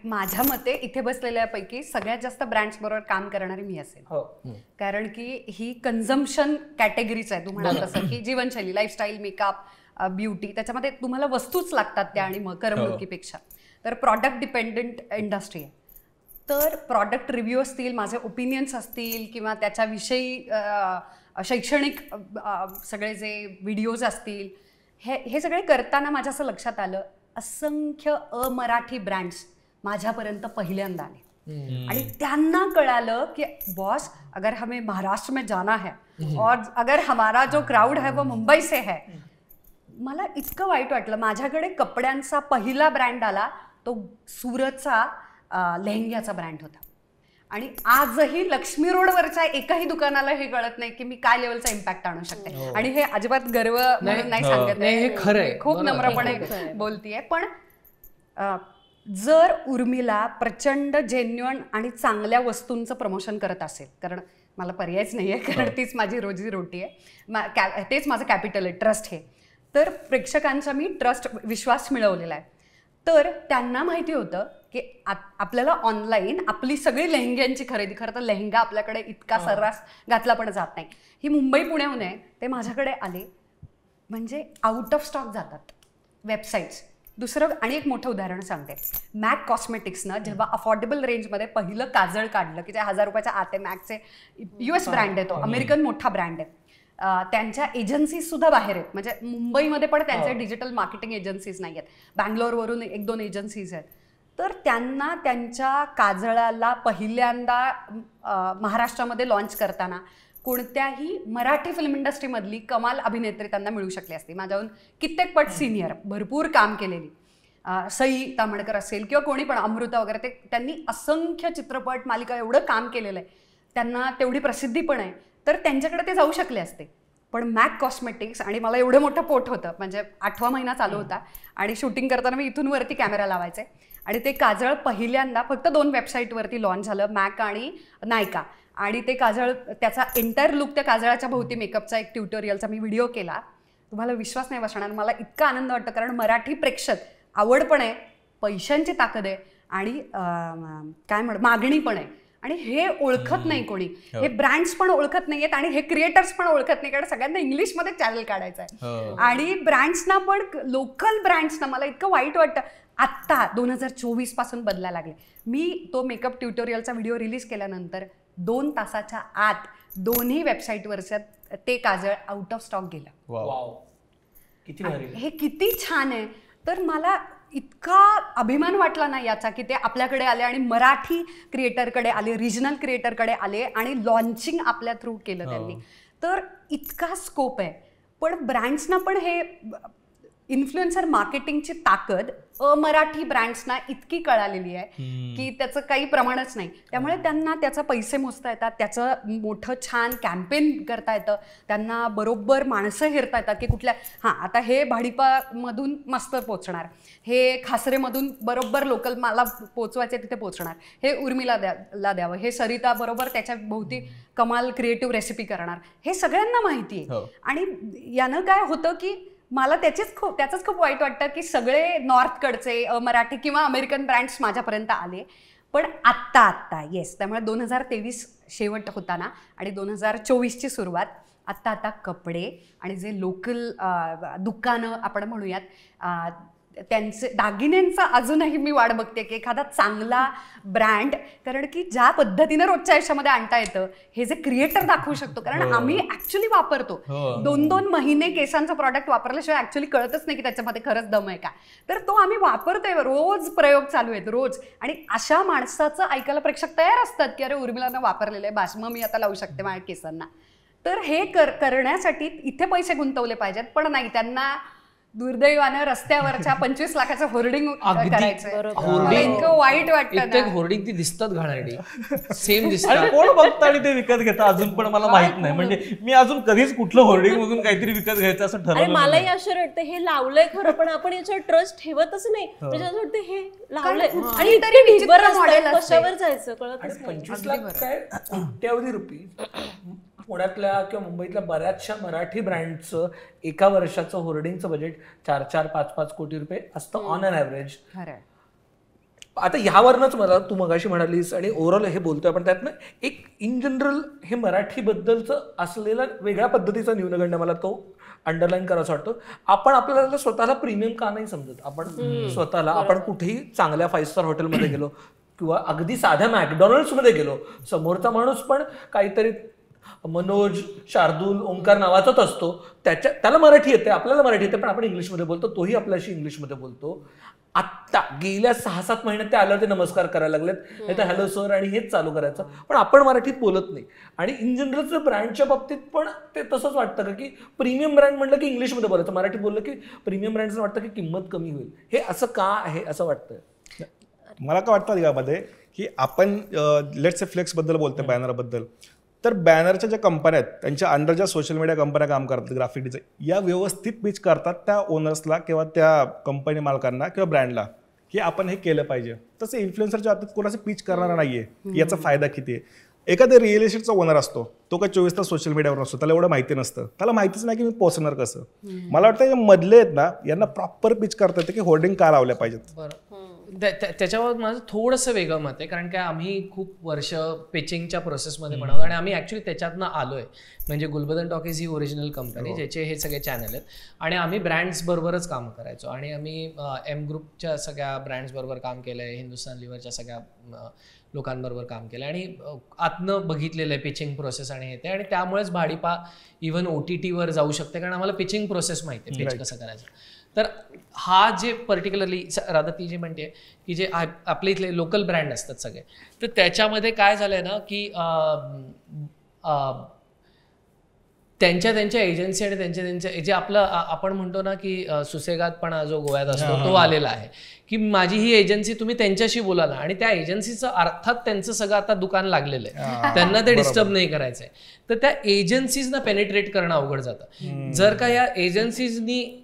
माझ्या मते इथे बसलेल्यापैकी सगळ्यात जास्त ब्रँड्स बरोबर काम करणारी मी असेल, कारण की ही कन्झम्पशन कॅटेगरीच आहे. तुम्हाला तसं की जीवनशैली, लाईफस्टाईल, मेकअप, ब्युटी, त्याच्यामध्ये तुम्हाला वस्तूच लागतात त्या आणि मग करमणुकीपेक्षा. तर प्रॉडक्ट डिपेंडंट इंडस्ट्री आहे. तर प्रॉडक्ट रिव्ह्यू असतील, माझे ओपिनियन्स असतील किंवा त्याच्याविषयी शैक्षणिक सगळे जे व्हिडिओज असतील, हे सगळे करताना माझ्या असं लक्षात आलं, असंख्य अमराठी ब्रँड्स माझ्यापर्यंत पहिल्यांदा आले आणि त्यांना कळालं की बॉस, अगर हमें महाराष्ट्र में जाना है और अगर हमारा जो क्राउड है वो मुंबई से है. मला इतकं वाईट वाटलं. माझ्याकडे कपड्यांचा पहिला ब्रँड आला, तो सुरतचा लेहंग्याचा ब्रँड होता. आणि आजही लक्ष्मी रोडवरच्या एकाही दुकानाला हे कळत नाही की मी काय लेवलचा इम्पॅक्ट आणू शकते. आणि हे अजिबात गर्व म्हणून नाही सांगत, हे खरंय, खूप नम्रपणे बोलतीये. पण जर उर्मिला प्रचंड जेन्युइन आणि चांगल्या वस्तूंचं प्रमोशन करत असेल, कारण मला पर्यायच नाहीये, कारण तीच माझी रोजी रोटी आहे, तेच माझं कॅपिटल आहे, ट्रस्ट हे. तर प्रेक्षकांचा मी ट्रस्ट, विश्वास मिळवलेला आहे. तर त्यांना माहिती होतं की आपल्याला ऑनलाईन आपली सगळी लेहंग्यांची खरेदी, खरं तर लेहंगा आपल्याकडे इतका सर्रास घातला पण जात नाही, ही मुंबई पुण्याहून आहे. ते माझ्याकडे आले म्हणजे आउट ऑफ स्टॉक जातात वेबसाईट्स. दुसरं आणि एक मोठं उदाहरण सांगते. मॅक कॉस्मेटिक्सनं जेव्हा अफोर्डेबल रेंजमध्ये पहिलं काजळ काढलं की जे 1000 रुपयाच्या आत आहे, मॅकचे US ब्रँड आहे, तो अमेरिकन मोठा ब्रँड आहे. त्यांच्या एजन्सीज सुद्धा बाहेर आहेत, म्हणजे मुंबईमध्ये पण त्यांचे डिजिटल मार्केटिंग एजन्सीज नाही आहेत, बँगलोरवरून 1-2 एजन्सीज आहेत. तर त्यांना त्यांच्या काजळाला पहिल्यांदा महाराष्ट्रामध्ये लॉन्च करताना कोणत्याही मराठी फिल्म इंडस्ट्रीमधली कमाल अभिनेत्री त्यांना मिळू शकली असती. माझ्याहून कित्येक पट सिनियर, भरपूर काम केलेली सई तामणकर असेल किंवा कोणी पण, अमृता वगैरे, ते त्यांनी असंख्य चित्रपट, मालिका, एवढं काम केलेलं आहे, त्यांना तेवढी प्रसिद्धी पण आहे. तर त्यांच्याकडे ते जाऊ शकले असते. पण मॅक कॉस्मेटिक्स, आणि मला एवढं मोठं पोट होतं, म्हणजे 8वा महिना चालू होता आणि शूटिंग करताना मी इथून वरती कॅमेरा लावायचे, आणि ते काजळ पहिल्यांदा फक्त 2 वेबसाईटवरती लॉन्च झालं, मॅक आणि नायका. आणि ते काजळ, त्याचा एंटायर लुक, त्या काजळाच्या भोवती मेकअपचा एक ट्युटोरियलचा मी व्हिडिओ केला. तुम्हाला विश्वास नाही बसणार, मला इतका आनंद वाटतो, कारण मराठी प्रेक्षक आवड पण आहे, पैशांची ताकद आहे आणि काय मागणी पण आहे. आणि हे ओळखत नाही कोणी, हे ब्रँड्स पण ओळखत नाहीयेत आणि हे क्रिएटर्स पण ओळखत नाही, कारण सगळ्यांना इंग्लिशमध्ये चॅनल काढायचं आहे. आणि ब्रँड्सना पण, लोकल ब्रँड्सना, मला इतकं वाईट वाटतं, आत्ता 2024 पासून बदलायला लागले. मी तो मेकअप ट्युटोरियलचा व्हिडिओ रिलीज केल्यानंतर 2 तासाच्या आत दोन्ही वेबसाईटवरच्या ते काजळ आउट ऑफ स्टॉक गेलं. वाव, किती भारी. हे किती छान आहे. तर मला इतका अभिमान वाटला ना याचा की ते आपल्याकडे आले आणि मराठी क्रिएटरकडे आले, रिजनल क्रिएटरकडे आले आणि लॉन्चिंग आपल्या थ्रू केलं त्यांनी. तर इतका स्कोप आहे. पण ब्रँड्सना पण हे इन्फ्लुएन्सर मार्केटिंगची ताकद मराठी ब्रँड्सना इतकी कळालेली आहे की त्याचं काही प्रमाणच नाही. त्यामुळे त्यांना त्याचा पैसे मोजता येतात, त्याचं मोठं छान कॅम्पेन करता येतं, त्यांना बरोबर माणसं हेरता येतात की कुठल्या आता हे भाडीपामधून मस्त पोचणार, हे खासरेमधून बरोबर लोकल मला पोचवायचे तिथे पोचणार, हे उर्मिला द्यावं, हे सरिता बरोबर त्याच्या भोवती कमाल क्रिएटिव्ह रेसिपी करणार, हे सगळ्यांना माहिती आहे. आणि यानं काय होतं की मला त्याचंच खूप वाईट वाटतं की सगळे नॉर्थकडचे मराठी किंवा अमेरिकन ब्रँड्स माझ्यापर्यंत आले. पण आत्ता येस, त्यामुळे 2023 शेवट होता ना आणि 2024ची सुरुवात. आत्ता कपडे आणि जे लोकल दुकानं आपण म्हणूयात त्यांचे दागिन्यांचा अजूनही मी वाट बघते की एखादा चांगला ब्रँड, कारण की ज्या पद्धतीनं रोजच्या आयुष्यामध्ये आणता येतं हे जे क्रिएटर दाखवू शकतो. कारण आम्ही ऍक्च्युली वापरतो 2-2 महिने केसांचं प्रॉडक्ट वापरल्याशिवाय ऍक्च्युली कळतच नाही की त्याच्यामध्ये खरंच दम आहे का. तर तो आम्ही वापरतोय, रोज प्रयोग चालू आहेत रोज. आणि अशा माणसाचं ऐकायला प्रेक्षक तयार असतात की अरे उर्मिलानं वापरलेलं आहे बास, मग मी आता लावू शकते माझ्या केसांना. तर हे करण्यासाठी इथे पैसे गुंतवले पाहिजेत. पण नाही, त्यांना दुर्दैवानं रस्त्यावरच्या 25 लाखाचं होर्डिंग करायचं. इतकं वाईट वाटतं. होर्डिंग ती दिसतात घाणेरडी, सेम दिसतात. कोण बघतं आणि ते विकत घेतं अजून पण मला माहित नाही. म्हणजे मी अजून कधीच कुठलं होर्डिंग बघून काहीतरी विकत घ्यायचं असं ठरवलं. मलाही असं वाटतं हे लावलंय खरं, पण आपण याच्यावर ट्रस्ट ठेवतच नाही. म्हणजे असं वाटतं हे लावलंय आणि कशावर जायचं कळतच नाही. 25 लाख काय कोट्यावधी रुपये. पुण्यातल्या किंवा मुंबईतल्या बऱ्याचशा मराठी ब्रँडचं एका वर्षाचं होर्डिंगचं बजेट 4-5 कोटी रुपये असतं ऑन अन ॲव्हरेज. आता ह्यावरनच मला तू मगाशी म्हणालीस आणि ओव्हरऑल हे बोलतोय आपण त्यातनं एक इन जनरल हे मराठीबद्दलचं असलेला वेगळ्या पद्धतीचा न्यूनगंड मला तो अंडरलाईन करायचा वाटतो. आपण आपल्याला स्वतःला प्रीमियम का नाही समजत. आपण स्वतःला आपण कुठेही चांगल्या 5 स्टार हॉटेलमध्ये गेलो किंवा अगदी साध्या मॅकडॉनल्ड्समध्ये गेलो, समोरचा माणूस पण काहीतरी मनोज, शार्दूल, ओंकार नावाचाच असतो, त्याला मराठी येते, आपल्याला मराठी येते, पण आपण इंग्लिशमध्ये बोलतो, तोही आपल्याशी इंग्लिशमध्ये बोलतो. आत्ता गेल्या 6-7 महिन्यात ते आल्यावर ते नमस्कार करायला लागलेत, नाही तर हॅलो सर आणि हेच चालू करायचं. पण आपण मराठीत बोलत नाही. आणि इन जनरलचं ब्रँडच्या बाबतीत पण ते तसंच वाटतं का की प्रीमियम ब्रँड म्हटलं की इंग्लिशमध्ये बोलायचं, मराठीत बोललं की प्रीमियम ब्रँडचं वाटतं की किंमत कमी होईल. हे असं का आहे असं वाटतं? मला काय वाटतं यामध्ये की आपण लेट्स से फ्लेक्सबद्दल बोलतोय, बॅनरबद्दल. तर बॅनरच्या ज्या कंपन्या आहेत त्यांच्या अंडर ज्या सोशल मीडिया कंपन्या काम करतात, ग्राफिक डिझाईन, या व्यवस्थित पिच करतात त्या ओनर्सला किंवा त्या कंपनी मालकांना किंवा ब्रँडला की आपण हे केलं पाहिजे. तसं इन्फ्लुएन्सरच्या बाबतीत कोणाचं पिच करणारा नाहीये की याचा फायदा किती आहे. एखादा रिअल इस्टेटचा ओनर असतो, तो काय 24 तास सोशल मीडियावर नसतो, त्याला एवढं माहिती नसतं, त्याला माहितीच नाही की मी पोहोचणार कसं. मला वाटतं हे मधले आहेत ना, यांना प्रॉपर पिच करता येतं की होर्डिंग का लावल्या पाहिजेत. त्याच्यावर माझं थोडंसं वेगळं मत आहे, कारण काय आम्ही खूप वर्ष पिचिंगच्या प्रोसेसमध्ये पण आहोत आणि आम्ही ॲक्च्युली त्याच्यातनं आलोय. म्हणजे गुलबदन टॉकीज ही ओरिजिनल कंपनी ज्याचे हे सगळे चॅनल आहेत आणि आम्ही ब्रँड्स बरोबरच काम करायचो आणि आम्ही एम ग्रुपच्या सगळ्या ब्रँड्स बरोबर काम केलंय, हिंदुस्तान लिव्हरच्या सगळ्या लोकांबरोबर काम केलं आणि आतनं बघितलेलं आहे पिचिंग प्रोसेस आणि हे ते. आणि त्यामुळेच भाडीपा इव्हन OTTवर जाऊ शकते, कारण आम्हाला पिचिंग प्रोसेस माहिती आहे, पिच कसं करायचं. तर हा जे पर्टिक्युलरली राधा ती जी म्हणते की जे आपले इथले लोकल ब्रँड असतात सगळे, तर त्याच्यामध्ये काय झालंय ना की त्यांच्या एजन्सी आणि त्यांचे जे आपलं आपण म्हणतो ना की सुसेगातपणा जो गोव्यात असतो तो आलेला आहे की माझी ही एजन्सी, तुम्ही त्यांच्याशी बोला ना. आणि त्या एजन्सीचं अर्थात त्यांचं सगळं आता दुकान लागलेलं आहे, त्यांना ते डिस्टर्ब नाही करायचंय. तर त्या एजन्सीजना पेनिट्रेट करणं अवघड जातं. जर का या एजन्सीजनी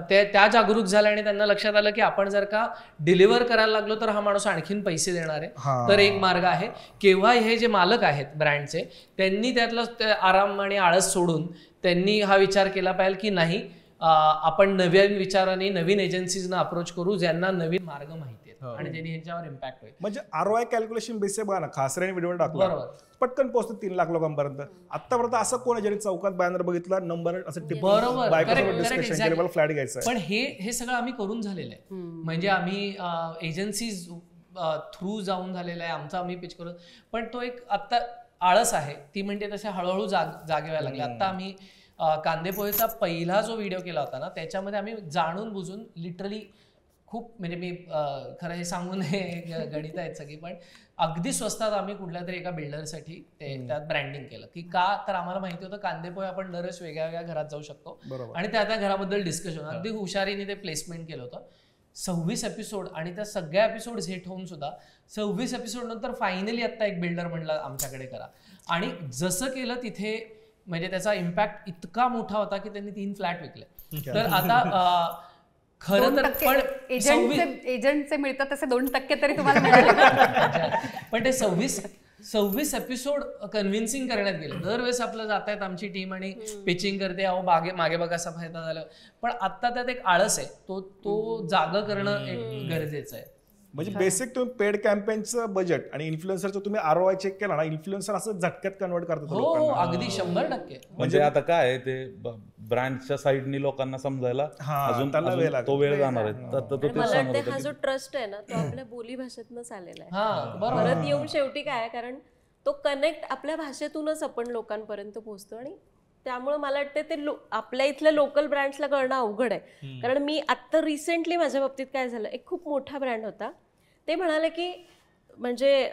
त्या जागरूक झाल्या आणि त्यांना लक्षात आलं की आपण जर का डिलिव्हर करायला लागलो तर हा माणूस आणखीन पैसे देणार आहे, तर एक मार्ग आहे. केव्हा हे जे मालक आहेत ब्रँडचे, त्यांनी त्यातला आराम आणि आळस सोडून त्यांनी हा विचार केला पाहिजे की नाही, आपण नवीन विचाराने नवीन एजन्सीजना अप्रोच करू ज्यांना नवीन मार्ग माहिती आहेत. आणि ज्यांनी ह्याच्यावर इम्पॅक्ट होईल. म्हणजे ROI कॅल्क्युलेशन बेसिस बघा ना, खासऱ्याने व्हिडिओ टाकला पटकन पोहोचतो 3 लाख लोकांपर्यंत. आतापर्यंत असं कोण आहे ज्यांनी चौकात बॅनर बघितला नंबर असं डिस्कशन मला फ्लॅट घ्यायचं. पण हे सगळं आम्ही करून झालेलं आहे. म्हणजे आम्ही एजन्सीज थ्रू जाऊन झालेला आहे आमचा, आम्ही पिच करून. पण तो एक आता आळस आहे, ती म्हणते तसे हळूहळू जागे व्हायला लागले. आता आम्ही कांदेपोहेचा पहिला जो व्हिडिओ केला होता ना, त्याच्यामध्ये आम्ही जाणून बुजून लिटरली खूप, म्हणजे मी खरं हे सांगून हे गणित आहेत सगळी, पण अगदी स्वस्तात आम्ही कुठल्या तरी एका बिल्डरसाठी त्यात ब्रँडिंग केलं. की का, तर आम्हाला माहिती होतं कांदेपोहे आपण दररोज वेगळ्या वेगळ्या घरात जाऊ शकतो आणि त्या घराबद्दल डिस्कशन, अगदी हुशारीने ते प्लेसमेंट केलं होतं. 26 एपिसोड आणि त्या सगळ्या एपिसोड हिट होऊन सुद्धा 26 एपिसोड नंतर फायनली आता एक बिल्डर म्हणला आमच्याकडे करा. आणि जसं केलं तिथे म्हणजे त्याचा इम्पॅक्ट इतका मोठा होता की त्यांनी 3 फ्लॅट विकले. तर आता खरं तर पण एजंटचे मिळतात तसे 2% तरी तुम्हाला मिळाले. पण ते 26 एपिसोड कन्व्हिन्सिंग करण्यात गेले. दरवेळेस आपलं जातायत आमची टीम आणि पिचिंग करते, अहो मागे बघा असा फायदा झाला. पण आता त्यात एक आळस आहे, तो जागा करणं एक गरजेचं आहे. म्हणजे बेसिक तुम्ही पेड कॅम्पेनचं बजेट आणि इन्फ्लुएन्सरचं तुम्ही ROI चेक केला ना, इन्फ्लुएन्सर असं झटक्यात कन्वर्ट करतात. हो अगदी 100%. म्हणजे आता काय आहे ते ब्रँडच्या साईडनी लोकांना समजायला अजून तो वेळ जाणार आहे. मला वाटतं हा जो ट्रस्ट आहे ना, तो आपल्या बोली भाषेतूनच आलेला आहे. परत येऊन शेवटी काय, कारण तो कनेक्ट आपल्या भाषेतूनच आपण लोकांपर्यंत पोहोचतो. आणि त्यामुळे मला वाटतं ते आपल्या इथल्या लोकल ब्रँड्सला कळणं अवघड आहे. कारण मी आत्ता रिसेंटली माझ्या बाबतीत काय झालं, एक खूप मोठा ब्रँड होता, ते म्हणाले की म्हणजे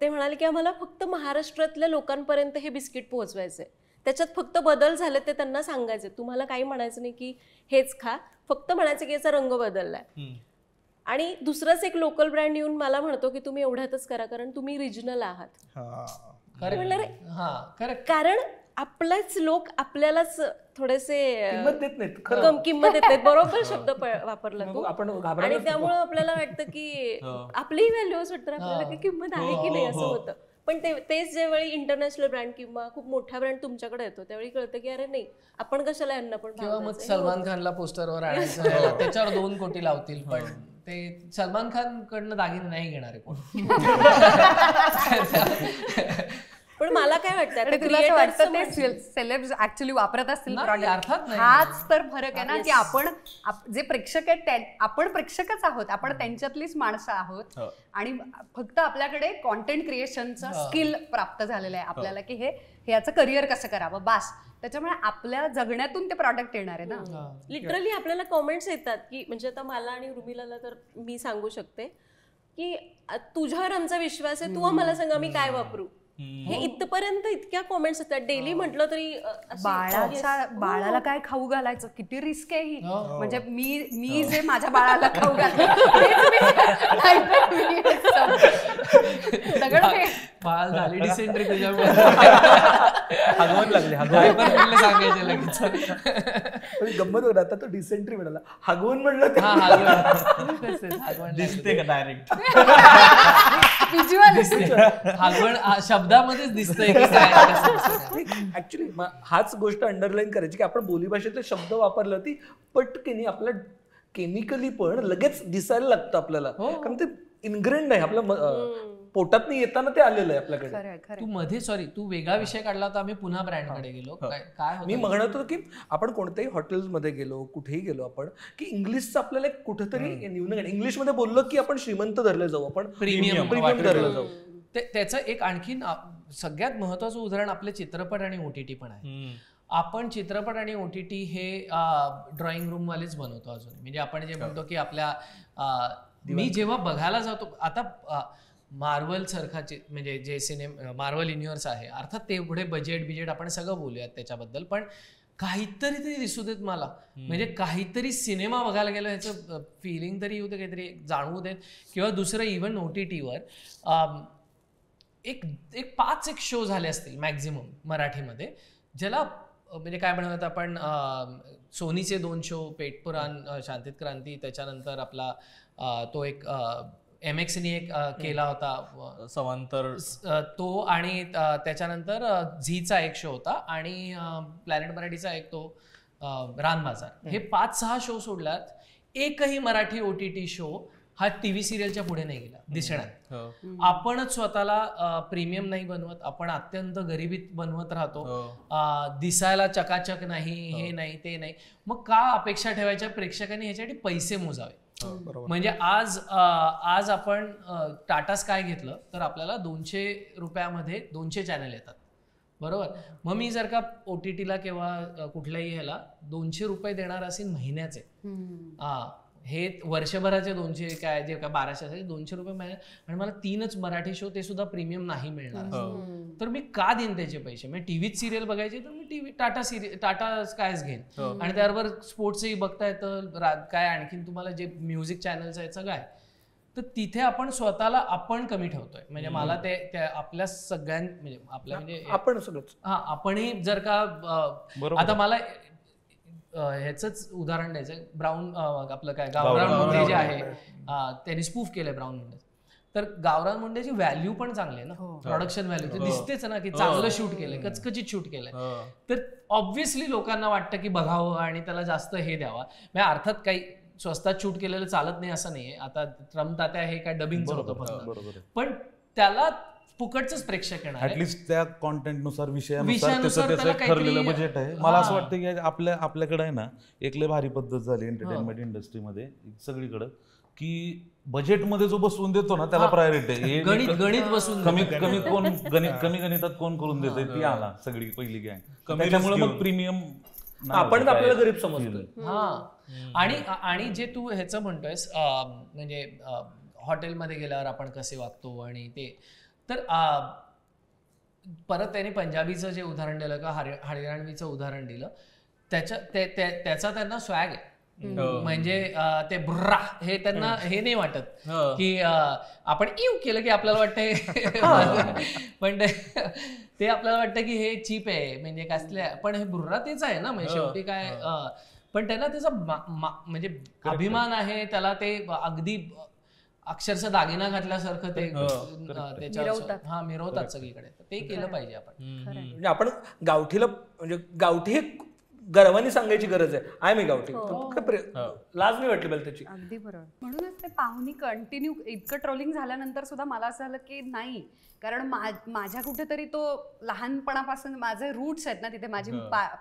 ते म्हणाले की आम्हाला फक्त महाराष्ट्रातल्या लोकांपर्यंत हे बिस्किट पोहोचवायचं आहे, त्याच्यात फक्त बदल झाले ते त्यांना सांगायचे. तुम्हाला काही म्हणायचं नाही की हेच खा, फक्त म्हणायचं की याचा रंग बदललाय. आणि दुसराच एक लोकल ब्रँड येऊन मला म्हणतो की तुम्ही एवढ्यातच करा कारण तुम्ही रिजनल आहात. कारण आपलेच लोक आपल्यालाच थोडेसे किंमत देत नाहीत. बरोबर शब्द वापरला तू. आणि त्यामुळं आपल्याला वाटतं की आपलीही व्हॅल्यू वाटतं आपल्याला की किंमत आहे की नाही असं होतं. पण तेच ज्यावेळी इंटरनॅशनल ब्रँड किंवा खूप मोठा ब्रँड तुमच्याकडे येतो त्यावेळी कळतं की अरे नाही, आपण कशाला यांना पण. किंवा मग सलमान खानला पोस्टरवर आणायचं, त्याच्यावर 2 कोटी लावतील, पण ते सलमान खान कडनं दागिने नाही घेणार आहे कोण. पण मला काय वाटतं, तुला असं वाटतं ते सेलेब्स ऍक्च्युअली वापरत असतील प्रॉडक्ट? हाच तर फरक आहे ना, की आपण जे प्रेक्षक आहेत आपण प्रेक्षकच आहोत, आपण त्यांच्यातलीच माणसं आहोत. आणि फक्त आपल्याकडे कॉन्टेंट क्रिएशनचं स्किल प्राप्त झालेलं आहे आपल्याला, की हे याचं करिअर कसं करावं बास. त्याच्यामुळे आपल्या जगण्यातून ते प्रॉडक्ट येणार आहे ना. लिटरली आपल्याला कॉमेंट्स येतात की, म्हणजे आता मला आणि रुमिलाला तर मी सांगू शकते की तुझ्यावर आमचा विश्वास आहे, तू आम्हाला सांग आम्ही काय वापरू. हे इथपर्यंत इतक्या कॉमेंट्स येतात डेली. म्हटलं तरी बाळाला काय खाऊ घालायचं किती रिस्क आहे ही. म्हणजे मी जे माझ्या बाळाला खाऊ घालते बाळ झाली डिसेंट्री त्याच्यामुळे हगवण लागली. सांगायचे लगेच. गंमत होत आता तो डिसेंट्री म्हणाला, हगवून म्हणलं दिसते का डायरेक्ट हगवण शब्दामध्येच दिसतंय. ऍक्च्युली हाच गोष्ट अंडरलाईन करायची की आपण बोलीभाषेतले शब्द वापरलं ती पटकनी आपल्या केमिकली पण लगेच दिसायला लागतं आपल्याला, कारण ते इनग्रेंड आहे आपल्या पोटात येताना ते आलेलं आहे आपल्याकडे. तू वेगळा विषय काढला होता, आम्ही पुन्हा ब्रँडकडे गेलो. काय मी म्हणत होतो की आपण कोणत्याही हॉटेल्समध्ये गेलो, कुठेही गेलो आपण, की इंग्लिशचं आपल्याला कुठेतरी इंग्लिशमध्ये बोललो की आपण श्रीमंत धरले जाऊ, आपण प्रीमियम धरले जाऊ. त्याचं एक आणखीन सगळ्यात महत्वाचं उदाहरण आपले चित्रपट आणि OTT पण आहे. आपण चित्रपट आणि OTT हे ड्रॉइंग रूम वालेच बनवतो अजून. म्हणजे आपण जे म्हणतो की आपल्या मी जेव्हा बघायला जातो आता मार्वल सारखाचे म्हणजे जे मार्वल युनिव्हर्स आहे, अर्थात तेवढे बजेट आपण सगळं बोलूयात त्याच्याबद्दल, पण काहीतरी तरी दिसू देत मला. म्हणजे काहीतरी सिनेमा बघायला गेलो ह्याचं फिलिंग तरी येऊ दे, काहीतरी जाणवू देत. किंवा दुसरं इव्हन OTTवर एक 5 शो झाले असतील मॅक्झिमम मराठीमध्ये, ज्याला म्हणजे काय म्हणत आपण सोनीचे 2 शो, पेटपुराण, शांतीत क्रांती, त्याच्यानंतर आपला तो एक MXने एक केला होता समांतर तो, आणि त्याच्यानंतर झीचा एक शो होता, आणि प्लॅनेट मराठीचा एक तो रान बाजार. हे 5-6 शो सोडल्यात एकही मराठी OTT शो हा टीव्ही सिरियलच्या पुढे नाही गेला दिसण्यात. आपणच स्वतःला प्रीमियम नाही बनवत, आपण अत्यंत गरिबीत बनवत राहतो, दिसायला चकाचक नाही, हे नाही ते नाही. मग का अपेक्षा ठेवायच्या प्रेक्षकांनी ह्याच्यासाठी पैसे मोजावे. म्हणजे आज आपण टाटा स्काय घेतलं तर आपल्याला 200 रुपयामध्ये 200 चॅनल येतात, बरोबर. मग मी जर का OTTला किंवा कुठल्याही ह्याला 200 रुपये देणार असेल महिन्याचे, हे वर्षभराचे 200 काय जे काय 1200 200 रुपये महिन्यात, आणि मला 3च मराठी शो ते सुद्धा प्रीमियम नाही मिळणार, तर मी का देईन त्याचे पैसे. म्हणजे टीव्हीत सिरियल बघायचे तर मी टाटा स्कायच घेईन, आणि त्याबरोबर स्पोर्ट्सही बघता येतं, काय आणखीन तुम्हाला जे म्युझिक चॅनल्स आहेत सगळं आहे. तर तिथे आपण स्वतःला आपण कमी ठेवतोय. म्हणजे मला ते आपल्या म्हणजे आपल्या म्हणजे आपण सगळंच आपणही जर का आता मला ह्याच उदाहरण द्यायचं, ब्राऊन आपलं काय गावरान मुंडे जे आहे त्यांनी स्पूफ केलंय ब्राऊन मुंडे, तर गावरान मुंडेची व्हॅल्यू पण चांगली आहे ना, प्रोडक्शन व्हॅल्यू ते दिसतेच ना की चांगलं शूट केलंय, कचकचित शूट केलंय. तर ऑब्व्हियसली लोकांना वाटतं की बघावं आणि त्याला जास्त हे द्यावा. म्हणजे अर्थात काही स्वस्तात शूट केलेलं चालत नाही असं नाहीये. आता ट्रम्प तात्या हे काय डबिंगचं होतं फक्त, पण त्याला फुकटच प्रेक्षक येणार, ऍटलीस्ट त्या कॉन्टेंटनुसार विषयानुसार त्याचं ठरलेलं बजेट आहे. मला असं वाटतं की आपल्याकडे आहे ना एक लय भारी पद्धत झाली एंटरटेनमेंट इंडस्ट्रीमध्ये सगळीकडे, की बजेटमध्ये जो बसवून देतो ना त्याला प्रायोरिटी आहे. गणित बसून कमी गणितात कोण करून देते ती आला सगळी पहिली गँग, त्याच्यामुळे मग प्रीमियम आपण आपल्याला गरीब समजतो. आणि जे तू ह्याचं म्हणतोयस म्हणजे हॉटेलमध्ये गेल्यावर आपण कसे वागतो आणि ते, तर परत त्यांनी पंजाबीचं जे उदाहरण दिलं का हरियाणवीचं उदाहरण दिलं, त्याचा त्यांना स्वॅग आहे. म्हणजे ते बुर्रा हे त्यांना हे नाही वाटत की आपण इव केलं की आपल्याला वाटतंय, पण ते आपल्याला वाटतं की हे चीप आहे, म्हणजे कसल्या, पण हे बुर्रा तेच आहे ना. म्हणजे शेवटी काय, पण त्यांना त्याचा म्हणजे अभिमान आहे, त्याला ते अगदी अक्षरशः दागिना घातल्यासारखं ते त्याच्या मिरवतात सगळीकडे. ते केलं पाहिजे आपण. म्हणजे आपण गावठीला, म्हणजे गावठी हे गर्वाने सांगायची गरज आहे, आहे मी गावठी, लाज नाही वाटली पाहिजे त्याची. अगदी बरोबर. म्हणूनच ते पाहुणी कंटिन्यू इतकं ट्रोलिंग झाल्यानंतर सुद्धा मला असं झालं की नाही, कारण माझ्या कुठेतरी तो लहानपणापासून माझे रूट्स आहेत ना तिथे, माझी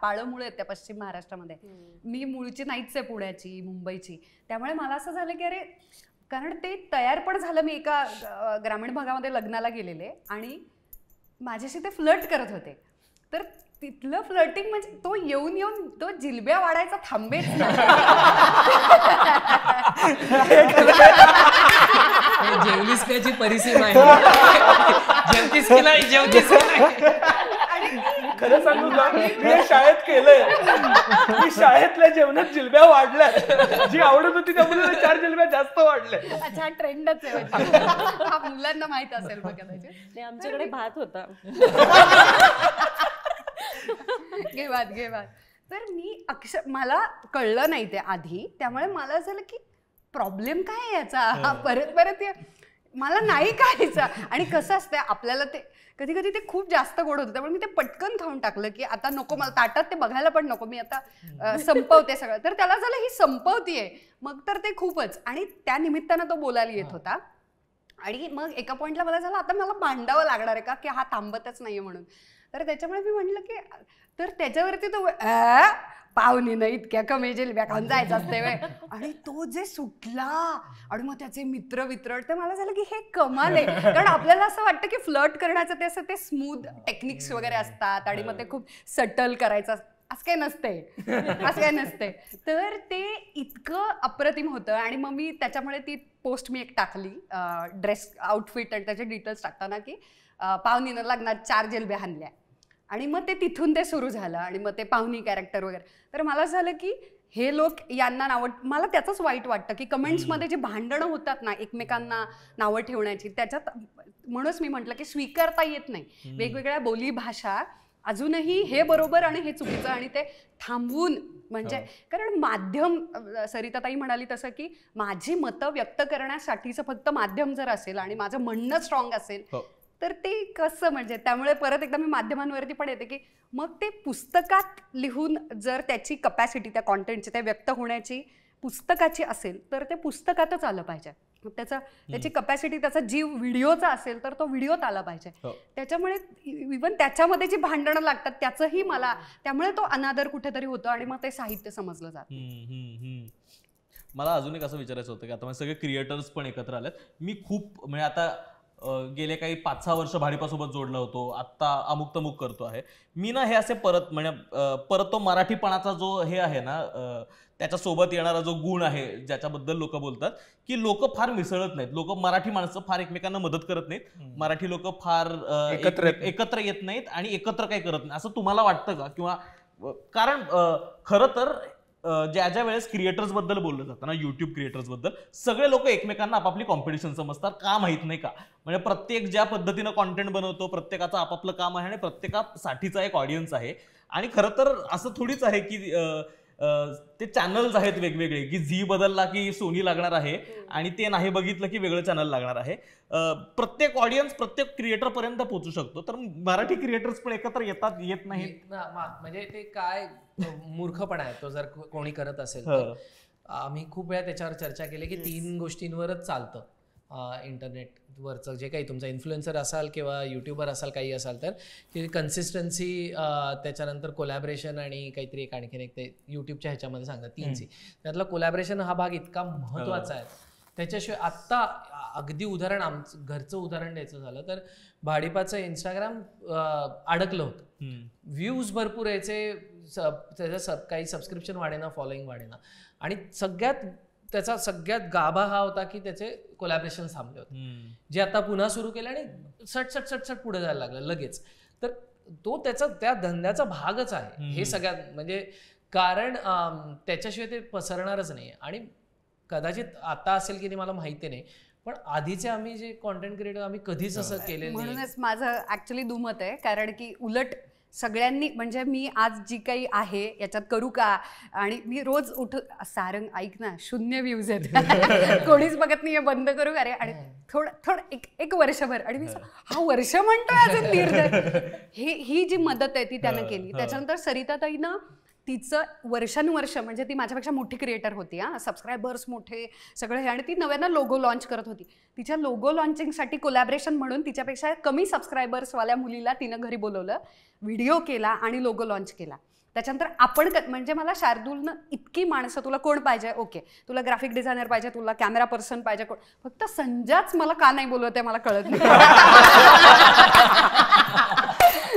पाळमुळे आहेत त्या पश्चिम महाराष्ट्रामध्ये. मी मूळची नाहीच आहे पुण्याची, मुंबईची. त्यामुळे मला असं झालं की अरे, कारण ते तयार पण झालं. मी एका ग्रामीण भागामध्ये लग्नाला गेलेले आणि माझ्याशी ते फ्लर्ट करत होते. तर तिथलं फ्लर्टिंग म्हणजे तो येऊन तो जिलब्या वाढायचा थांबेच नाही. जेवलीस काची परिसीमा आहे, जेवतीस की नाही, जेवतीस की नाही. खरं सांगू का, मी शाळेत केलंय, मी शाळेतल्या जेवणात जिलब्या वाढल्या, जी आवडत होती त्यामध्ये 4 जिलब्या जास्त वाढल्या. अच्छा, ट्रेंडच आहे, हा मुलांना माहित असेल बघा त्याचे. आमच्याकडे भात होता. घे बात. तर मी मला कळलं नाही ते आधी, त्यामुळे मला झालं की प्रॉब्लेम काय आहे याचा, परत मला नाही खायचा. आणि कसं असतं आपल्याला ते कधी कधी ते खूप जास्त गोड होतं, त्यामुळे मी ते पटकन खाऊन टाकलं की आता नको, मला ताटात ते बघायला पण नको, मी आता संपवते सगळं. तर त्याला झालं ही संपवतीये, मग तर ते खूपच. आणि त्या निमित्तानं तो बोलायला येत होता. आणि मग एका पॉइंटला मला झालं आता मला भांडावं लागणार आहे का की हा थांबतच नाहीये म्हणून. तर त्याच्यामुळे मी म्हटलं की, तर त्याच्यावरती तो पाहुणीनं इतक्या कमी जिलब्या खाऊन जायचं असते वे, आणि तो जे सुटला आणि मग त्याचे मित्र तर मला झालं की हे कमाल आहे. कारण आपल्याला असं वाटतं की फ्लर्ट करण्याचं ते असं ते स्मूथ टेक्निक्स वगैरे असतात आणि मग ते खूप सटल करायचं, असं काही नसते. तर ते इतकं अप्रतिम होतं. आणि मग मी त्याच्यामुळे ती पोस्ट मी एक टाकली, ड्रेस आउटफिट आणि त्याचे डिटेल्स टाकताना की पाहुणीनं लग्नात 4 जिलब्या हाणल्या. आणि मग ते तिथून ते सुरू झालं आणि मग ते पाहुणी कॅरेक्टर वगैरे. तर मला झालं की हे लोक यांना नावं, मला त्याचंच वाईट वाटतं की कमेंट्समध्ये जे भांडणं होतात ना एकमेकांना नावं ठेवण्याची, त्याच्यात म्हणूनच मी म्हटलं की स्वीकारता येत नाही वेगवेगळ्या बोली भाषा, अजूनही हे बरोबर आणि हे चुकीचं, आणि ते थांबवून म्हणजे कारण माध्यम, सरिताताई म्हणाली तसं की माझी मतं व्यक्त करण्यासाठीचं फक्त माध्यम जर असेल आणि माझं म्हणणं स्ट्रॉंग असेल तर ते कसं, म्हणजे त्यामुळे परत एकदा मी माध्यमांवरती पण येते की मग ते पुस्तकात लिहून जर त्याची कपॅसिटी त्या कॉन्टेंटची, त्या व्यक्त होण्याची पुस्तकाची असेल तर ते पुस्तकातच आलं पाहिजे. त्याची कपॅसिटी, त्याचा जीव व्हिडिओचा असेल तर तो व्हिडिओत आला पाहिजे. त्याच्यामुळे इव्हन त्याच्यामध्ये जी भांडणं लागतात त्याचंही मला, त्यामुळे तो अनादर कुठेतरी होतो आणि मग ते साहित्य समजलं जातं. मला अजून एक असं विचारायचं होतं की आता सगळे क्रिएटर्स पण एकत्र आलेत. मी खूप म्हणजे आता गेले काही 5-6 वर्ष भाडीपासोबत जोडला होतो, आत्ता अमुक तमुक करतो आहे मी ना. हे असे परत तो मराठीपणाचा जो हे आहे ना, त्याच्यासोबत येणारा जो गुण आहे ज्याच्याबद्दल लोक बोलतात की लोक फार मिसळत नाहीत, लोक मराठी माणसं फार एकमेकांना मदत करत नाहीत, मराठी लोक फार एकत्र येत नाहीत आणि एकत्र काही करत नाही, असं तुम्हाला वाटतं का? किंवा कारण खरं तर ज्या वेळेस क्रिएटर्स बद्दल बोललं जातं ना, युट्यूब क्रिएटर्स बद्दल सगळे लोक एकमेकांना आपापली कॉम्पिटिशन समजतात. का माहित नाही का? म्हणजे प्रत्येक ज्या पद्धतीनं कॉन्टेंट बनवतो प्रत्येकाचं आपापलं काम आहे आणि प्रत्येकासाठीचा एक ऑडियन्स आहे. आणि खरं तर असं थोडीच आहे की ते चॅनल्स आहेत वेगवेगळे, की झी बदलला की सोनी लागणार आहे आणि ते नाही बघितलं की वेगळं चॅनल लागणार आहे. प्रत्येक ऑडियन्स प्रत्येक क्रिएटर पर्यंत पोहोचू शकतो. तर मराठी क्रिएटर्स पण एकत्र येत नाहीत. म्हणजे ते काय मूर्खपणा आहे तो जर कोणी करत असेल तर. आम्ही खूप वेळा त्याच्यावर चर्चा केली की 3 गोष्टींवरच चालतं इंटरनेटवरचं जे काही तुमचा इन्फ्लुएन्सर असाल किंवा युट्यूबर असाल काही असाल तर, की कन्सिस्टन्सी, त्याच्यानंतर कोलॅबरेशन आणि काहीतरी एक आणखीन एक ते युट्यूबच्या ह्याच्यामध्ये सांगतात 3C. त्यातला कोलॅबरेशन हा भाग इतका महत्त्वाचा आहे. त्याच्याशिवाय आत्ता अगदी उदाहरण आमचं घरचं उदाहरण द्यायचं झालं तर भाडीपाचं इंस्टाग्राम अडकलं होतं. व्ह्यूज भरपूर यायचे, त्याचं काही सबस्क्रिप्शन वाढेना, फॉलोईंग वाढेना आणि त्याचा सगळ्यात गाभा हा होता की त्याचे कोलॅबरेशन थांबले होते, जे आता पुन्हा सुरू केले आणि सट पुढे जायला लागलं लगेच. तर तो त्या धंद्याचा भागच आहे हे सगळ्यात, म्हणजे कारण त्याच्याशिवाय ते पसरणारच नाही. आणि कदाचित आता असेल की नाही मला माहिती नाही, पण आधीचे आम्ही जे कॉन्टेंट क्रिएटर आम्ही कधीच असं केलेलं नाही. म्हणूनच माझं ऍक्च्युली दुमत आहे, कारण की उलट सगळ्यांनी, म्हणजे मी आज जी काही आहे याच्यात करू का, आणि मी रोज सारंग ऐक ना 0 व्ह्यूज आहेत कोणीच बघत नाही, बंद करू का रे, आणि थोडं एक वर्षभर, आणि मी हा वर्ष म्हणतोय अजून निर्णय. ही जी मदत आहे ती त्यानं केली. त्याच्यानंतर सरिताताईनं तिचं वर्षानुवर्ष, म्हणजे ती माझ्यापेक्षा मोठी क्रिएटर होती, सबस्क्रायबर्स मोठे सगळं हे, आणि ती नव्यानं लोगो लॉन्च करत होती. तिच्या लोगो लॉन्चिंगसाठी कोलॅबरेशन म्हणून तिच्यापेक्षा कमी सबस्क्रायबर्सवाल्या मुलीला तिनं घरी बोलवलं, व्हिडिओ केला आणि लोगो लॉन्च केला. त्याच्यानंतर आपण म्हणजे मला शार्दूलनं इतकी माणसं, तुला कोण पाहिजे, ओके, तुला ग्राफिक डिझायनर पाहिजे, तुला कॅमेरा पर्सन पाहिजे, कोण, फक्त संजाच मला का नाही बोलवते मला कळत नाही.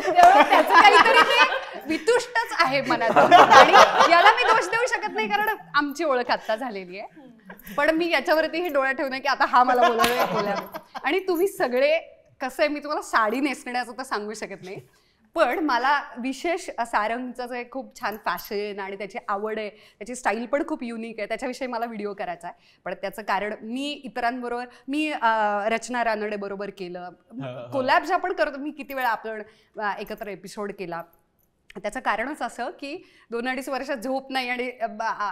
त्याचं काहीतरी ते वितुष्टच आहे मनात, आणि याला मी दोष देऊ शकत नाही कारण आमची ओळख आता झालेली आहे. पण मी याच्यावरती हे डोळा ठेवणं की आता हा मला बोलायला. आणि तुम्ही सगळे कसं आहे, मी तुम्हाला साडी नेसण्याचं तर सांगू शकत नाही, पण मला विशेष सारंगचं जे खूप छान फॅशन आणि त्याची आवड आहे, त्याची स्टाईल पण खूप युनिक आहे, त्याच्याविषयी मला व्हिडिओ करायचा आहे. पण त्याचं कारण मी इतरांबरोबर, मी रचना रानडे बरोबर केलं, कोलॅब जे आपण करतो, मी किती वेळा आपण एकत्र एपिसोड केला. त्याचं कारणच असं की 2-2.5 वर्ष झोप नाही आणि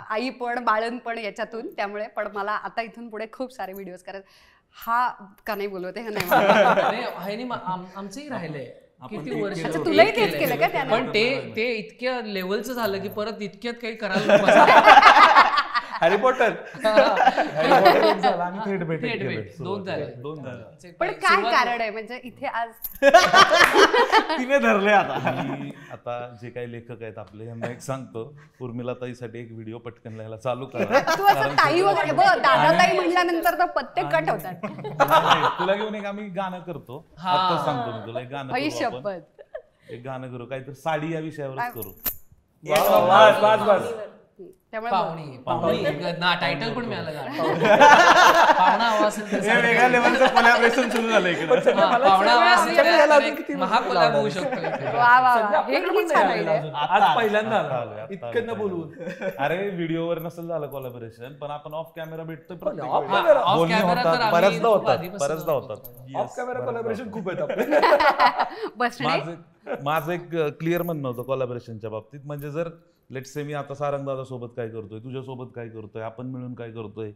आई पण बाळण पण याच्यातून, त्यामुळे. पण मला आता इथून पुढे खूप सारे व्हिडिओज करायचे. हा का नाही बोलवते हे नाही, आमचंही राहिलंय किती वर्ष. तुलाही तेच केलं का त्याने? पण ते इतक्या लेवलचं झालं की परत इतक्यात काही करायला हॅरी पॉटर पण काय कारण आहे, म्हणजे इथे आज तिने धरले. आता जे काही लेखक आहेत आपले, यांना एक सांगतो, उर्मिला ताईसाठी एक व्हिडिओ पटकन लिहायला चालू करा. तू असं ताई वगैरे दादा ताई म्हटल्यानंतर तर पत्ते कट होतात. तुला घेऊन एक आम्ही गाणं करतो, आता सांगतो मी तुला एक गाणं करू आपण. एक गाणं करू, काहीतरी साडी या विषयावरच करू. टायटल पण मिळालं, पाहुणा आवाज, वेगळ्या लेवलचं कोलॅबरेशन सुरू झालं इकडे. पाहुणा आवाज महाकोलॅब होऊ शकतो. आज पहिल्यांदा इतकं न बोलून. अरे व्हिडिओवर नसेल झालं कोलॅबरेशन, पण आपण ऑफ कॅमेरा भेटतोय, ऑफ कॅमेरा तर बऱ्याचदा होतात. ऑफ कॅमेरा कोलॅबरेशन खूप आहेत आपले. माझं एक क्लिअर म्हणणं होतं कोलॅबरेशनच्या बाबतीत, म्हणजे जर लेट्स से मी आता सारंग दादा सोबत काय करतोय, तुझ्यासोबत काय करतोय, आपण मिळून काय करतोय,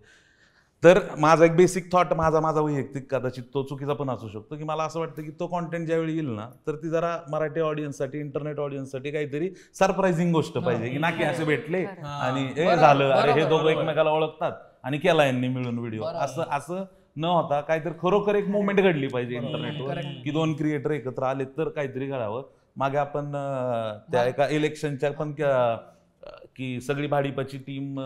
तर माझा एक बेसिक थॉट, माझा वैयक्तिक, कदाचित तो चुकीचा पण असू शकतो, की मला असं वाटतं की तो कॉन्टेंट ज्यावेळी येईल ना, तर ती जरा मराठी ऑडियन्ससाठी, इंटरनेट ऑडियन्ससाठी काहीतरी सरप्राइझिंग गोष्ट पाहिजे, की ना की असे भेटले आणि हे झालं, अरे हे दोघं एकमेकाला ओळखतात आणि केला यांनी मिळून व्हिडिओ, असं न होता काहीतरी खरोखर एक मुवमेंट घडली पाहिजे इंटरनेटवर की 2 क्रिएटर एकत्र आले तर काहीतरी घडावं. मागे आपण त्या एका इलेक्शनच्या पण की सगळी भाडीपाची टीम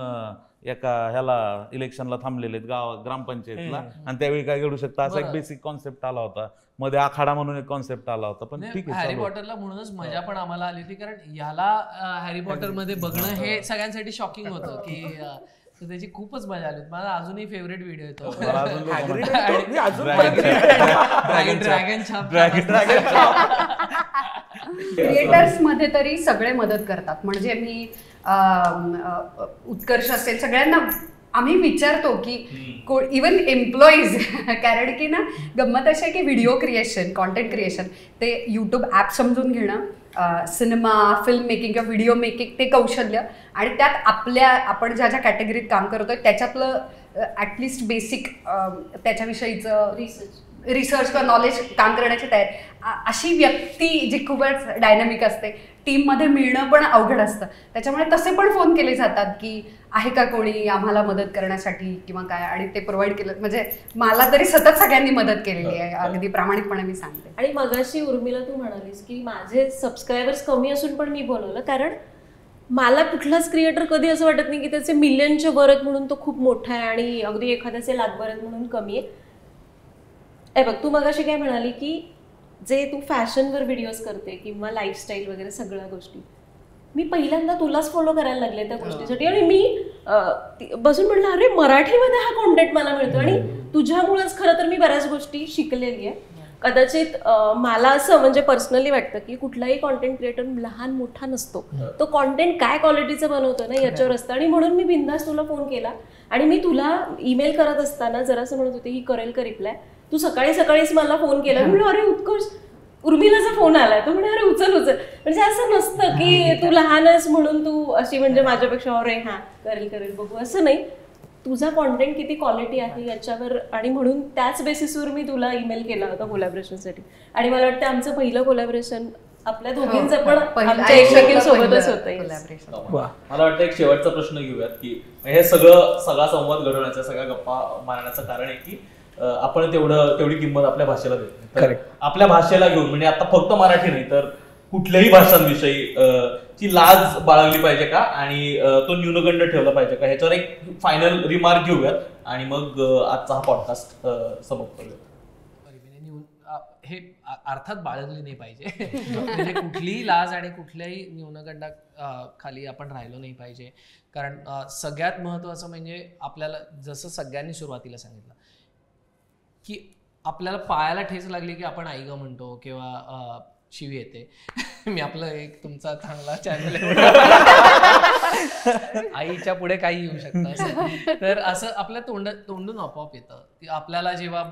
एका ह्याला इलेक्शनला थांबलेले ग्रामपंचायतला, आणि त्यावेळी काय घडू शकतं असा एक बेसिक कॉन्सेप्ट आला होता, मध्ये आखाडा म्हणून एक कॉन्सेप्ट आला होता. पण ठीक आहे, हॅरी पॉटरला म्हणूनच मजा पण आम्हाला आली होती, कारण याला हॅरी पॉटर मध्ये बघणं हे सगळ्यांसाठी शॉकिंग होतं की त्याची खूपच मजा आली. मला अजूनही फेवरेट व्हिडिओ येतो क्रिएटर्स मध्ये तरी सगळे मदत करतात. म्हणजे मी उत्कर्ष असेल सगळ्यांना आम्ही विचारतो की इवन एम्प्लॉईज, कारण की ना गंमत अशी आहे की व्हिडिओ क्रिएशन, कॉन्टेंट क्रिएशन ते यूट्यूब ॲप समजून घेणं, सिनेमा, फिल्म मेकिंग किंवा व्हिडिओ मेकिंग ते कौशल्य, आणि त्यात आपण ज्या ज्या कॅटेगरीत काम करतोय त्याच्यातलं ॲटलिस्ट बेसिक त्याच्याविषयीचं रिसर्च किंवा नॉलेज काम करण्याची तयारी, अशी व्यक्ती जी खूपच डायनॅमिक असते टीममध्ये मिळणं पण अवघड असतं. त्याच्यामुळे तसे पण फोन केले जातात की आहे का कोणी आम्हाला मदत करण्यासाठी किंवा काय, आणि ते प्रोव्हाइड केलं. म्हणजे मला तरी सतत सगळ्यांनी मदत केलेली आहे, अगदी प्रामाणिकपणे मी सांगते. आणि मगाशी उर्मिला तू म्हणालीस की माझे सबस्क्रायबर्स कमी असून पण मी बोलवलं, कारण मला कुठलाच क्रिएटर कधी असं वाटत नाही की त्याचे मिलियनचे वर आहेत म्हणून तो खूप मोठा आहे आणि अगदी एखाद्याचे लाखभर आहेत म्हणून कमी आहे. बघ, तू मगाशी काय म्हणाली की जे तू फॅशनवर व्हिडिओज करते किंवा लाईफस्टाईल वगैरे सगळ्या गोष्टी, मी पहिल्यांदा तुलाच फॉलो करायला लागले त्या गोष्टीसाठी, आणि मी बसून म्हटलं अरे मराठीमध्ये हा कॉन्टेंट मला मिळतो, आणि तुझ्यामुळेच खरं तर मी बऱ्याच गोष्टी शिकलेली आहे. कदाचित मला असं म्हणजे पर्सनली वाटतं की कुठलाही कॉन्टेंट क्रिएटर लहान मोठा नसतो, तो कॉन्टेंट काय क्वालिटीचं बनवतो ना याच्यावर असतं. आणि म्हणून मी बिंदास तुला फोन केला, आणि मी तुला ईमेल करत असताना जरासं म्हणत होते ही करेल का रिप्लाय, तू सकाळीच मला फोन केला. म्हणलं अरे उत्कर्ष, उर्मिलाचा फोन आलाय, तो म्हणे अरे उचल. म्हणजे असं नसतं की तू लहान आहेस म्हणून तू अशी म्हणजे माझ्यापेक्षा अरे हा करेल बघू, असं नाही. तुझा कॉन्टेंट किती क्वालिटी आहे याच्यावर, आणि म्हणून त्याच बेसिसवर मी तुला ईमेल केला होता कोलॅबरेशनसाठी. आणि मला वाटतं आमचं पहिलं कोलॅबरेशन आपल्या दोघींचं पण आमच्या एकमेकींसोबतच होतं. मला वाटतं एक शेवटचा प्रश्न घेऊयात की हे सगळा संवाद घडवण्याचा, सगळ्या गप्पा मारण्याचं कारण आहे की आपण तेवढी किंमत आपल्या भाषेला देतो. आपल्या भाषेला घेऊन म्हणजे आता फक्त मराठी नाही तर कुठल्याही भाषांविषयी ची लाज बाळगली पाहिजे का, आणि तो न्यूनगंड ठेवला पाहिजे का, ह्याच्यावर एक फायनल रिमार्क घेऊयात आणि मग आजचा हा पॉडकास्ट समाप्त करूयात. हे अर्थात बाळगली नाही पाहिजे. म्हणजे कुठलीही लाज आणि कुठल्याही न्यूनगंडा खाली आपण राहिलो नाही पाहिजे. कारण सगळ्यात महत्वाचं म्हणजे आपल्याला जसं सगळ्यांनी सुरुवातीला सांगितलं की आपल्याला पायाला ठेच लागली की आपण आई ग म्हणतो किंवा शिवी येते. मी आपलं एक तुमचा चांगला चॅनल आईच्या पुढे काही येऊ शकतं, तर असं आपल्या तोंडून आपोआप येतं. आपल्याला जेव्हा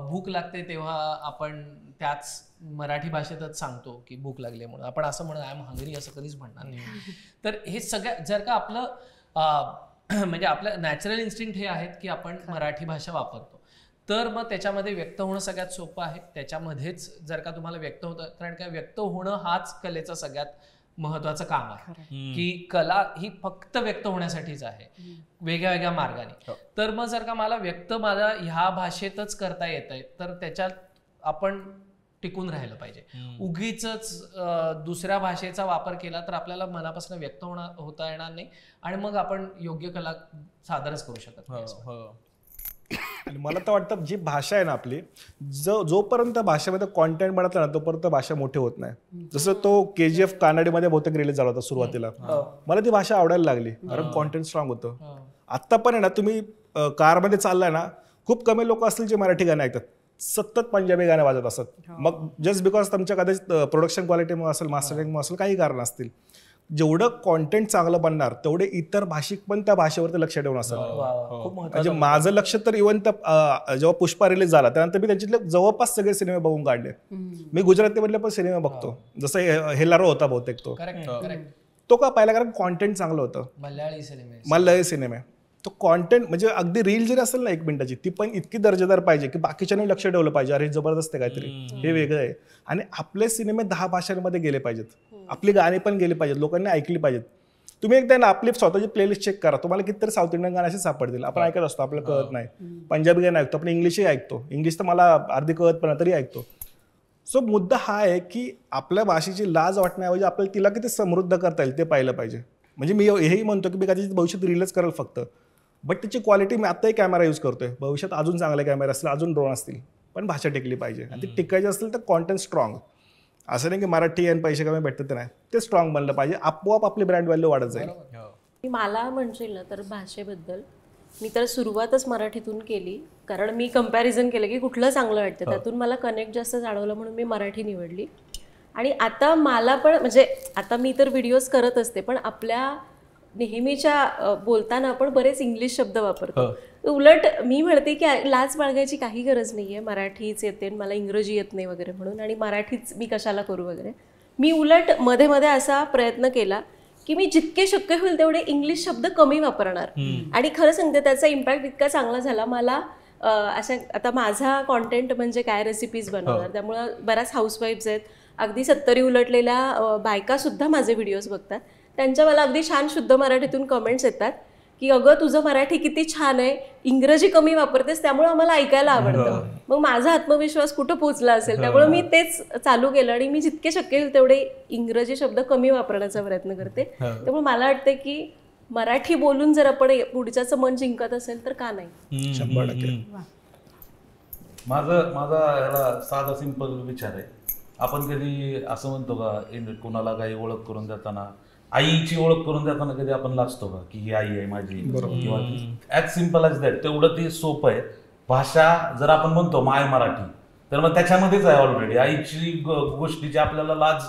भूक लागते तेव्हा आपण त्याच मराठी भाषेतच सांगतो की भूक लागली म्हणून. आपण असं म्हणून आय एम हंग्री असं कधीच म्हणणार नाही. तर हे सगळं जर का आपलं म्हणजे आपलं नॅचरल इन्स्टिंक्ट हे आहेत की आपण मराठी भाषा वापरतो, तर मग त्याच्यामध्ये व्यक्त होणं सगळ्यात सोपं आहे. त्याच्यामध्येच जर का तुम्हाला व्यक्त होतं, कारण काय व्यक्त होणं हाच कलेचं सगळ्यात महत्वाचं काम आहे. की कला ही फक्त व्यक्त होण्यासाठीच आहे वेगळ्या वेगळ्या मार्गाने. तर मग जर का मला व्यक्त मला ह्या भाषेतच करता येत आहे तर त्याच्यात आपण टिकून राहिलं पाहिजे. उगीच दुसऱ्या भाषेचा वापर केला तर आपल्याला मनापासून व्यक्त होता येणार नाही, आणि मग आपण योग्य कला सादरच करू शकत नाही. आणि मला तर वाटतं जी भाषा आहे ना आपली, जोपर्यंत भाषेमध्ये कॉन्टेंट बनत ना तोपर्यंत भाषा मोठी होत नाही. जसं तो KGF कानडीमध्ये बहुतेक रिलीज झाला होता सुरुवातीला, मला ती भाषा आवडायला लागली कारण कॉन्टेंट स्ट्रॉंग होतं. आत्ता पण आहे ना, तुम्ही कारमध्ये चाललाय ना, खूप कमी लोक असतील जे मराठी गाणे ऐकतात, सतत पंजाबी गाणे वाजत असतात. मग जस्ट बिकॉज तुमच्या कदाचित प्रोडक्शन क्वालिटीमुळे असेल, मास्टरिंगमुळे असेल, काही कारण असतील. जेवढं कॉन्टेंट चांगलं बनणार तेवढे इतर भाषिक पण त्या भाषेवरती लक्ष ठेवून असतात. म्हणजे माझं लक्ष तर इव्हन जेव्हा पुष्पा रिलीज झाला त्यानंतर मी त्यांच्यातले जवळपास सगळे सिनेमे बघून काढले. मी गुजरातीमधले पण सिनेमे बघतो, जसं हेलारो होता बहुतेक तो का पाहिला, कारण कॉन्टेंट चांगलं होतं. मल्याळी सिनेमे तो कॉन्टेंट म्हणजे अगदी रील जरी असेल ना 1 मिनिटाची, ती पण इतकी दर्जेदार पाहिजे की बाकीच्यांनी लक्ष ठेवलं पाहिजे, अरे जबरदस्त आहे काहीतरी, हे वेगळं आहे. आणि आपले सिनेमे 10 भाषांमध्ये गेले पाहिजेत, आपली गाणी पण गेली पाहिजेत, लोकांनी ऐकली पाहिजेत. तुम्ही एकदा ना आपली स्वतःची प्लेलिस्ट चेक करा, तुम्हाला कितीतरी साऊथ इंडियन गाणे असे सापडतील. आपण ऐकत असतो, आपल्याला कळत नाही. पंजाबी गाणे ऐकतो आपण, इंग्लिशही ऐकतो. इंग्लिश तर मला अर्धी कळत पण तरी ऐकतो. सो मुद्दा हा आहे की आपल्या भाषेची लाज वाटण्याऐवजी आपल्याला तिला किती समृद्ध करता येईल ते पाहिलं पाहिजे. म्हणजे मी हेही म्हणतो की मी कदाचित भविष्यात रीलच करेल फक्त, बट त्याची क्वालिटी मी आत्ताही कॅमेरा यूज करतोय, भविष्यात अजून चांगले कॅमेरा असतील, अजून ड्रोन असतील, पण भाषा टिकली पाहिजे. आणि ती टिकायची असेल तर कॉन्टेंट स्ट्रॉंग. असं नाही की मराठी आणि पैसे कमी भेटतात ते नाही, ते स्ट्रॉंग बनलं पाहिजे. आपोआप आपली ब्रँड व्हॅल्यू वाढत जाईल. मला म्हणशील ना तर भाषेबद्दल मी तर सुरुवातच मराठीतून केली, कारण मी कंपॅरिझन केलं की कुठलं चांगलं वाटतं, त्यातून मला कनेक्ट जास्त जाणवलं म्हणून मी मराठी निवडली. आणि आता मला पण म्हणजे आता मी तर व्हिडिओज करत असते, पण आपल्या नेहमीच्या बोलताना आपण बरेच इंग्लिश शब्द वापरतो. उलट मी म्हणते की लाज बाळगायची काही गरज नाही आहे, मराठीच येते मला इंग्रजी येत नाही वगैरे म्हणून, आणि मराठीच मी कशाला करू वगैरे. मी उलट मध्ये मध्ये असा प्रयत्न केला की मी जितके शक्य होईल तेवढे इंग्लिश शब्द कमी वापरणार. आणि खरं सांगते त्याचा इम्पॅक्ट इतका चांगला झाला. मला अशा आता माझा कॉन्टेंट म्हणजे काय रेसिपीज बनवणार, त्यामुळं बऱ्याच हाऊसवाईफ्स आहेत, अगदी 70 उलटलेल्या बायकासुद्धा माझे व्हिडिओज बघतात. त्यांच्या मला अगदी छान शुद्ध मराठीतून कमेंट्स येतात की अगं तुझं मराठी किती छान आहे, इंग्रजी कमी वापरतेस त्यामुळे आम्हाला ऐकायला आवडतं. मग माझा आत्मविश्वास कुठं पोहोचला असेल, त्यामुळे मी तेच चालू केलं आणि मी जितके शक्य होईल तेवढे इंग्रजी शब्द कमी वापरण्याचा प्रयत्न करते. त्यामुळे मला वाटतं की मराठी बोलून जर आपण पुढच्याचं मन जिंकत असेल तर का नाही. 100%. माझा ह्याला साधा सिंपल विचार आहे. आपण कधी असं म्हणतो का कोणाला काही ओळख करून देताना, आईची ओळख करून देताना कधी आपण लाजतो का की ही आई आहे माझी, किंवा ॲज सिम्पल ॲज दॅट. तेवढं ते सोपं आहे. भाषा जर आपण म्हणतो माय मराठी, तर मग त्याच्यामध्येच आहे ऑलरेडी. आईची गोष्टीची आपल्याला लाज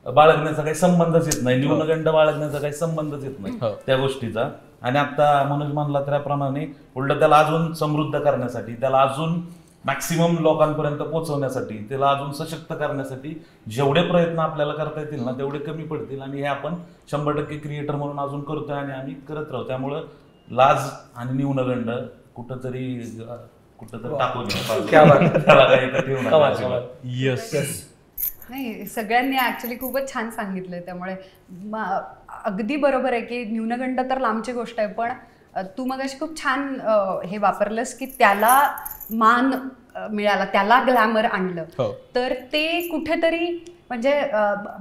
बाळगण्याचा काही संबंधच येत नाही, न्यूनगंड बाळगण्याचा काही संबंधच येत नाही त्या गोष्टीचा. आणि आता मनोज म्हणला त्याप्रमाणे उलट त्याला अजून समृद्ध करण्यासाठी, त्याला अजून मॅक्सिमम लोकांपर्यंत पोहोचवण्यासाठी, त्याला अजून सशक्त करण्यासाठी जेवढे प्रयत्न आपल्याला करता येतील ना तेवढे कमी पडतील. आणि हे आपण 100% क्रिएटर म्हणून अजून करतोय आणि आम्ही करत राहू. त्यामुळं लाज आणि न्यूनगंड कुठंतरी टाकू नाही. सगळ्यांनी ऍक्च्युली खूपच छान सांगितलंय. त्यामुळे अगदी बरोबर आहे की न्यूनगंड तर लांबची गोष्ट आहे, पण तू मग अशी खूप छान हे वापरलंस की त्याला मान मिळाला, त्याला ग्लॅमर आणलं. तर ते कुठेतरी म्हणजे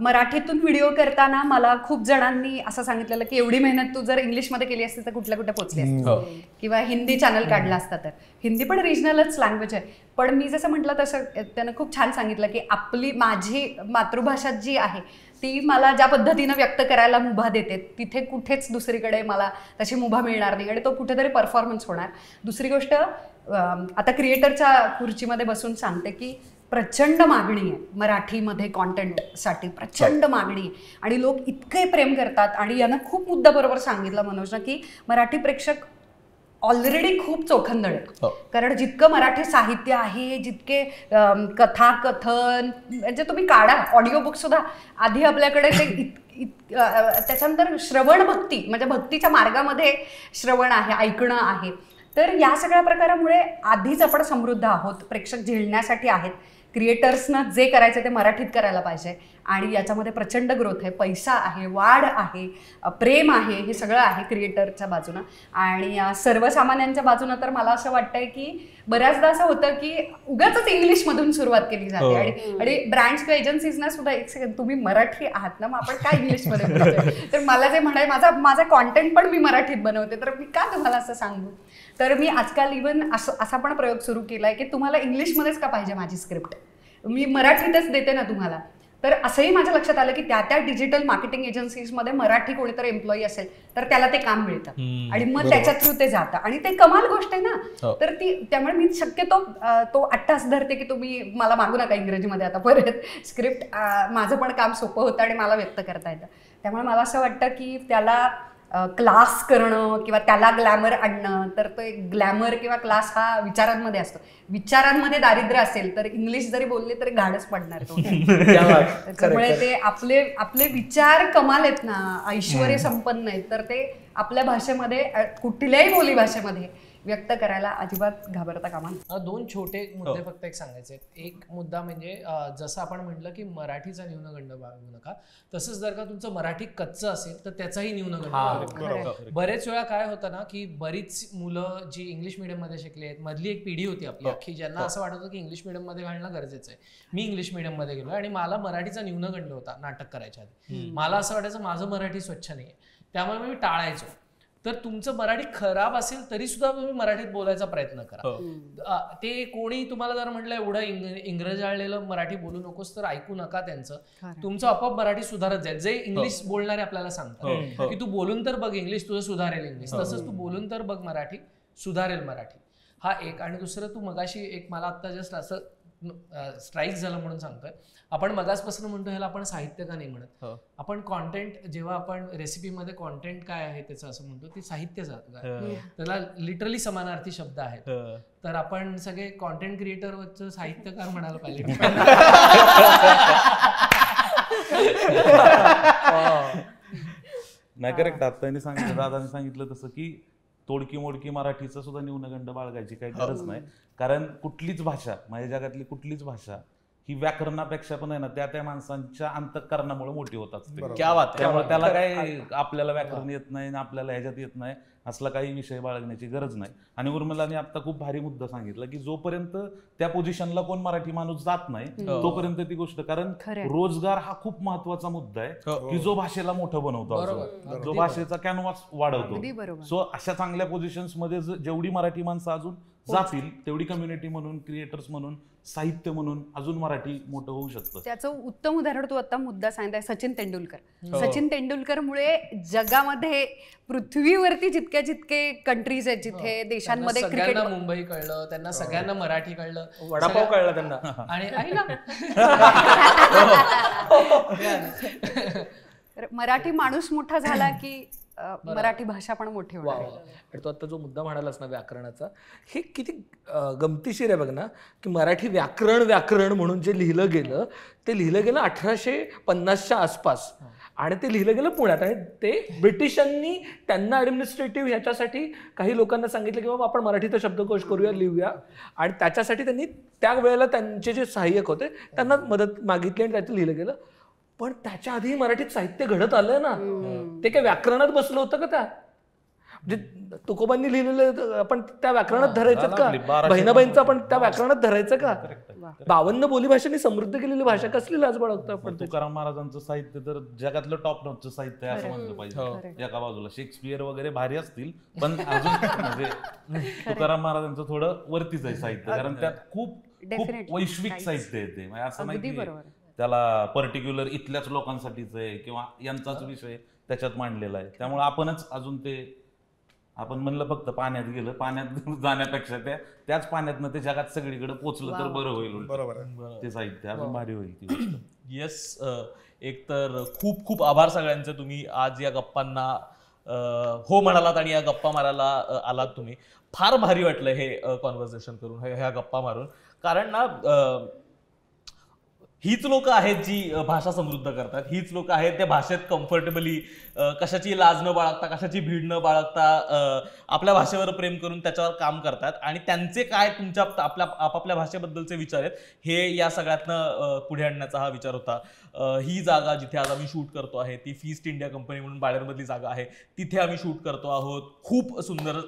मराठीतून व्हिडिओ करताना मला खूप जणांनी असं सांगितलेलं की एवढी मेहनत तू जर इंग्लिशमध्ये केली असती तर कुठल्या कुठे पोहोचली असती, किंवा हिंदी चॅनल काढला असता तर. हिंदी पण रिजनलच लँग्वेज आहे. पण मी जसं म्हटलं तसं त्यानं खूप छान सांगितलं की माझी मातृभाषा जी आहे ती मला ज्या पद्धतीनं व्यक्त करायला मुभा देते, तिथे कुठेच दुसरीकडे मला तशी मुभा मिळणार नाही आणि तो कुठेतरी परफॉर्मन्स होणार. दुसरी गोष्ट, आता क्रिएटरच्या खुर्चीमध्ये बसून सांगते की प्रचंड मागणी आहे मराठीमध्ये कॉन्टेंटसाठी, प्रचंड मागणी आहे. आणि लोक इतके प्रेम करतात. आणि यानं खूप मुद्दा बरोबर सांगितलं मनोजनं की मराठी प्रेक्षक ऑलरेडी खूप चोखंदळ आहे. कारण जितकं मराठी साहित्य आहे, जितके कथा कथन म्हणजे तुम्ही काढा, ऑडिओ बुक सुद्धा आधी आपल्याकडे ते त्याच्यानंतर श्रवण भक्ती म्हणजे भक्तीच्या मार्गामध्ये श्रवण आहे, ऐकणं आहे. तर या सगळ्या प्रकारामुळे आधीच आपण समृद्ध आहोत, प्रेक्षक झेलण्यासाठी आहेत. क्रिएटर्सनं जे करायचं ते मराठीत करायला पाहिजे आणि याच्यामध्ये प्रचंड ग्रोथ आहे, पैसा आहे, वाढ आहे, प्रेम आहे, हे सगळं आहे क्रिएटरच्या बाजूनं. आणि सर्वसामान्यांच्या बाजूनं तर मला असं वाटतंय की बऱ्याचदा असं होतं की उगाचच इंग्लिशमधून सुरुवात केली जाते. आणि ब्रँड्स किंवा एजन्सीजना सुद्धा एक सेकंड, तुम्ही मराठी आहात ना, मग आपण काय इंग्लिशमध्ये बोलतोय. तर मला जे म्हणाय माझा कॉन्टेंट पण मी मराठीत बनवते, तर मी का तुम्हाला असं सांगू. तर मी आजकाल इव्हन असा पण प्रयोग सुरू केला आहे की तुम्हाला इंग्लिशमध्येच का पाहिजे माझी स्क्रिप्ट, मी मराठीतच देते ना तुम्हाला. तर असंही माझ्या लक्षात आलं की त्या डिजिटल मार्केटिंग एजन्सीजमध्ये मराठी कोणीतरी एम्प्लॉई असेल तर त्याला ते काम मिळतं आणि मग त्याच्या थ्रू ते जातं आणि ते कमाल गोष्ट आहे ना. तर त्यामुळे मी शक्यतो तो अट्टास धरते की तुम्ही मला मागू नका इंग्रजीमध्ये आता परत स्क्रिप्ट. माझं पण काम सोपं होतं आणि मला व्यक्त करता येतं. त्यामुळे मला असं वाटतं की त्याला क्लास करणं किंवा त्याला ग्लॅमर आणणं, तर तो एक ग्लॅमर किंवा क्लास हा विचारांमध्ये असतो. विचारांमध्ये दारिद्र्य असेल तर इंग्लिश जरी बोलले तरी घाडच पडणार तो. त्यामुळे ते आपले विचार कमाल आहेत ना, ऐश्वर्य संपन्न आहेत, तर ते आपल्या भाषेमध्ये कुठल्याही बोली भाषेमध्ये व्यक्त करायला अजिबात घाबरता कामा नये. 2 छोटे मुद्दे फक्त एक सांगायचे आहेत. एक मुद्दा म्हणजे जसं आपण म्हटलं की मराठीचा न्यूनगंड बाळगू नका, तसंच जर का तुमचं मराठी कच्चं असेल तर त्याचाही न्यूनगंड बाळगू नका. बरेच वेळा काय होतं ना की बरीच मुलं जी इंग्लिश मिडियम मध्ये शिकली आहेत, मधली एक पिढी होती आपली अख्खी, ज्यांना असं वाटत होतं की इंग्लिश मिडियम मध्ये घालणं गरजेचं आहे. मी इंग्लिश मिडियम मध्ये गेलो आणि मला मराठीचा न्यूनगंड होता नाटक करायच्या आधी. मला असं वाटायचं माझं मराठी स्वच्छ नाहीये, त्यामुळे मी टाळायचो. तर तुमचं मराठी खराब असेल तरी सुद्धा तुम्ही मराठीत बोलायचा प्रयत्न करा. ते कोणी तुम्हाला जर म्हटलं एवढं इंग्रजाळलेलं मराठी बोलू नकोस तर ऐकू नका त्यांचं. तुमचं आपोआप मराठी सुधारत जाईल. जे इंग्लिश बोलणारे आपल्याला सांगतात की तू बोलून तर बघ इंग्लिश, तुझं सुधारेल इंग्लिश, तसंच तू बोलून तर बघ मराठी, सुधारेल मराठी. हा एक. आणि दुसरं, तू मगाशी एक मला आता जस्ट असं स्ट्राईक झालं म्हणून सांगतोय, आपण मगासपासून म्हणतो ह्याला आपण साहित्य का नाही म्हणत. आपण कॉन्टेंट, जेव्हा आपण रेसिपीमध्ये कॉन्टेंट काय आहे त्याचं असं म्हणतो, ते साहित्य त्याला लिटरली समानार्थी शब्द आहेत. तर आपण सगळे कॉन्टेंट क्रिएटरवरचं साहित्यकार म्हणायला पाहिजे. नाही, करेक्ट. आता सांगितलं, दादाने सांगितलं तसं की तोडकी मोडकी मराठीचं सुद्धा न्यूनगंड बाळगायची काही गरज नाही. कारण कुठलीच भाषा, माझ्या जगातली कुठलीच भाषा ही व्याकरणापेक्षा पण आहे ना त्या माणसांच्या अंतःकरणामुळे मोठी होत असते. त्यामुळे त्याला काही आपल्याला व्याकरण येत नाही ना आपल्याला ह्याच्यात येत नाही असला काही विषय बाळगण्याची गरज नाही. आणि उर्मिलाने आता खूप भारी मुद्दा सांगितला की जोपर्यंत त्या पोझिशनला कोण मराठी माणूस जात नाही तोपर्यंत ती गोष्ट, कारण रोजगार हा खूप महत्वाचा मुद्दा आहे की जो भाषेला मोठं बनवतो, जो भाषेचा कॅनव्हास वाढवतो. सो अशा चांगल्या पोझिशन्स मध्ये जेवढी मराठी माणसं अजून जातील तेवढी कम्युनिटी म्हणून, क्रिएटर्स म्हणून, साहित्य म्हणून अजून मराठी मोठं होऊ शकतं. त्याचं उत्तम उदाहरण तू आता मुद्दा सांगताय सचिन तेंडुलकर. सचिन तेंडुलकरमुळे जगामध्ये पृथ्वीवरती जितके कंट्रीज आहेत, जिथे देशांमध्ये क्रिकेट, मुंबई कळलं त्यांना, सगळ्यांना मराठी कळलं, वडापाव कळला त्यांना, आणि मराठी माणूस मोठा झाला की मराठी भाषा पण मोठी होणार. आणि तो आता जो मुद्दा म्हणालास ना व्याकरणाचा, हे किती गमतीशीर आहे बघ ना, की मराठी व्याकरण म्हणून जे लिहिलं गेलं ते लिहिलं गेलं 1850च्या आसपास, आणि ते लिहिलं गेलं पुण्यात. आणि ते ब्रिटिशांनी त्यांना ॲडमिनिस्ट्रेटिव्ह ह्याच्यासाठी काही लोकांना सांगितलं की बाबा आपण मराठीचा शब्दकोश करूया, लिहूया, आणि त्याच्यासाठी त्यांनी त्या वेळेला त्यांचे जे सहाय्यक होते त्यांना मदत मागितली आणि त्याचं लिहिलं गेलं. पण त्याच्या आधी मराठीत साहित्य घडत आलं ना, ते काय व्याकरणात बसलं होतं का? त्या म्हणजे तुकोबांनी लिहिलेलं आपण त्या व्याकरणात धरायचं का? बहिणाबाईंचं आपण त्या व्याकरणात धरायचं का? 52 बोलीभाषांनी समृद्ध केलेली भाषा कसली लाज बाळगतो आपण. तुकाराम महाराजांचं साहित्य तर जगातलं टॉप नॉचचं साहित्य आहे असं म्हणलं पाहिजे. एका बाजूला शेक्सपियर वगैरे भारी असतील, पण अजून म्हणजे तुकाराम महाराजांचं थोडं वरतीच आहे साहित्य, कारण त्यात खूप वैश्विक साहित्य येते. असं नाही की त्याला पर्टिक्युलर इथल्याच लोकांसाठीच आहे किंवा यांचाच विषय त्याच्यात मांडलेला आहे. त्यामुळे आपणच अजून ते, आपण म्हणलं फक्त पाण्यात गेलं, पाण्यात जाण्यापेक्षा त्याच पाण्यातनं ते जगात सगळीकडे पोचलं तर बरं होईल. बरोबर, ते साहित्य अजून भारी होईल ती गोष्ट. येस, एक तर खूप खूप आभार सगळ्यांचे. तुम्ही आज या गप्पांना हो म्हणालात आणि या गप्पा मारायला आलात. तुम्ही फार भारी वाटलं हे कॉन्व्हर्सेशन करून, ह्या गप्पा मारून. कारण ना हीच लोक आहेत जी भाषा समृद्ध करतात, हीच लोक आहेत त्या भाषेत कम्फर्टेबली, कशाची लाज न बाळगता, कशाची भीड न बाळगता आपल्या भाषेवर प्रेम करून त्याच्यावर काम करतात. आणि त्यांचे काय तुमच्या आपापल्या भाषेबद्दलचे विचार आहेत हे या सगळ्यातनं पुढे आणण्याचा हा विचार होता. ही जागा जिथे आज आम्ही शूट करतो आहे ती फीस्ट इंडिया कंपनी म्हणून बाळेरमधली जागा आहे, तिथे आम्ही शूट करतो आहोत. खूप सुंदर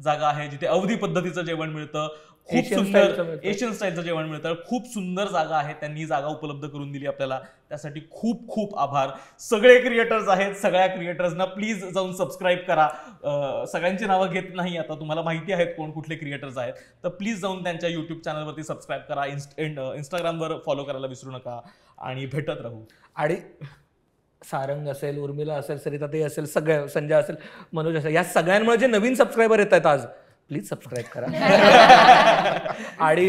जागा आहे जिथे अवधी पद्धतीचं जेवण मिळतं, खूप सुंदर एशियन स्टाईलचं जेवण मिळतं. खूप सुंदर जागा आहे, त्यांनी जागा उपलब्ध करून दिली आपल्याला, त्यासाठी खूप खूप आभार. सगळे क्रिएटर्स आहेत, सगळ्या क्रिएटर्सना प्लीज जाऊन सबस्क्राईब करा. सगळ्यांची नावं घेत नाही आता, तुम्हाला माहिती आहेत कोण कुठले क्रिएटर्स आहेत, तर प्लीज जाऊन त्यांच्या यूट्यूब चॅनलवरती सबस्क्राईब करा. इंस्टाग्रामवर फॉलो करायला विसरू नका आणि भेटत राहू. आणि सारंग असेल, उर्मिला असेल, सरिता ते असेल, सगळे, संजय असेल, मनोज असेल, या सगळ्यांमुळे जे नवीन सबस्क्रायबर येत आहेत आज, प्लीज सबस्क्राईब करा. आणि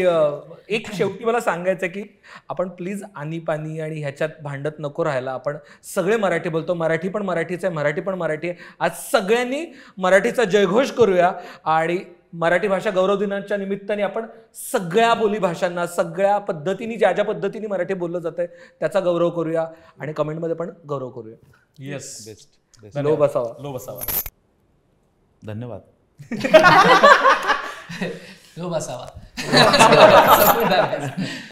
एक शेवटी मला सांगायचं की आपण प्लीज आणीपाणी आणि ह्याच्यात भांडत नको राहायला. आपण सगळे मराठी बोलतो, मराठी पण मराठीच आहे, मराठी पण मराठी आहे. आज सगळ्यांनी मराठीचा जयघोष करूया आणि मराठी भाषा गौरव दिनाच्या निमित्ताने आपण सगळ्या बोलीभाषांना, सगळ्या पद्धतीने, ज्या ज्या पद्धतीने मराठी बोललं जातंय त्याचा गौरव करूया आणि कमेंटमध्ये पण गौरव करूया. Yes, best. लो बसावा. लो बसावा. धन्यवाद. तो बसावा